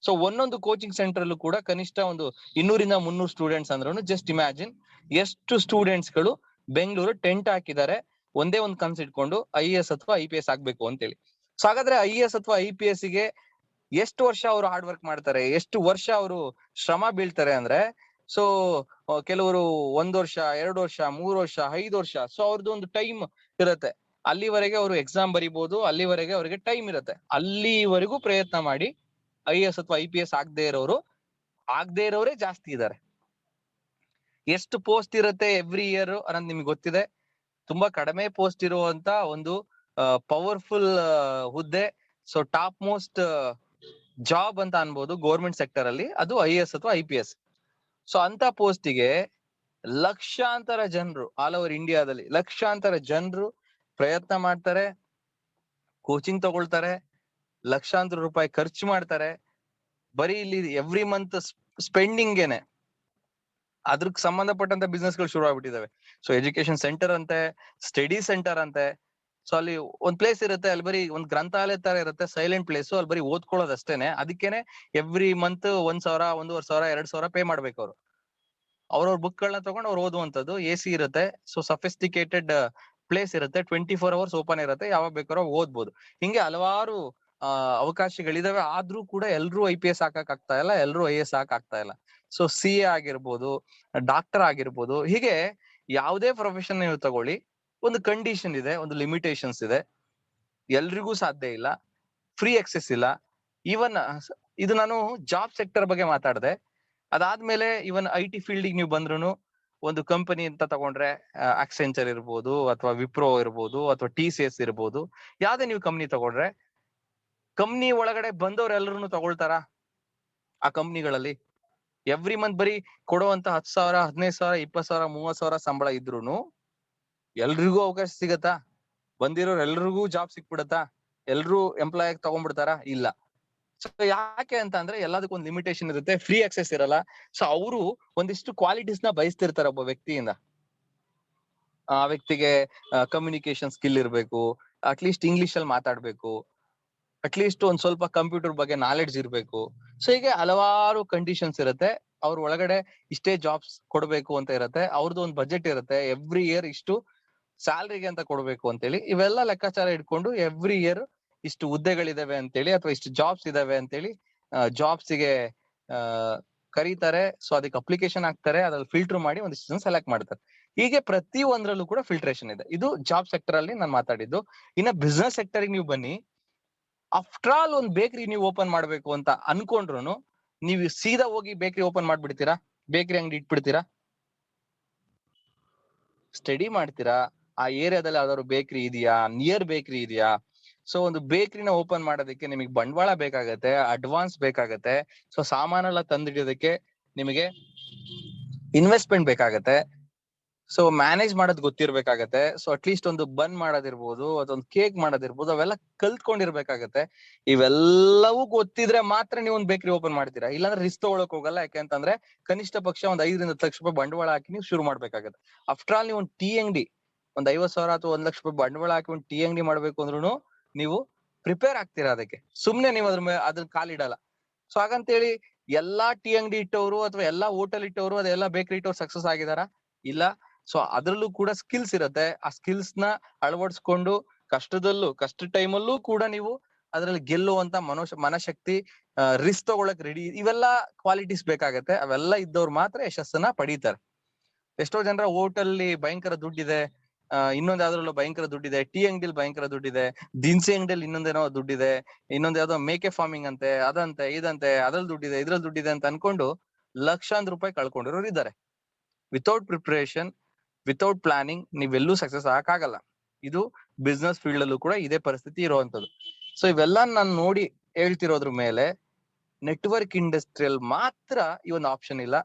ಸೊ ಒಂದೊಂದು ಕೋಚಿಂಗ್ ಸೆಂಟರ್ ಅಲ್ಲೂ ಕೂಡ ಕನಿಷ್ಠ ಒಂದು 200-300 ಸ್ಟೂಡೆಂಟ್ಸ್ ಅಂದ್ರೂ ಜಸ್ಟ್ ಇಮ್ಯಾಜಿನ್ ಎಷ್ಟು ಸ್ಟೂಡೆಂಟ್ಸ್ ಗಳು ಬೆಂಗಳೂರು ಟೆಂಟ್ ಹಾಕಿದ್ದಾರೆ ಒಂದೇ ಒಂದು ಕನ್ಸು ಇಟ್ಕೊಂಡು IAS ಅಥವಾ IPS ಆಗ್ಬೇಕು ಅಂತೇಳಿ. ಸೊ ಹಾಗಾದ್ರೆ IAS ಅಥವಾ IPS ಗೆ ಎಷ್ಟು ವರ್ಷ ಅವರು ಹಾರ್ಡ್ ವರ್ಕ್ ಮಾಡ್ತಾರೆ, ಎಷ್ಟು ವರ್ಷ ಅವರು ಶ್ರಮ ಬೀಳ್ತಾರೆ ಅಂದ್ರೆ, ಸೊ ಕೆಲವರು 1 ವರ್ಷ, 2 ವರ್ಷ, 3 ವರ್ಷ, 5 ವರ್ಷ. ಸೊ ಅವ್ರದ್ದು ಒಂದು ಟೈಮ್ ಇರುತ್ತೆ. ಅಲ್ಲಿವರೆಗೆ ಅವರು ಎಕ್ಸಾಮ್ ಬರಿಬಹುದು, ಅಲ್ಲಿವರೆಗೆ ಅವರಿಗೆ ಟೈಮ್ ಇರುತ್ತೆ. ಅಲ್ಲಿವರೆಗೂ ಪ್ರಯತ್ನ ಮಾಡಿ IAS ಅಥವಾ IPS ಆಗದೆ ಇರೋರೇ ಜಾಸ್ತಿ ಇದ್ದಾರೆ. ಎಷ್ಟು ಪೋಸ್ಟ್ ಇರುತ್ತೆ ಎವ್ರಿ ಇಯರ್ ಅನ್ನೋದು ನಿಮ್ಗೆ ಗೊತ್ತಿದೆ. ತುಂಬಾ ಕಡಿಮೆ ಪೋಸ್ಟ್ ಇರುವಂತ ಒಂದು ಪವರ್ಫುಲ್ ಹುದ್ದೆ, ಸೊ ಟಾಪ್ ಮೋಸ್ಟ್ ಜಾಬ್ ಅಂತ ಅನ್ಬೋದು ಗೌರ್ಮೆಂಟ್ ಸೆಕ್ಟರ್ ಅಲ್ಲಿ, ಅದು IAS ಅಥವಾ IPS. ಸೊ ಅಂತ ಪೋಸ್ಟಿಗೆ ಲಕ್ಷಾಂತರ ಜನರು, ಆಲ್ ಓವರ್ ಇಂಡಿಯಾದಲ್ಲಿ ಲಕ್ಷಾಂತರ ಜನರು ಪ್ರಯತ್ನ ಮಾಡ್ತಾರೆ, ಕೋಚಿಂಗ್ ತಗೊಳ್ತಾರೆ, ಲಕ್ಷಾಂತರ ರೂಪಾಯಿ ಖರ್ಚು ಮಾಡ್ತಾರೆ. ಬರೀ ಇಲ್ಲಿ ಎವ್ರಿ ಮಂತ್ ಸ್ಪೆಂಡಿಂಗೇನೆ ಅದ್ರಕ್ ಸಂಬಂಧಪಟ್ಟಂತ ಬಿಸ್ನೆಸ್ ಗಳು ಶುರು ಆಗ್ಬಿಟ್ಟಿದಾವೆ. ಸೊ ಎಜುಕೇಶನ್ ಸೆಂಟರ್ ಅಂತೆ, ಸ್ಟಡಿ ಸೆಂಟರ್ ಅಂತೆ. ಸೊ ಅಲ್ಲಿ ಒಂದ್ ಪ್ಲೇಸ್ ಇರುತ್ತೆ, ಅಲ್ಲಿ ಬರೀ ಒಂದ್ ಗ್ರಂಥಾಲಯ ತರ ಇರುತ್ತೆ, ಸೈಲೆಂಟ್ ಪ್ಲೇಸ್, ಅಲ್ಲಿ ಬರೀ ಓದ್ಕೊಳ್ಳೋದು ಅಷ್ಟೇನೆ. ಅದಕ್ಕೇನೆ ಎವ್ರಿ ಮಂತ್ 1,000, 1,500, 2,000 ಪೇ ಮಾಡ್ಬೇಕು ಅವರು. ಅವ್ರವ್ರ ಬುಕ್ ಗಳನ್ನ ತಗೊಂಡು ಅವ್ರು ಓದುವಂತದ್ದು. AC ಇರುತ್ತೆ, ಸೊ ಸಫಿಸ್ಟಿಕೇಟೆಡ್ ಪ್ಲೇಸ್ ಇರುತ್ತೆ, 24 hours ಓಪನ್ ಇರುತ್ತೆ, ಯಾವಾಗ ಬೇಕಾದ್ರೂ ಓದ್ಬೋದು. ಹಿಂಗೆ ಹಲವಾರು ಅವಕಾಶಗಳಿದಾವೆ. ಆದ್ರೂ ಕೂಡ ಎಲ್ರೂ IPS ಹಾಕಕ್ ಆಗ್ತಾ ಇಲ್ಲ, ಎಲ್ರೂ IAS ಆಗ್ತಾ ಇಲ್ಲ. ಸೊ CA ಆಗಿರ್ಬೋದು, ಡಾಕ್ಟರ್ ಆಗಿರ್ಬೋದು, ಹೀಗೆ ಯಾವುದೇ ಪ್ರೊಫೆಷನ್ ನೀವು ತಗೊಳ್ಳಿ, ಒಂದು ಕಂಡೀಷನ್ ಇದೆ, ಒಂದು ಲಿಮಿಟೇಷನ್ಸ್ ಇದೆ. ಎಲ್ರಿಗೂ ಸಾಧ್ಯ ಇಲ್ಲ, ಫ್ರೀ ಆಕ್ಸೆಸ್ ಇಲ್ಲ. ಇದು ನಾನು ಜಾಬ್ ಸೆಕ್ಟರ್ ಬಗ್ಗೆ ಮಾತಾಡಿದೆ. ಅದಾದ್ಮೇಲೆ ಇವನ್ IT ಫೀಲ್ಡ್ ನೀವು ಬಂದ್ರು ಒಂದು ಕಂಪನಿ ಅಂತ ತಗೊಂಡ್ರೆ ಅಕ್ಸೆಂಚರ್ ಇರ್ಬೋದು, ಅಥವಾ ವಿಪ್ರೋ ಇರ್ಬೋದು, ಅಥವಾ TCS ಇರ್ಬೋದು, ಯಾವ್ದೇ ನೀವು ಕಂಪ್ನಿ ತಗೊಂಡ್ರೆ ಕಂಪ್ನಿ ಒಳಗಡೆ ಬಂದವರೆಲ್ಲರೂ ತಗೊಳ್ತಾರ ಆ ಕಂಪ್ನಿಗಳಲ್ಲಿ? ಎವ್ರಿ ಮಂತ್ ಬರೀ ಕೊಡುವಂತ 10,000, 15,000, 20,000, 30,000 ಸಂಬಳ ಇದ್ರೂನು ಎಲ್ರಿಗೂ ಅವಕಾಶ ಸಿಗತ್ತಾ? ಬಂದಿರೋರು ಎಲ್ರಿಗೂ ಜಾಬ್ ಸಿಕ್ಬಿಡತ್ತಾ? ಎಲ್ರು ಎಂಪ್ಲಾಯ್ ತಗೊಂಡ್ಬಿಡ್ತಾರ? ಇಲ್ಲ. ಸೊ ಯಾಕೆ ಅಂತ ಅಂದ್ರೆ ಎಲ್ಲದಕ್ಕೂ ಒಂದು ಲಿಮಿಟೇಷನ್ ಇರುತ್ತೆ, ಫ್ರೀ ಆಕ್ಸೆಸ್ ಇರಲ್ಲ. ಸೊ ಅವರು ಒಂದಿಷ್ಟು ಕ್ವಾಲಿಟೀಸ್ ನ ಬಯಸ್ತಿರ್ತಾರೆ ಒಬ್ಬ ವ್ಯಕ್ತಿಯಿಂದ. ಆ ವ್ಯಕ್ತಿಗೆ ಕಮ್ಯುನಿಕೇಶನ್ ಸ್ಕಿಲ್ ಇರ್ಬೇಕು, ಅಟ್ಲೀಸ್ಟ್ ಇಂಗ್ಲಿಷ್ ಅಲ್ಲಿ ಮಾತಾಡ್ಬೇಕು, ಅಟ್ಲೀಸ್ಟ್ ಒಂದ್ ಸ್ವಲ್ಪ ಕಂಪ್ಯೂಟರ್ ಬಗ್ಗೆ ನಾಲೆಡ್ಜ್ ಇರ್ಬೇಕು. ಸೊ ಹೀಗೆ ಹಲವಾರು ಕಂಡೀಷನ್ಸ್ ಇರುತ್ತೆ. ಅವ್ರ ಒಳಗಡೆ ಇಷ್ಟೇ ಜಾಬ್ಸ್ ಕೊಡ್ಬೇಕು ಅಂತ ಇರುತ್ತೆ. ಅವ್ರದ್ದು ಒಂದು ಬಜೆಟ್ ಇರುತ್ತೆ, ಎವ್ರಿ ಇಯರ್ ಇಷ್ಟು ಸ್ಯಾಲ್ರಿಗೆ ಅಂತ ಕೊಡ್ಬೇಕು ಅಂತೇಳಿ. ಇವೆಲ್ಲ ಲೆಕ್ಕಾಚಾರ ಇಟ್ಕೊಂಡು ಎವ್ರಿ ಇಯರ್ ಇಷ್ಟು ಹುದ್ದೆಗಳಿದಾವೆ ಅಂತೇಳಿ, ಅಥವಾ ಇಷ್ಟು ಜಾಬ್ಸ್ ಇದಾವೆ ಅಂತೇಳಿ ಜಾಬ್ಸ್ಗೆ ಕರೀತಾರೆ. ಸೊ ಅದಕ್ಕೆ ಅಪ್ಲಿಕೇಶನ್ ಹಾಕ್ತಾರೆ, ಅದ್ರಲ್ಲಿ ಫಿಲ್ಟರ್ ಮಾಡಿ ಒಂದಿಷ್ಟು ಸೆಲೆಕ್ಟ್ ಮಾಡ್ತಾರೆ. ಹೀಗೆ ಪ್ರತಿ ಒಂದ್ರಲ್ಲೂ ಕೂಡ ಫಿಲ್ಟ್ರೇಷನ್ ಇದೆ. ಇದು ಜಾಬ್ ಸೆಕ್ಟರ್ ಅಲ್ಲಿ ನಾನು ಮಾತಾಡಿದ್ದು. ಇನ್ನ ಬಿಸ್ನೆಸ್ ಸೆಕ್ಟರ್ ನೀವು ಬನ್ನಿ. ಆಫ್ಟರ್ ಆಲ್ ಒಂದು ಬೇಕರಿ ನೀವು ಓಪನ್ ಮಾಡ್ಬೇಕು ಅಂತ ಅನ್ಕೊಂಡ್ರು ನೀವು ಸೀದಾ ಹೋಗಿ ಬೇಕರಿ ಓಪನ್ ಮಾಡ್ಬಿಡ್ತೀರಾ? ಬೇಕರಿ ಅಂಗಡಿ ಇಟ್ಬಿಡ್ತೀರಾ? ಸ್ಟಡಿ ಮಾಡ್ತೀರಾ, ಆ ಏರಿಯಾದಲ್ಲಿ ಯಾವ್ದಾದ್ರು ಬೇಕರಿ ಇದೆಯಾ, ನಿಯರ್ ಬೇಕರಿ ಇದೆಯಾ? ಸೊ ಒಂದು ಬೇಕರಿನ ಓಪನ್ ಮಾಡೋದಕ್ಕೆ ನಿಮಗೆ ಬಂಡವಾಳ ಬೇಕಾಗತ್ತೆ, ಅಡ್ವಾನ್ಸ್ ಬೇಕಾಗತ್ತೆ. ಸೊ ಸಾಮಾನೆಲ್ಲ ತಂದಿಡೋದಕ್ಕೆ ನಿಮಗೆ ಇನ್ವೆಸ್ಟ್ಮೆಂಟ್ ಬೇಕಾಗತ್ತೆ. ಸೊ ಮ್ಯಾನೇಜ್ ಮಾಡೋದ್ ಗೊತ್ತಿರ್ಬೇಕಾಗತ್ತೆ. ಸೊ ಅಟ್ಲೀಸ್ಟ್ ಒಂದು ಬನ್ ಮಾಡೋದಿರ್ಬೋದು, ಅದೊಂದು ಕೇಕ್ ಮಾಡೋದಿರ್ಬೋದು, ಅವೆಲ್ಲ ಕಲ್ತ್ಕೊಂಡಿರ್ಬೇಕಾಗತ್ತೆ. ಇವೆಲ್ಲವೂ ಗೊತ್ತಿದ್ರೆ ಮಾತ್ರ ನೀವು ಒಂದು ಬೇಕರಿ ಓಪನ್ ಮಾಡ್ತೀರಾ. ಇಲ್ಲಾಂದ್ರೆ ರಿಸ್ಕ್ ತಗೊಳಕ್ ಹೋಗಲ್ಲ. ಯಾಕೆಂತಂದ್ರೆ ಕನಿಷ್ಠ ಪಕ್ಷ ಒಂದ್ 5 ರಿಂದ 10 ಲಕ್ಷ ರೂಪಾಯಿ ಬಂಡವಾಳ ಹಾಕಿ ನೀವು ಶುರು ಮಾಡ್ಬೇಕಾಗತ್ತೆ. ಆಫ್ಟರ್ ಆಲ್ ನೀವು ಒಂದು ಟೀ ಅಂಗಡಿ ಒಂದ್ 50,000 ಅಥವಾ 1 ಲಕ್ಷ ರೂಪಾಯಿ ಬಂಡವಾಳ ಹಾಕಿ ಒಂದು ಟೀ ಅಂಗಡಿ ಮಾಡ್ಬೇಕು ಅಂದ್ರೂ ನೀವು ಪ್ರಿಪೇರ್ ಆಗ್ತೀರಾ ಅದಕ್ಕೆ. ಸುಮ್ನೆ ನೀವು ಅದ್ರ ಕಾಲಿಡಲ್ಲ. ಸೊ ಹಾಗಂತೇಳಿ ಎಲ್ಲಾ ಟೀ ಅಂಗಡಿ ಇಟ್ಟವರು ಅಥವಾ ಎಲ್ಲಾ ಹೋಟೆಲ್ ಇಟ್ಟವರು ಅದೆಲ್ಲ ಬೇಕರಿ ಇಟ್ಟವ್ರು ಸಕ್ಸಸ್ ಆಗಿದಾರ? ಇಲ್ಲ. ಸೊ ಅದ್ರಲ್ಲೂ ಕೂಡ ಸ್ಕಿಲ್ಸ್ ಇರತ್ತೆ. ಆ ಸ್ಕಿಲ್ಸ್ ನ ಅಳವಡಿಸ್ಕೊಂಡು ಕಷ್ಟ ಟೈಮಲ್ಲೂ ಕೂಡ ನೀವು ಅದ್ರಲ್ಲಿ ಗೆಲ್ಲುವಂತ ಮನಶಕ್ತಿ, ರಿಸ್ಕ್ ತಗೊಳಕ್ ರೆಡಿ, ಇವೆಲ್ಲ ಕ್ವಾಲಿಟೀಸ್ ಬೇಕಾಗತ್ತೆ. ಅವೆಲ್ಲ ಇದ್ದವ್ರು ಮಾತ್ರ ಯಶಸ್ಸನ್ನ ಪಡೀತಾರೆ. ಎಷ್ಟೋ ಜನರ ಹೋಟೆಲ್ ಭಯಂಕರ ದುಡ್ಡಿದೆ, ಇನ್ನೊಂದ್ ಯಾವ್ದ್ರಲ್ಲೂ ಭಯಂಕರ ದುಡ್ಡಿದೆ, ಟೀ ಅಂಗಡಿಲಿ ಭಯಂಕರ ದುಡ್ಡಿದೆ, ದಿನಸಿ ಅಂಗಡಿಯಲ್ಲಿ ಇನ್ನೊಂದೇನೋ ದುಡ್ಡಿದೆ, ಇನ್ನೊಂದ್ ಯಾವ್ದೋ ಮೇಕೆ ಫಾರ್ಮಿಂಗ್ ಅಂತೆ, ಅದಂತೆ ಇದಂತೆ, ಅದ್ರಲ್ಲಿ ದುಡ್ಡಿದೆ, ಇದ್ರಲ್ಲಿ ದುಡ್ಡಿದೆ ಅಂತ ಅನ್ಕೊಂಡು ಲಕ್ಷಾಂತರ ರೂಪಾಯಿ ಕಳ್ಕೊಂಡಿರೋರು ಇದ್ದಾರೆ. ವಿತೌಟ್ ಪ್ರಿಪರೇಷನ್, ವಿತೌಟ್ ಪ್ಲಾನಿಂಗ್ ನೀವೆಲ್ಲೂ ಸಕ್ಸಸ್ ಆಗಕ್ಕಾಗಲ್ಲ. ಇದು ಬಿಸ್ನೆಸ್ ಫೀಲ್ಡ್ ಅಲ್ಲೂ ಕೂಡ ಇದೇ ಪರಿಸ್ಥಿತಿ ಇರುವಂತದ್ದು. ಸೊ ಇವೆಲ್ಲ ನಾನು ನೋಡಿ ಹೇಳ್ತಿರೋದ್ರ ಮೇಲೆ ನೆಟ್ವರ್ಕ್ ಇಂಡಸ್ಟ್ರಿಯಲ್ ಮಾತ್ರ ಈ ಒಂದು ಆಪ್ಷನ್ ಇಲ್ಲ.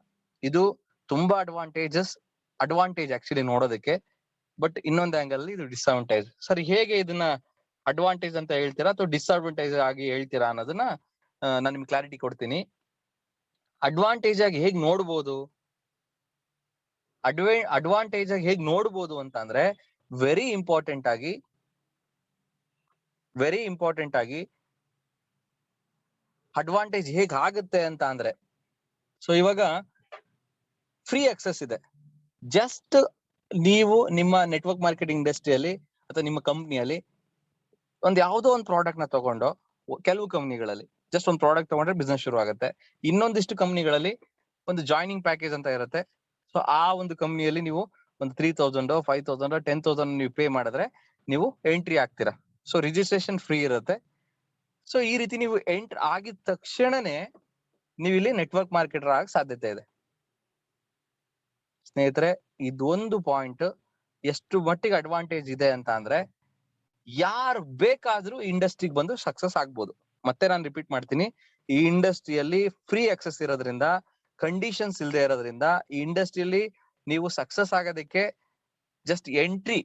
ಇದು ತುಂಬಾ ಅಡ್ವಾಂಟೇಜ್ ಆಕ್ಚುಲಿ ನೋಡೋದಕ್ಕೆ. ಬಟ್ ಇನ್ನೊಂದ್ ಆಂಗಲ್ ಇದು ಡಿಸ್ಅಡ್ವಾಂಟೇಜ್. ಸರ್ ಹೇಗೆ ಇದನ್ನ ಅಡ್ವಾಂಟೇಜ್ ಅಂತ ಹೇಳ್ತೀರಾ ಅಥವಾ ಡಿಸ್ಅಡ್ವಾಂಟೇಜ್ ಆಗಿ ಹೇಳ್ತೀರಾ ಅನ್ನೋದನ್ನ ನಾನು ನಿಮ್ಗೆ ಕ್ಲಾರಿಟಿ ಕೊಡ್ತೀನಿ. ಅಡ್ವಾಂಟೇಜ್ ಆಗಿ ಹೇಗ್ ನೋಡ್ಬೋದು, ಅಡ್ವಾಂಟೇಜ್ ಆಗಿ ಹೇಗ್ ನೋಡ್ಬೋದು ಅಂತ ಅಂದ್ರೆ ವೆರಿ ಇಂಪಾರ್ಟೆಂಟ್ ಆಗಿ ಅಡ್ವಾಂಟೇಜ್ ಹೇಗ್ ಆಗುತ್ತೆ ಅಂತ ಅಂದ್ರೆ, ಸೊ ಇವಾಗ ಫ್ರೀ ಆಕ್ಸೆಸ್ ಇದೆ. ಜಸ್ಟ್ ನೀವು ನಿಮ್ಮ ನೆಟ್ವರ್ಕ್ ಮಾರ್ಕೆಟಿಂಗ್ ಇಂಡಸ್ಟ್ರಿಯಲ್ಲಿ ಅಥವಾ ನಿಮ್ಮ ಕಂಪ್ನಿಯಲ್ಲಿ ಒಂದ್ ಯಾವ್ದೋ ಒಂದು ಪ್ರಾಡಕ್ಟ್ ನ ತಗೊಂಡು, ಕೆಲವು ಕಂಪ್ನಿಗಳಲ್ಲಿ ಜಸ್ಟ್ ಒಂದು ಪ್ರಾಡಕ್ಟ್ ತಗೊಂಡ್ರೆ ಬಿಸ್ನೆಸ್ ಶುರು ಆಗುತ್ತೆ. ಇನ್ನೊಂದಿಷ್ಟು ಕಂಪ್ನಿಗಳಲ್ಲಿ ಒಂದು ಜಾಯ್ನಿಂಗ್ ಪ್ಯಾಕೇಜ್ ಅಂತ ಇರುತ್ತೆ. ಸೊ ಆ ಒಂದು ಕಂಪ್ನಿಯಲ್ಲಿ ನೀವು ಒಂದು 3,000, 5,000, 10,000 ನೀವು ಪೇ ಮಾಡಿದ್ರೆ ನೀವು ಎಂಟ್ರಿ ಆಗ್ತೀರಾ. ಸೊ ರಿಜಿಸ್ಟ್ರೇಷನ್ ಫ್ರೀ ಇರುತ್ತೆ. ಸೊ ಈ ರೀತಿ ನೀವು ಎಂಟ್ರಿ ಆಗಿದ ತಕ್ಷಣನೇ ನೀವು ಇಲ್ಲಿ ನೆಟ್ವರ್ಕ್ ಮಾರ್ಕೆಟರ್ ಆಗ ಸಾಧ್ಯತೆ ಇದೆ. ಸ್ನೇಹಿತರೆ, ಇದೊಂದು ಪಾಯಿಂಟ್ ಎಷ್ಟು ಮಟ್ಟಿಗೆ ಅಡ್ವಾಂಟೇಜ್ ಇದೆ ಅಂತ ಅಂದ್ರೆ ಯಾರು ಬೇಕಾದ್ರೂ ಇಂಡಸ್ಟ್ರಿಗೆ ಬಂದು ಸಕ್ಸಸ್ ಆಗ್ಬೋದು. ಮತ್ತೆ ನಾನು ರಿಪೀಟ್ ಮಾಡ್ತೀನಿ, ಈ ಇಂಡಸ್ಟ್ರಿಯಲ್ಲಿ ಫ್ರೀ ಆಕ್ಸೆಸ್ ಇರೋದ್ರಿಂದ, ಕಂಡೀಷನ್ಸ್ ಇಲ್ಲದೆ ಇರೋದ್ರಿಂದ ಈ ಇಂಡಸ್ಟ್ರಿಯಲ್ಲಿ ನೀವು ಸಕ್ಸಸ್ ಆಗೋದಕ್ಕೆ ಜಸ್ಟ್ ಎಂಟ್ರಿ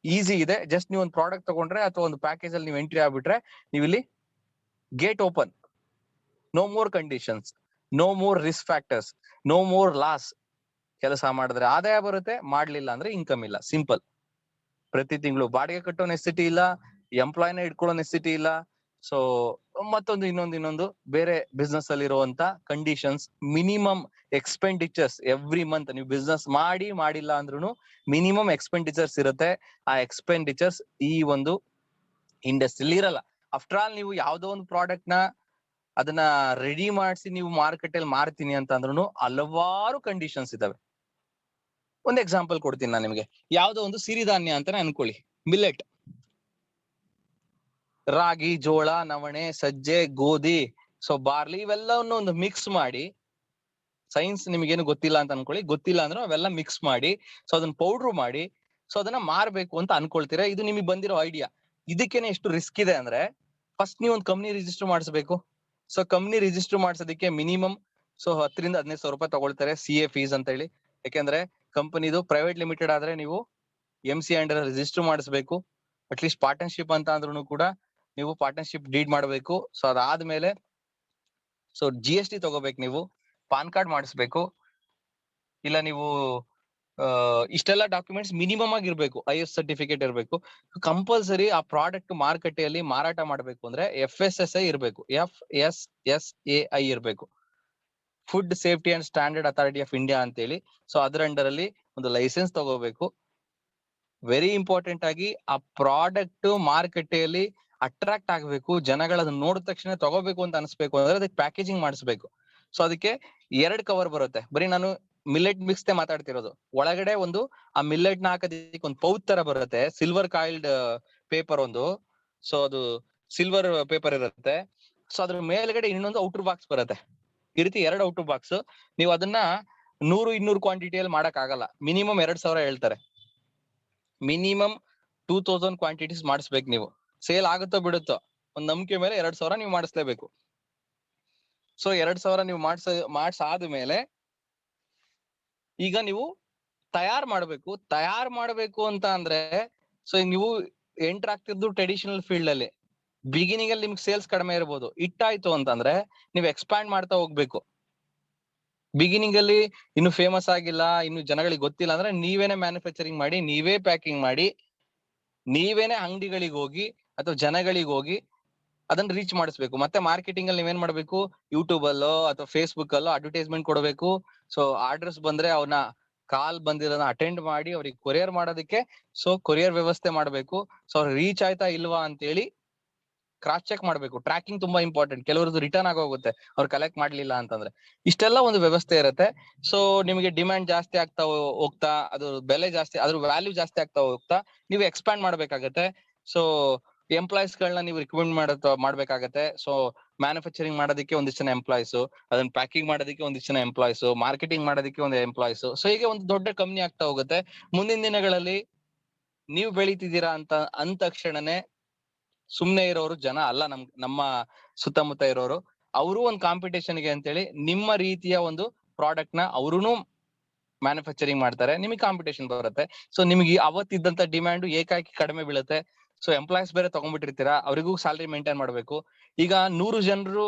ಈಸಿ ಇದೆ. ಜಸ್ಟ್ ನೀವು ಒಂದು ಪ್ರಾಡಕ್ಟ್ ತಗೊಂಡ್ರೆ ಅಥವಾ ಒಂದು ಪ್ಯಾಕೇಜ್ ಅಲ್ಲಿ ನೀವು ಎಂಟ್ರಿ ಆಗ್ಬಿಟ್ರೆ ನೀವು ಇಲ್ಲಿ gate open. No more conditions, no more risk factors, no more loss. ಕೆಲಸ ಮಾಡಿದ್ರೆ ಆದಾಯ ಬರುತ್ತೆ, ಮಾಡ್ಲಿಲ್ಲ ಅಂದ್ರೆ ಇನ್ಕಮ್ ಇಲ್ಲ. ಸಿಂಪಲ್. ಪ್ರತಿ ತಿಂಗಳು ಬಾಡಿಗೆ ಕಟ್ಟೋ ನೆಸಿಟಿ ಇಲ್ಲ, ಎಂಪ್ಲಾಯ್ನ ಇಟ್ಕೊಳ್ಳೋ ನೆಸಿಟಿ ಇಲ್ಲ. ಸೊ ಮತ್ತೊಂದು ಇನ್ನೊಂದು ಬೇರೆ ಬಿಸ್ನೆಸ್ ಅಲ್ಲಿ ಇರುವಂತ conditions, minimum expenditures every month. ನೀವು ಬಿಸ್ನೆಸ್ ಮಾಡಿಲ್ಲ ಅಂದ್ರೂ ಮಿನಿಮಮ್ ಎಕ್ಸ್ಪೆಂಡಿಚರ್ಸ್ ಇರುತ್ತೆ. ಆ ಎಕ್ಸ್ಪೆಂಡಿಚರ್ಸ್ ಈ ಒಂದು ಇಂಡಸ್ಟ್ರಿಲಿ ಇರಲ್ಲ. ಆಫ್ಟರ್ ಆಲ್ ನೀವು ಯಾವ್ದೋ ಒಂದು ಪ್ರಾಡಕ್ಟ್ ನ ಅದನ್ನ ರೆಡಿ ಮಾಡಿಸಿ ನೀವು ಮಾರ್ಕೆಟ್ ಅಲ್ಲಿ ಮಾರ್ತೀನಿ ಅಂತ ಅಂದ್ರೂ ಹಲವಾರು ಕಂಡೀಷನ್ಸ್ ಇದಾವೆ. ಒಂದು ಎಕ್ಸಾಂಪಲ್ ಕೊಡ್ತೀನಿ ನಾನು ನಿಮಗೆ. ಯಾವ್ದೋ ಒಂದು ಸಿರಿಧಾನ್ಯ ಅಂತಾನೆ ಅನ್ಕೊಳ್ಳಿ, ಮಿಲೆಟ್. ರಾಗಿ, ಜೋಳ, ನವಣೆ, ಸಜ್ಜೆ, ಗೋಧಿ, ಸೊ ಬಾರ್ಲಿ ಇವೆಲ್ಲವನ್ನು ಒಂದು ಮಿಕ್ಸ್ ಮಾಡಿ, ಸೈನ್ಸ್ ನಿಮ್ಗೇನು ಗೊತ್ತಿಲ್ಲ ಅಂತ ಅನ್ಕೊಳ್ಳಿ, ಗೊತ್ತಿಲ್ಲ ಅಂದ್ರೆ ಅವೆಲ್ಲ ಮಿಕ್ಸ್ ಮಾಡಿ, ಸೊ ಅದನ್ನ ಪೌಡ್ರು ಮಾಡಿ, ಸೊ ಅದನ್ನ ಮಾರ್ಬೇಕು ಅಂತ ಅನ್ಕೊಳ್ತೀರಾ. ಇದು ನಿಮಗೆ ಬಂದಿರೋ ಐಡಿಯಾ. ಇದಕ್ಕೇನೆ ಎಷ್ಟು ರಿಸ್ಕ್ ಇದೆ ಅಂದ್ರೆ, ಫಸ್ಟ್ ನೀವು ಒಂದು ಕಂಪ್ನಿ ರಿಜಿಸ್ಟರ್ ಮಾಡಿಸ್ಬೇಕು. ಸೊ ಕಂಪ್ನಿ ರಿಜಿಸ್ಟರ್ ಮಾಡಿಸೋದಕ್ಕೆ ಮಿನಿಮಮ್ ಸೊ 10,000 to 15,000 ರೂಪಾಯಿ ತಗೊಳ್ತಾರೆ CA ಫೀಸ್ ಅಂತ ಹೇಳಿ. ಯಾಕೆಂದ್ರೆ ಕಂಪನಿದು ಪ್ರೈವೇಟ್ ಲಿಮಿಟೆಡ್ ಆದ್ರೆ ನೀವು MC ಅಂಡರ್ ರಿಜಿಸ್ಟರ್ ಮಾಡಿಸ್ಬೇಕು. ಅಟ್ಲೀಸ್ಟ್ ಪಾರ್ಟ್ನರ್ಶಿಪ್ ಅಂತ ಅಂದ್ರೂ ಕೂಡ ನೀವು ಪಾರ್ಟ್ನರ್ಶಿಪ್ ಡೀಡ್ ಮಾಡಬೇಕು. ಸೊ ಅದಾದ್ಮೇಲೆ ಸೊ GST ತಗೋಬೇಕು, ನೀವು ಪಾನ್ ಕಾರ್ಡ್ ಮಾಡಿಸ್ಬೇಕು. ಇಲ್ಲ ನೀವು ಇಷ್ಟೆಲ್ಲ ಡಾಕ್ಯುಮೆಂಟ್ಸ್ ಮಿನಿಮಮ್ ಆಗಿರ್ಬೇಕು. IS ಸರ್ಟಿಫಿಕೇಟ್ ಇರಬೇಕು. ಕಂಪಲ್ಸರಿ ಆ ಪ್ರಾಡಕ್ಟ್ ಮಾರುಕಟ್ಟೆಯಲ್ಲಿ ಮಾರಾಟ ಮಾಡಬೇಕು ಅಂದ್ರೆ FSSAI ಇರಬೇಕು, FSSAI ಇರಬೇಕು, food safety and standard authority of India ಅಂತೇಳಿ. ಸೊ ಅದರ ಅಂಡರ್ ಅಲ್ಲಿ ಒಂದು ಲೈಸೆನ್ಸ್ ತಗೋಬೇಕು. ವೆರಿ ಇಂಪಾರ್ಟೆಂಟ್ ಆಗಿ ಆ ಪ್ರಾಡಕ್ಟ್ ಮಾರುಕಟ್ಟೆಯಲ್ಲಿ ಅಟ್ರಾಕ್ಟ್ ಆಗ್ಬೇಕು, ಜನಗಳು ಅದನ್ನ ನೋಡಿದ ತಕ್ಷಣ ತಗೋಬೇಕು ಅಂತ ಅನ್ಸ್ಬೇಕು ಅಂದ್ರೆ ಅದಕ್ಕೆ ಪ್ಯಾಕೇಜಿಂಗ್ ಮಾಡಿಸ್ಬೇಕು. ಸೊ ಅದಕ್ಕೆ 2 ಕವರ್ ಬರುತ್ತೆ. ಬರೀ ನಾನು ಮಿಲ್ಲೆಟ್ ಮಿಕ್ಸ್ ಮಾತಾಡ್ತಿರೋದು. ಒಳಗಡೆ ಒಂದು ಆ ಮಿಲ್ಲೆಟ್ ನ ಹಾಕೋದಕ್ಕೆ ಒಂದು ಪೌಚ್ ತರ ಬರುತ್ತೆ, ಸಿಲ್ವರ್ ಕಾಯಿಲ್ಡ್ ಪೇಪರ್ ಒಂದು. ಸೊ ಅದು ಸಿಲ್ವರ್ ಪೇಪರ್ ಇರುತ್ತೆ. ಸೊ ಅದ್ರ ಮೇಲ್ಗಡೆ ಇನ್ನೊಂದು ಔಟರ್ ಬಾಕ್ಸ್ ಬರುತ್ತೆ. ಈ ರೀತಿ 2 ಔಟರ್ ಬಾಕ್ಸ್. ನೀವು ಅದನ್ನ 100-200 ಕ್ವಾಂಟಿಟಿಯಲ್ಲಿ ಮಾಡಕ್ ಆಗಲ್ಲ. ಮಿನಿಮಮ್ 2,000 ಹೇಳ್ತಾರೆ. ಮಿನಿಮಮ್ 2,000 ಕ್ವಾಂಟಿಟೀಸ್ ಮಾಡಿಸ್ಬೇಕು ನೀವು. ಸೇಲ್ ಆಗುತ್ತೋ ಬಿಡುತ್ತೋ ಒಂದ್ ನಂಬಿಕೆ ಮೇಲೆ 2,000 ನೀವು ಮಾಡಿಸ್ಲೇಬೇಕು. ಸೊ 2,000 ನೀವು ಮಾಡ್ಸಾದ್ಮೇಲೆ ಈಗ ನೀವು ತಯಾರು ಮಾಡ್ಬೇಕು ಅಂತ ಅಂದ್ರೆ, ಸೊ ನೀವು ಎಂಟರ್ ಆಗ್ತಿದ್ದು ಟ್ರೆಡಿಷನಲ್ ಫೀಲ್ಡ್ ಅಲ್ಲಿ. ಬಿಗಿನಿಂಗ್ ಅಲ್ಲಿ ನಿಮ್ಗೆ ಸೇಲ್ಸ್ ಕಡಿಮೆ ಇರ್ಬೋದು. ಇಟ್ಟಾಯ್ತು ಅಂತಂದ್ರೆ ನೀವು ಎಕ್ಸ್ಪ್ಯಾಂಡ್ ಮಾಡ್ತಾ ಹೋಗ್ಬೇಕು. ಬಿಗಿನಿಂಗ್ ಅಲ್ಲಿ ಇನ್ನು ಫೇಮಸ್ ಆಗಿಲ್ಲ, ಇನ್ನು ಜನಗಳಿಗೆ ಗೊತ್ತಿಲ್ಲ ಅಂದ್ರೆ ನೀವೇನೆ ಮ್ಯಾನುಫ್ಯಾಕ್ಚರಿಂಗ್ ಮಾಡಿ, ನೀವೇ ಪ್ಯಾಕಿಂಗ್ ಮಾಡಿ, ನೀವೇನೆ ಅಂಗಡಿಗಳಿಗೆ ಹೋಗಿ ಅಥವಾ ಜನಗಳಿಗೆ ಹೋಗಿ ಅದನ್ನ ರೀಚ್ ಮಾಡಿಸ್ಬೇಕು. ಮತ್ತೆ ಮಾರ್ಕೆಟಿಂಗ್ ಅಲ್ಲಿ ನೀವೇನ್ ಮಾಡ್ಬೇಕು, ಯೂಟ್ಯೂಬ್ ಅಲ್ಲೋ ಅಥವಾ ಫೇಸ್ಬುಕ್ ಅಲ್ಲೋ ಅಡ್ವರ್ಟೈಸ್ಮೆಂಟ್ ಕೊಡಬೇಕು. ಸೊ ಆರ್ಡರ್ಸ್ ಬಂದ್ರೆ ಅವನ್ನ ಕಾಲ್ ಬಂದಿರೋದನ್ನ ಅಟೆಂಡ್ ಮಾಡಿ ಅವ್ರಿಗೆ ಕೊರಿಯರ್ ಮಾಡೋದಕ್ಕೆ ಸೊ ಕೊರಿಯರ್ ವ್ಯವಸ್ಥೆ ಮಾಡ್ಬೇಕು. ಸೊ ಅವ್ರು ರೀಚ್ ಆಯ್ತಾ ಇಲ್ವಾ ಅಂತ ಹೇಳಿ ಕ್ರಾಸ್ ಚೆಕ್ ಮಾಡ್ಬೇಕು. ಟ್ರ್ಯಾಕಿಂಗ್ ತುಂಬಾ ಇಂಪಾರ್ಟೆಂಟ್. ಕೆಲವರದ್ದು ರಿಟರ್ನ್ ಆಗೋಗುತ್ತೆ ಅವ್ರು ಕಲೆಕ್ಟ್ ಮಾಡ್ಲಿಲ್ಲ ಅಂತಂದ್ರೆ. ಇಷ್ಟೆಲ್ಲ ಒಂದು ವ್ಯವಸ್ಥೆ ಇರುತ್ತೆ. ಸೊ ನಿಮಗೆ ಡಿಮ್ಯಾಂಡ್ ಜಾಸ್ತಿ ಆಗ್ತಾ ಹೋಗ್ತಾ, ಅದ್ರ ಬೆಲೆ ಜಾಸ್ತಿ, ಅದ್ರ ವ್ಯಾಲ್ಯೂ ಜಾಸ್ತಿ ಆಗ್ತಾ ಹೋಗ್ತಾ ನೀವು ಎಕ್ಸ್ಪ್ಯಾಂಡ್ ಮಾಡ್ಬೇಕಾಗತ್ತೆ. ಸೊ ಎಂಪ್ಲಾಯ್ಸ್ ಗಳನ್ನ ನೀವು ರಿಕ್ರೂಟ್ಮೆಂಟ್ ಮಾಡ್ಬೇಕಾಗತ್ತೆ. ಸೊ ಮ್ಯಾನುಫ್ಯಾಕ್ಚರಿಂಗ್ ಮಾಡೋದಕ್ಕೆ ಒಂದಿಷ್ಟು ಜನ ಎಂಪ್ಲಾಯ್ಸ್, ಅದನ್ನ ಪ್ಯಾಕಿಂಗ್ ಮಾಡೋದಕ್ಕೆ ಒಂದಿಷ್ಟು ಜನ ಎಂಪ್ಲಾಯ್ಸ್, ಮಾರ್ಕೆಟಿಂಗ್ ಮಾಡೋದಕ್ಕೆ ಒಂದು ಎಂಪ್ಲಾಯ್ಸ್. ಸೊ ಹೀಗೆ ಒಂದು ದೊಡ್ಡ ಕಂಪ್ನಿ ಆಗ್ತಾ ಹೋಗುತ್ತೆ. ಮುಂದಿನ ದಿನಗಳಲ್ಲಿ ನೀವು ಬೆಳೀತಿದ್ದೀರಾ ಅಂತ ಅಂದ ತಕ್ಷಣನೇ ಸುಮ್ನೆ ಇರೋರು ಜನ ಅಲ್ಲ. ನಮ್ಮ ಸುತ್ತಮುತ್ತ ಇರೋರು ಅವರು ಒಂದು ಕಾಂಪಿಟೇಷನ್ಗೆ ಅಂತೇಳಿ ನಿಮ್ಮ ರೀತಿಯ ಒಂದು ಪ್ರಾಡಕ್ಟ್ ನ ಅವರುನು ಮ್ಯಾನುಫ್ಯಾಕ್ಚರಿಂಗ್ ಮಾಡ್ತಾರೆ. ನಿಮಗೆ ಕಾಂಪಿಟೇಷನ್ ಬರುತ್ತೆ. ಸೊ ನಿಮ್ಗೆ ಅವತ್ತಿದ್ದಂತ ಡಿಮ್ಯಾಂಡ್ ಏಕಾಏಕಿ ಕಡಿಮೆ ಬೀಳುತ್ತೆ. ಸೊ ಎಂಪ್ಲಾಯ್ಸ್ ಬೇರೆ ತಗೊಂಡ್ಬಿಟ್ಟಿರ್ತೀರಾ, ಅವರಿಗೂ ಸ್ಯಾಲರಿ ಮೇಂಟೈನ್ ಮಾಡ್ಬೇಕು. ಈಗ 100 ಜನರು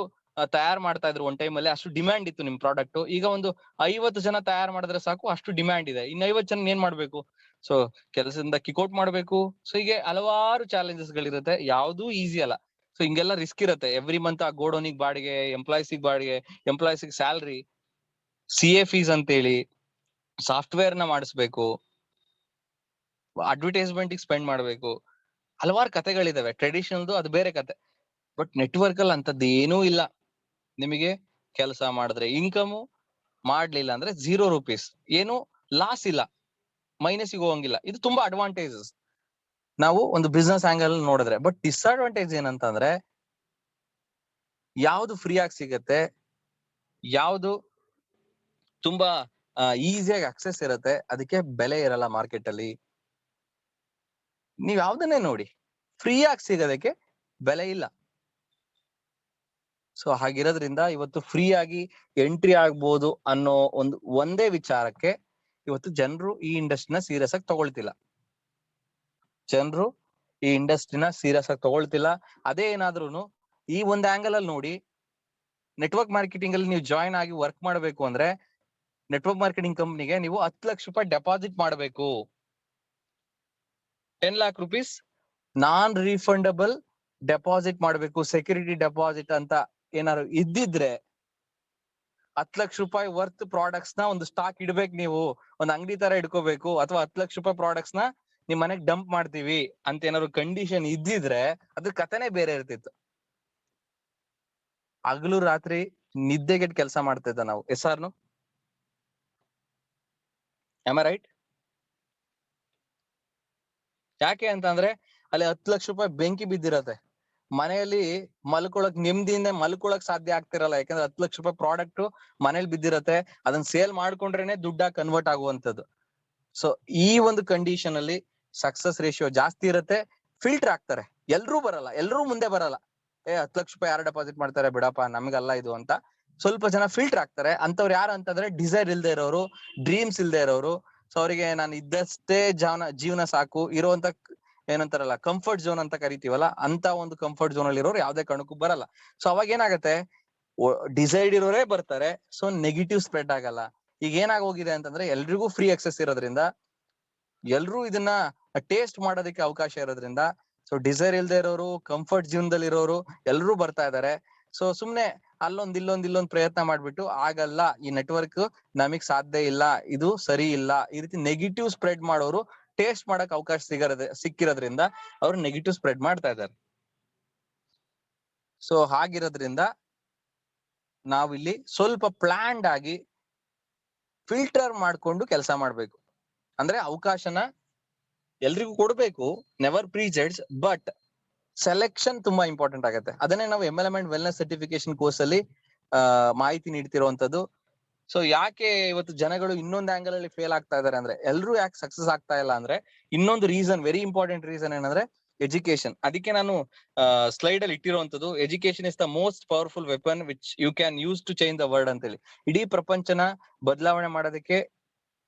ತಯಾರು ಮಾಡ್ತಾ ಇದ್ರು ಒಂದ್ ಟೈಮ್ ಅಲ್ಲಿ, ಅಷ್ಟು ಡಿಮ್ಯಾಂಡ್ ಇತ್ತು ನಿಮ್ ಪ್ರಾಡಕ್ಟ್. ಈಗ ಒಂದು 50 ಜನ ತಯಾರು ಮಾಡಿದ್ರೆ ಸಾಕು, ಅಷ್ಟು ಡಿಮ್ಯಾಂಡ್ ಇದೆ. ಇನ್ನು 50 ಜನ ಏನ್ ಮಾಡ್ಬೇಕು? ಸೊ ಕೆಲಸದಿಂದ ಕಿಕ್ಔಟ್ ಮಾಡ್ಬೇಕು. ಸೊ ಹೀಗೆ ಹಲವಾರು ಚಾಲೆಂಜಸ್ ಗಳಿರುತ್ತೆ. ಯಾವ್ದೂ ಈಸಿ ಅಲ್ಲ. ಸೊ ಹಿಂಗೆಲ್ಲ ರಿಸ್ಕ್ ಇರುತ್ತೆ. ಎವ್ರಿ ಮಂತ್ ಆ ಗೋಡೌನಿಗೆ ಬಾಡಿಗೆ, ಎಂಪ್ಲಾಯ್ಸಿಗೆ ಸ್ಯಾಲ್ರಿ, CA ಫೀಸ್ ಅಂತೇಳಿ, ಸಾಫ್ಟ್ವೇರ್ ನ ಮಾಡಿಸ್ಬೇಕು, ಅಡ್ವರ್ಟೈಸ್ಮೆಂಟ್ ಸ್ಪೆಂಡ್ ಮಾಡ್ಬೇಕು. ಹಲವಾರು ಕತೆಗಳಿದಾವೆ. ಟ್ರೆಡಿಷನಲ್ದು ಅದು ಬೇರೆ ಕತೆ. ಬಟ್ ನೆಟ್ವರ್ಕ್ ಅಲ್ಲಿ ಅಂತದ್ದು ಏನೂ ಇಲ್ಲ. ನಿಮಗೆ ಕೆಲಸ ಮಾಡಿದ್ರೆ ಇನ್ಕಮ್, ಮಾಡ್ಲಿಲ್ಲ ಅಂದ್ರೆ 0 ರೂಪೀಸ್. ಏನು ಲಾಸ್ ಇಲ್ಲ, ಮೈನಸ್ಗೆ ಹೋಗಂಗಿಲ್ಲ. ಇದು ತುಂಬಾ ಅಡ್ವಾಂಟೇಜಸ್ ನಾವು ಒಂದು ಬಿಸ್ನೆಸ್ ಆಂಗಲ್ ನೋಡಿದ್ರೆ. ಬಟ್ ಡಿಸ್ಅಡ್ವಾಂಟೇಜ್ ಏನಂತಂದ್ರೆ, ಯಾವ್ದು ಫ್ರೀ ಆಗಿ ಸಿಗತ್ತೆ, ಯಾವ್ದು ತುಂಬಾ ಈಸಿಯಾಗಿ ಅಕ್ಸೆಸ್ ಇರತ್ತೆ, ಅದಕ್ಕೆ ಬೆಲೆ ಇರಲ್ಲ ಮಾರ್ಕೆಟ್ ಅಲ್ಲಿ. ನೀವ್ ಯಾವ್ದನ್ನೇ ನೋಡಿ, ಫ್ರೀ ಆಗಿ ಸಿಗೋದಕ್ಕೆ ಬೆಲೆ ಇಲ್ಲ. ಸೊ ಹಾಗಿರೋದ್ರಿಂದ ಇವತ್ತು ಫ್ರೀ ಆಗಿ ಎಂಟ್ರಿ ಆಗ್ಬೋದು ಅನ್ನೋ ಒಂದೇ ವಿಚಾರಕ್ಕೆ ಇವತ್ತು ಜನರು ಈ ಇಂಡಸ್ಟ್ರಿನ ಸೀರಿಯಸ್ ಆಗಿ ತಗೊಳ್ತಿಲ್ಲ. ಅದೇ ಏನಾದ್ರೂ ಈ ಒಂದು ಆಂಗಲ್ ಅಲ್ಲಿ ನೋಡಿ, ನೆಟ್ವರ್ಕ್ ಮಾರ್ಕೆಟಿಂಗ್ ಅಲ್ಲಿ ನೀವು ಜಾಯಿನ್ ಆಗಿ ವರ್ಕ್ ಮಾಡಬೇಕು ಅಂದ್ರೆ ನೆಟ್ವರ್ಕ್ ಮಾರ್ಕೆಟಿಂಗ್ ಕಂಪ್ನಿಗೆ ನೀವು 10 ಲಕ್ಷ ರೂಪಾಯಿ ಡೆಪಾಸಿಟ್ ಮಾಡಬೇಕು. 10 lakh rupees ನಾನ್ ರೀಫಂಡಬಲ್ ಡೆಪಾಸಿಟ್ ಮಾಡಬೇಕು. ಸೆಕ್ಯೂರಿಟಿ ಡೆಪಾಸಿಟ್ ಅಂತ ಏನಾದ್ರು ಇದ್ದಿದ್ರೆ 10 ಲಕ್ಷ ರೂಪಾಯಿ ವರ್ತ್ ಪ್ರಾಡಕ್ಟ್ಸ್ ನ ಒಂದು ಸ್ಟಾಕ್ ಇಡ್ಬೇಕು. ನೀವು ಒಂದು ಅಂಗಡಿ ತರ ಇಡ್ಕೋಬೇಕು. ಅಥವಾ 10 ಲಕ್ಷ ರೂಪಾಯಿ ಪ್ರಾಡಕ್ಟ್ಸ್ ನ ನಿಮ್ ಮನೆಗ್ ಡಂಪ್ ಮಾಡ್ತೀವಿ ಅಂತ ಏನಾದ್ರು ಕಂಡೀಷನ್ ಇದ್ದಿದ್ರೆ ಅದ್ರ ಕಥೆನೇ ಬೇರೆ ಇರ್ತಿತ್ತು. ಹಗಲು ರಾತ್ರಿ ನಿದ್ದೆಗೆಟ್ ಕೆಲಸ ಮಾಡ್ತಿದ್ದ ನಾವು. ಎಸ್ಆರ್ನು ಆಮ್ ಐ ರೈಟ್? ಯಾಕೆ ಅಂತ ಅಂದ್ರೆ ಅಲ್ಲಿ 10 ಲಕ್ಷ ರೂಪಾಯಿ ಬೆಂಕಿ ಬಿದ್ದಿರತ್ತೆ. ಮನೆಯಲ್ಲಿ ಮಲ್ಕೊಳಕ್ ನೆಮ್ಮದಿಯಿಂದ ಮಲ್ಕೊಳಕ್ ಸಾಧ್ಯ ಆಗ್ತಿರಲ್ಲ, ಯಾಕಂದ್ರೆ 10 ಲಕ್ಷ ರೂಪಾಯಿ ಪ್ರಾಡಕ್ಟ್ ಮನೇಲಿ ಬಿದ್ದಿರತ್ತೆ, ಅದನ್ನ ಸೇಲ್ ಮಾಡ್ಕೊಂಡ್ರೇನೆ ದುಡ್ಡಾಗಿ ಕನ್ವರ್ಟ್ ಆಗುವಂತದ್ದು. ಸೊ ಈ ಒಂದು ಕಂಡೀಷನ್ ಅಲ್ಲಿ ಸಕ್ಸಸ್ ರೇಷಿಯೋ ಜಾಸ್ತಿ ಇರುತ್ತೆ. ಫಿಲ್ಟರ್ ಆಗ್ತಾರೆ, ಎಲ್ರೂ ಬರಲ್ಲ, ಎಲ್ರೂ ಮುಂದೆ ಬರಲ್ಲ. 10 ಲಕ್ಷ ರೂಪಾಯಿ ಯಾರು ಡೆಪಾಸಿಟ್ ಮಾಡ್ತಾರೆ ಬಿಡಪ್ಪ ನಮ್ಗಲ್ಲ ಇದು ಅಂತ ಸ್ವಲ್ಪ ಜನ ಫಿಲ್ಟರ್ ಆಗ್ತಾರೆ. ಅಂತವ್ರು ಯಾರು ಅಂತಂದ್ರೆ ಡಿಸೈರ್ ಇಲ್ದೇ ಇರೋರು, ಡ್ರೀಮ್ಸ್ ಇಲ್ದೇ ಇರೋರು. ಸೊ ಅವರಿಗೆ ನಾನು ಇದ್ದಷ್ಟೇ ಜೀವನ ಸಾಕು ಇರುವಂತ ಏನಂತಾರಲ್ಲ ಕಂಫರ್ಟ್ ಝೋನ್ ಅಂತ ಕರಿತೀವಲ್ಲ, ಅಂತ ಒಂದು ಕಂಫರ್ಟ್ ಝೋನ್ ಅಲ್ಲಿ ಇರೋರು ಯಾವ್ದೇ ಕಾರಣಕ್ಕೂ ಬರಲ್ಲ. ಸೊ ಅವಾಗ ಏನಾಗತ್ತೆ, ಡಿಸೈಡ್ ಇರೋರೇ ಬರ್ತಾರೆ. ಸೊ ನೆಗೆಟಿವ್ ಸ್ಪ್ರೆಡ್ ಆಗಲ್ಲ. ಈಗ ಏನಾಗೋಗಿದೆ ಅಂತಂದ್ರೆ ಎಲ್ರಿಗೂ ಫ್ರೀ ಆಕ್ಸೆಸ್ ಇರೋದ್ರಿಂದ, ಎಲ್ರೂ ಇದನ್ನ ಟೇಸ್ಟ್ ಮಾಡೋದಕ್ಕೆ ಅವಕಾಶ ಇರೋದ್ರಿಂದ, ಸೊ ಡಿಸೈರ್ ಇಲ್ದೇ ಇರೋರು, ಕಂಫರ್ಟ್ ಜೀವನದಲ್ಲಿ ಇರೋರು ಎಲ್ರೂ ಬರ್ತಾ ಇದಾರೆ. ಸೊ ಸುಮ್ನೆ ಇಲ್ಲೊಂದ್ ಪ್ರಯತ್ನ ಮಾಡ್ಬಿಟ್ಟು ಆಗಲ್ಲ, ಈ ನೆಟ್ವರ್ಕ್ ನಮಗ್ ಸಾಧ್ಯ ಇಲ್ಲ, ಇದು ಸರಿ ಇಲ್ಲ, ಈ ರೀತಿ ನೆಗೆಟಿವ್ ಸ್ಪ್ರೆಡ್ ಮಾಡೋರು ಟೇಸ್ಟ್ ಮಾಡಕ್ ಅವಕಾಶ ಸಿಕ್ಕಿರೋದ್ರಿಂದ ಅವ್ರು ನೆಗೆಟಿವ್ ಸ್ಪ್ರೆಡ್ ಮಾಡ್ತಾ ಇದ್ದಾರೆ. ಸೊ ಹಾಗಿರೋದ್ರಿಂದ ನಾವಿಲ್ಲಿ ಸ್ವಲ್ಪ ಪ್ಲಾನ್ಡ್ ಆಗಿ ಫಿಲ್ಟರ್ ಮಾಡ್ಕೊಂಡು ಕೆಲಸ ಮಾಡ್ಬೇಕು. ಅಂದ್ರೆ ಅವಕಾಶನ ಎಲ್ರಿಗೂ ಕೊಡ್ಬೇಕು, ನೆವರ್ ಪ್ರೀಜಡ್ಸ್, ಬಟ್ ಸೆಲೆಕ್ಷನ್ ತುಂಬಾ ಇಂಪಾರ್ಟೆಂಟ್ ಆಗುತ್ತೆ. ಅದನ್ನೇ ನಾವು MLM and wellness certification course ಅಲ್ಲಿ ಮಾಹಿತಿ ನೀಡ್ತಿರುವಂತದ್ದು. ಸೊ ಯಾಕೆ ಇವತ್ತು ಜನಗಳು ಇನ್ನೊಂದು ಆಂಗಲ್ ಅಲ್ಲಿ ಫೇಲ್ ಆಗ್ತಾ ಇದಾರೆ ಅಂದ್ರೆ, ಎಲ್ರು ಯಾಕೆ ಸಕ್ಸಸ್ ಆಗ್ತಾ ಇಲ್ಲ ಅಂದ್ರೆ, ಇನ್ನೊಂದು ರೀಸನ್, ವೆರಿ ಇಂಪಾರ್ಟೆಂಟ್ ರೀಸನ್ ಏನಂದ್ರೆ ಎಜುಕೇಶನ್. ಅದಕ್ಕೆ ನಾನು ಸ್ಲೈಡ್ ಅಲ್ಲಿ ಇಟ್ಟಿರುವಂತದ್ದು, education is the most powerful weapon which you can use to change the world ಅಂತೇಳಿ. ಇಡೀ ಪ್ರಪಂಚನ ಬದಲಾವಣೆ ಮಾಡೋದಕ್ಕೆ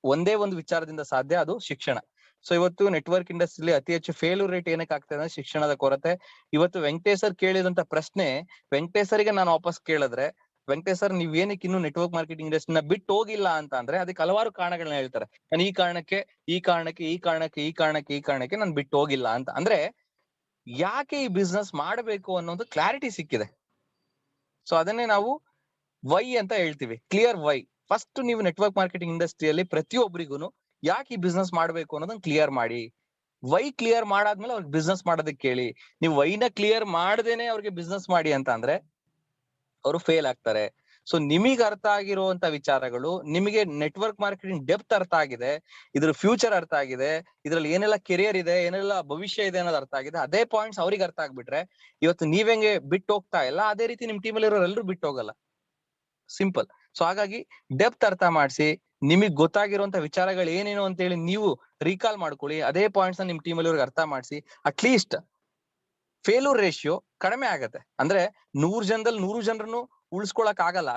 ಒಂದೇ ಒಂದು ವಿಚಾರದಿಂದ ಸಾಧ್ಯ, ಅದು ಶಿಕ್ಷಣ. ಸೊ ಇವತ್ತು ನೆಟ್ವರ್ಕ್ ಇಂಡಸ್ಟ್ರಿಲಿ ಅತಿ ಹೆಚ್ಚು ಫೇಲ್ಯೂರ್ ರೇಟ್ ಏನಕ್ಕೆ ಆಗ್ತದೆ ಅಂದ್ರೆ ಶಿಕ್ಷಣದ ಕೊರತೆ. ಇವತ್ತು ವೆಂಕಟೇಶ್ ಸರ್ ಕೇಳಿದಂತ ಪ್ರಶ್ನೆ ವೆಂಕಟೇಶ್ ಸರ್ಗೆ ನಾನು ವಾಪಸ್ ಕೇಳಿದ್ರೆ, ವೆಂಕಟೇಶ್ ಸರ್ ನೀವ್ ಏನಕ್ಕೆ ಇನ್ನು ನೆಟ್ವರ್ಕ್ ಮಾರ್ಕೆಟಿಂಗ್ ಇಂಡಸ್ಟ್ರಿನ ಬಿಟ್ಟು ಹೋಗಿಲ್ಲ ಅಂತ ಅಂದ್ರೆ, ಅದಕ್ಕೆ ಹಲವಾರು ಕಾರಣಗಳನ್ನ ಹೇಳ್ತಾರೆ. ನಾನು ಈ ಕಾರಣಕ್ಕೆ ನಾನು ಬಿಟ್ಟು ಹೋಗಿಲ್ಲ ಅಂತ. ಅಂದ್ರೆ ಯಾಕೆ ಈ ಬಿಸ್ನೆಸ್ ಮಾಡಬೇಕು ಅನ್ನೋದು ಕ್ಲಾರಿಟಿ ಸಿಕ್ಕಿದೆ. ಸೊ ಅದನ್ನೇ ನಾವು ವೈ ಅಂತ ಹೇಳ್ತೀವಿ, ಕ್ಲಿಯರ್ ವೈ. ಫಸ್ಟ್ ನೀವು ನೆಟ್ವರ್ಕ್ ಮಾರ್ಕೆಟಿಂಗ್ ಇಂಡಸ್ಟ್ರಿಯಲ್ಲಿ ಪ್ರತಿಯೊಬ್ಬರಿಗೂ ಯಾಕೆ ಈ ಬಿಸ್ನೆಸ್ ಮಾಡ್ಬೇಕು ಅನ್ನೋದನ್ನ ಕ್ಲಿಯರ್ ಮಾಡಿ. ವೈ ಕ್ಲಿಯರ್ ಮಾಡಾದ್ಮೇಲೆ ಅವ್ರಿಗೆ ಬಿಸ್ನೆಸ್ ಮಾಡೋದಕ್ಕೆ ಕೇಳಿ. ನೀವು ವೈನ ಕ್ಲಿಯರ್ ಮಾಡದೇನೆ ಅವ್ರಿಗೆ ಬಿಸ್ನೆಸ್ ಮಾಡಿ ಅಂತ ಅಂದ್ರೆ ಅವರು ಫೇಲ್ ಆಗ್ತಾರೆ. ಸೊ ನಿಮಗೆ ಅರ್ಥ ಆಗಿರುವಂತ ವಿಚಾರಗಳು, ನಿಮಗೆ ನೆಟ್ವರ್ಕ್ ಮಾರ್ಕೆಟಿಂಗ್ ಡೆಪ್ತ್ ಅರ್ಥ ಆಗಿದೆ, ಇದ್ರ ಫ್ಯೂಚರ್ ಅರ್ಥ ಆಗಿದೆ, ಇದ್ರಲ್ಲಿ ಏನೆಲ್ಲ ಕೆರಿಯರ್ ಇದೆ, ಏನೆಲ್ಲ ಭವಿಷ್ಯ ಇದೆ ಅನ್ನೋದು ಅರ್ಥ ಆಗಿದೆ, ಅದೇ ಪಾಯಿಂಟ್ಸ್ ಅವ್ರಿಗೆ ಅರ್ಥ ಆಗ್ಬಿಟ್ರೆ ಇವತ್ತು ನೀವೆಂಗೆ ಬಿಟ್ಟು ಹೋಗ್ತಾ ಇಲ್ಲ, ಅದೇ ರೀತಿ ನಿಮ್ ಟೀಮಲ್ಲಿ ಇರೋರು ಎಲ್ಲರೂ ಬಿಟ್ಟು ಹೋಗಲ್ಲ. ಸಿಂಪಲ್. ಸೊ ಹಾಗಾಗಿ ಡೆಪ್ತ್ ಅರ್ಥ ಮಾಡಿಸಿ, ನಿಮಗ್ ಗೊತ್ತಾಗಿರುವಂತ ವಿಚಾರಗಳು ಏನೇನು ಅಂತ ಹೇಳಿ ನೀವು ರೀಕಾಲ್ ಮಾಡ್ಕೊಳ್ಳಿ. ಅದೇ ಪಾಯಿಂಟ್ಸ್ ನಿಮ್ ಟೀಮ್ ಅಲ್ಲಿ ಅರ್ಥ ಮಾಡಿಸಿ. ಅಟ್ಲೀಸ್ಟ್ ಫೇಲ್ಯೂರ್ ರೇಷಿಯೋ ಕಡಿಮೆ ಆಗತ್ತೆ. ಅಂದ್ರೆ 100 ಜನದಲ್ಲಿ 100 ಜನರನ್ನು ಉಳಿಸ್ಕೊಳಕ್ ಆಗಲ್ಲ.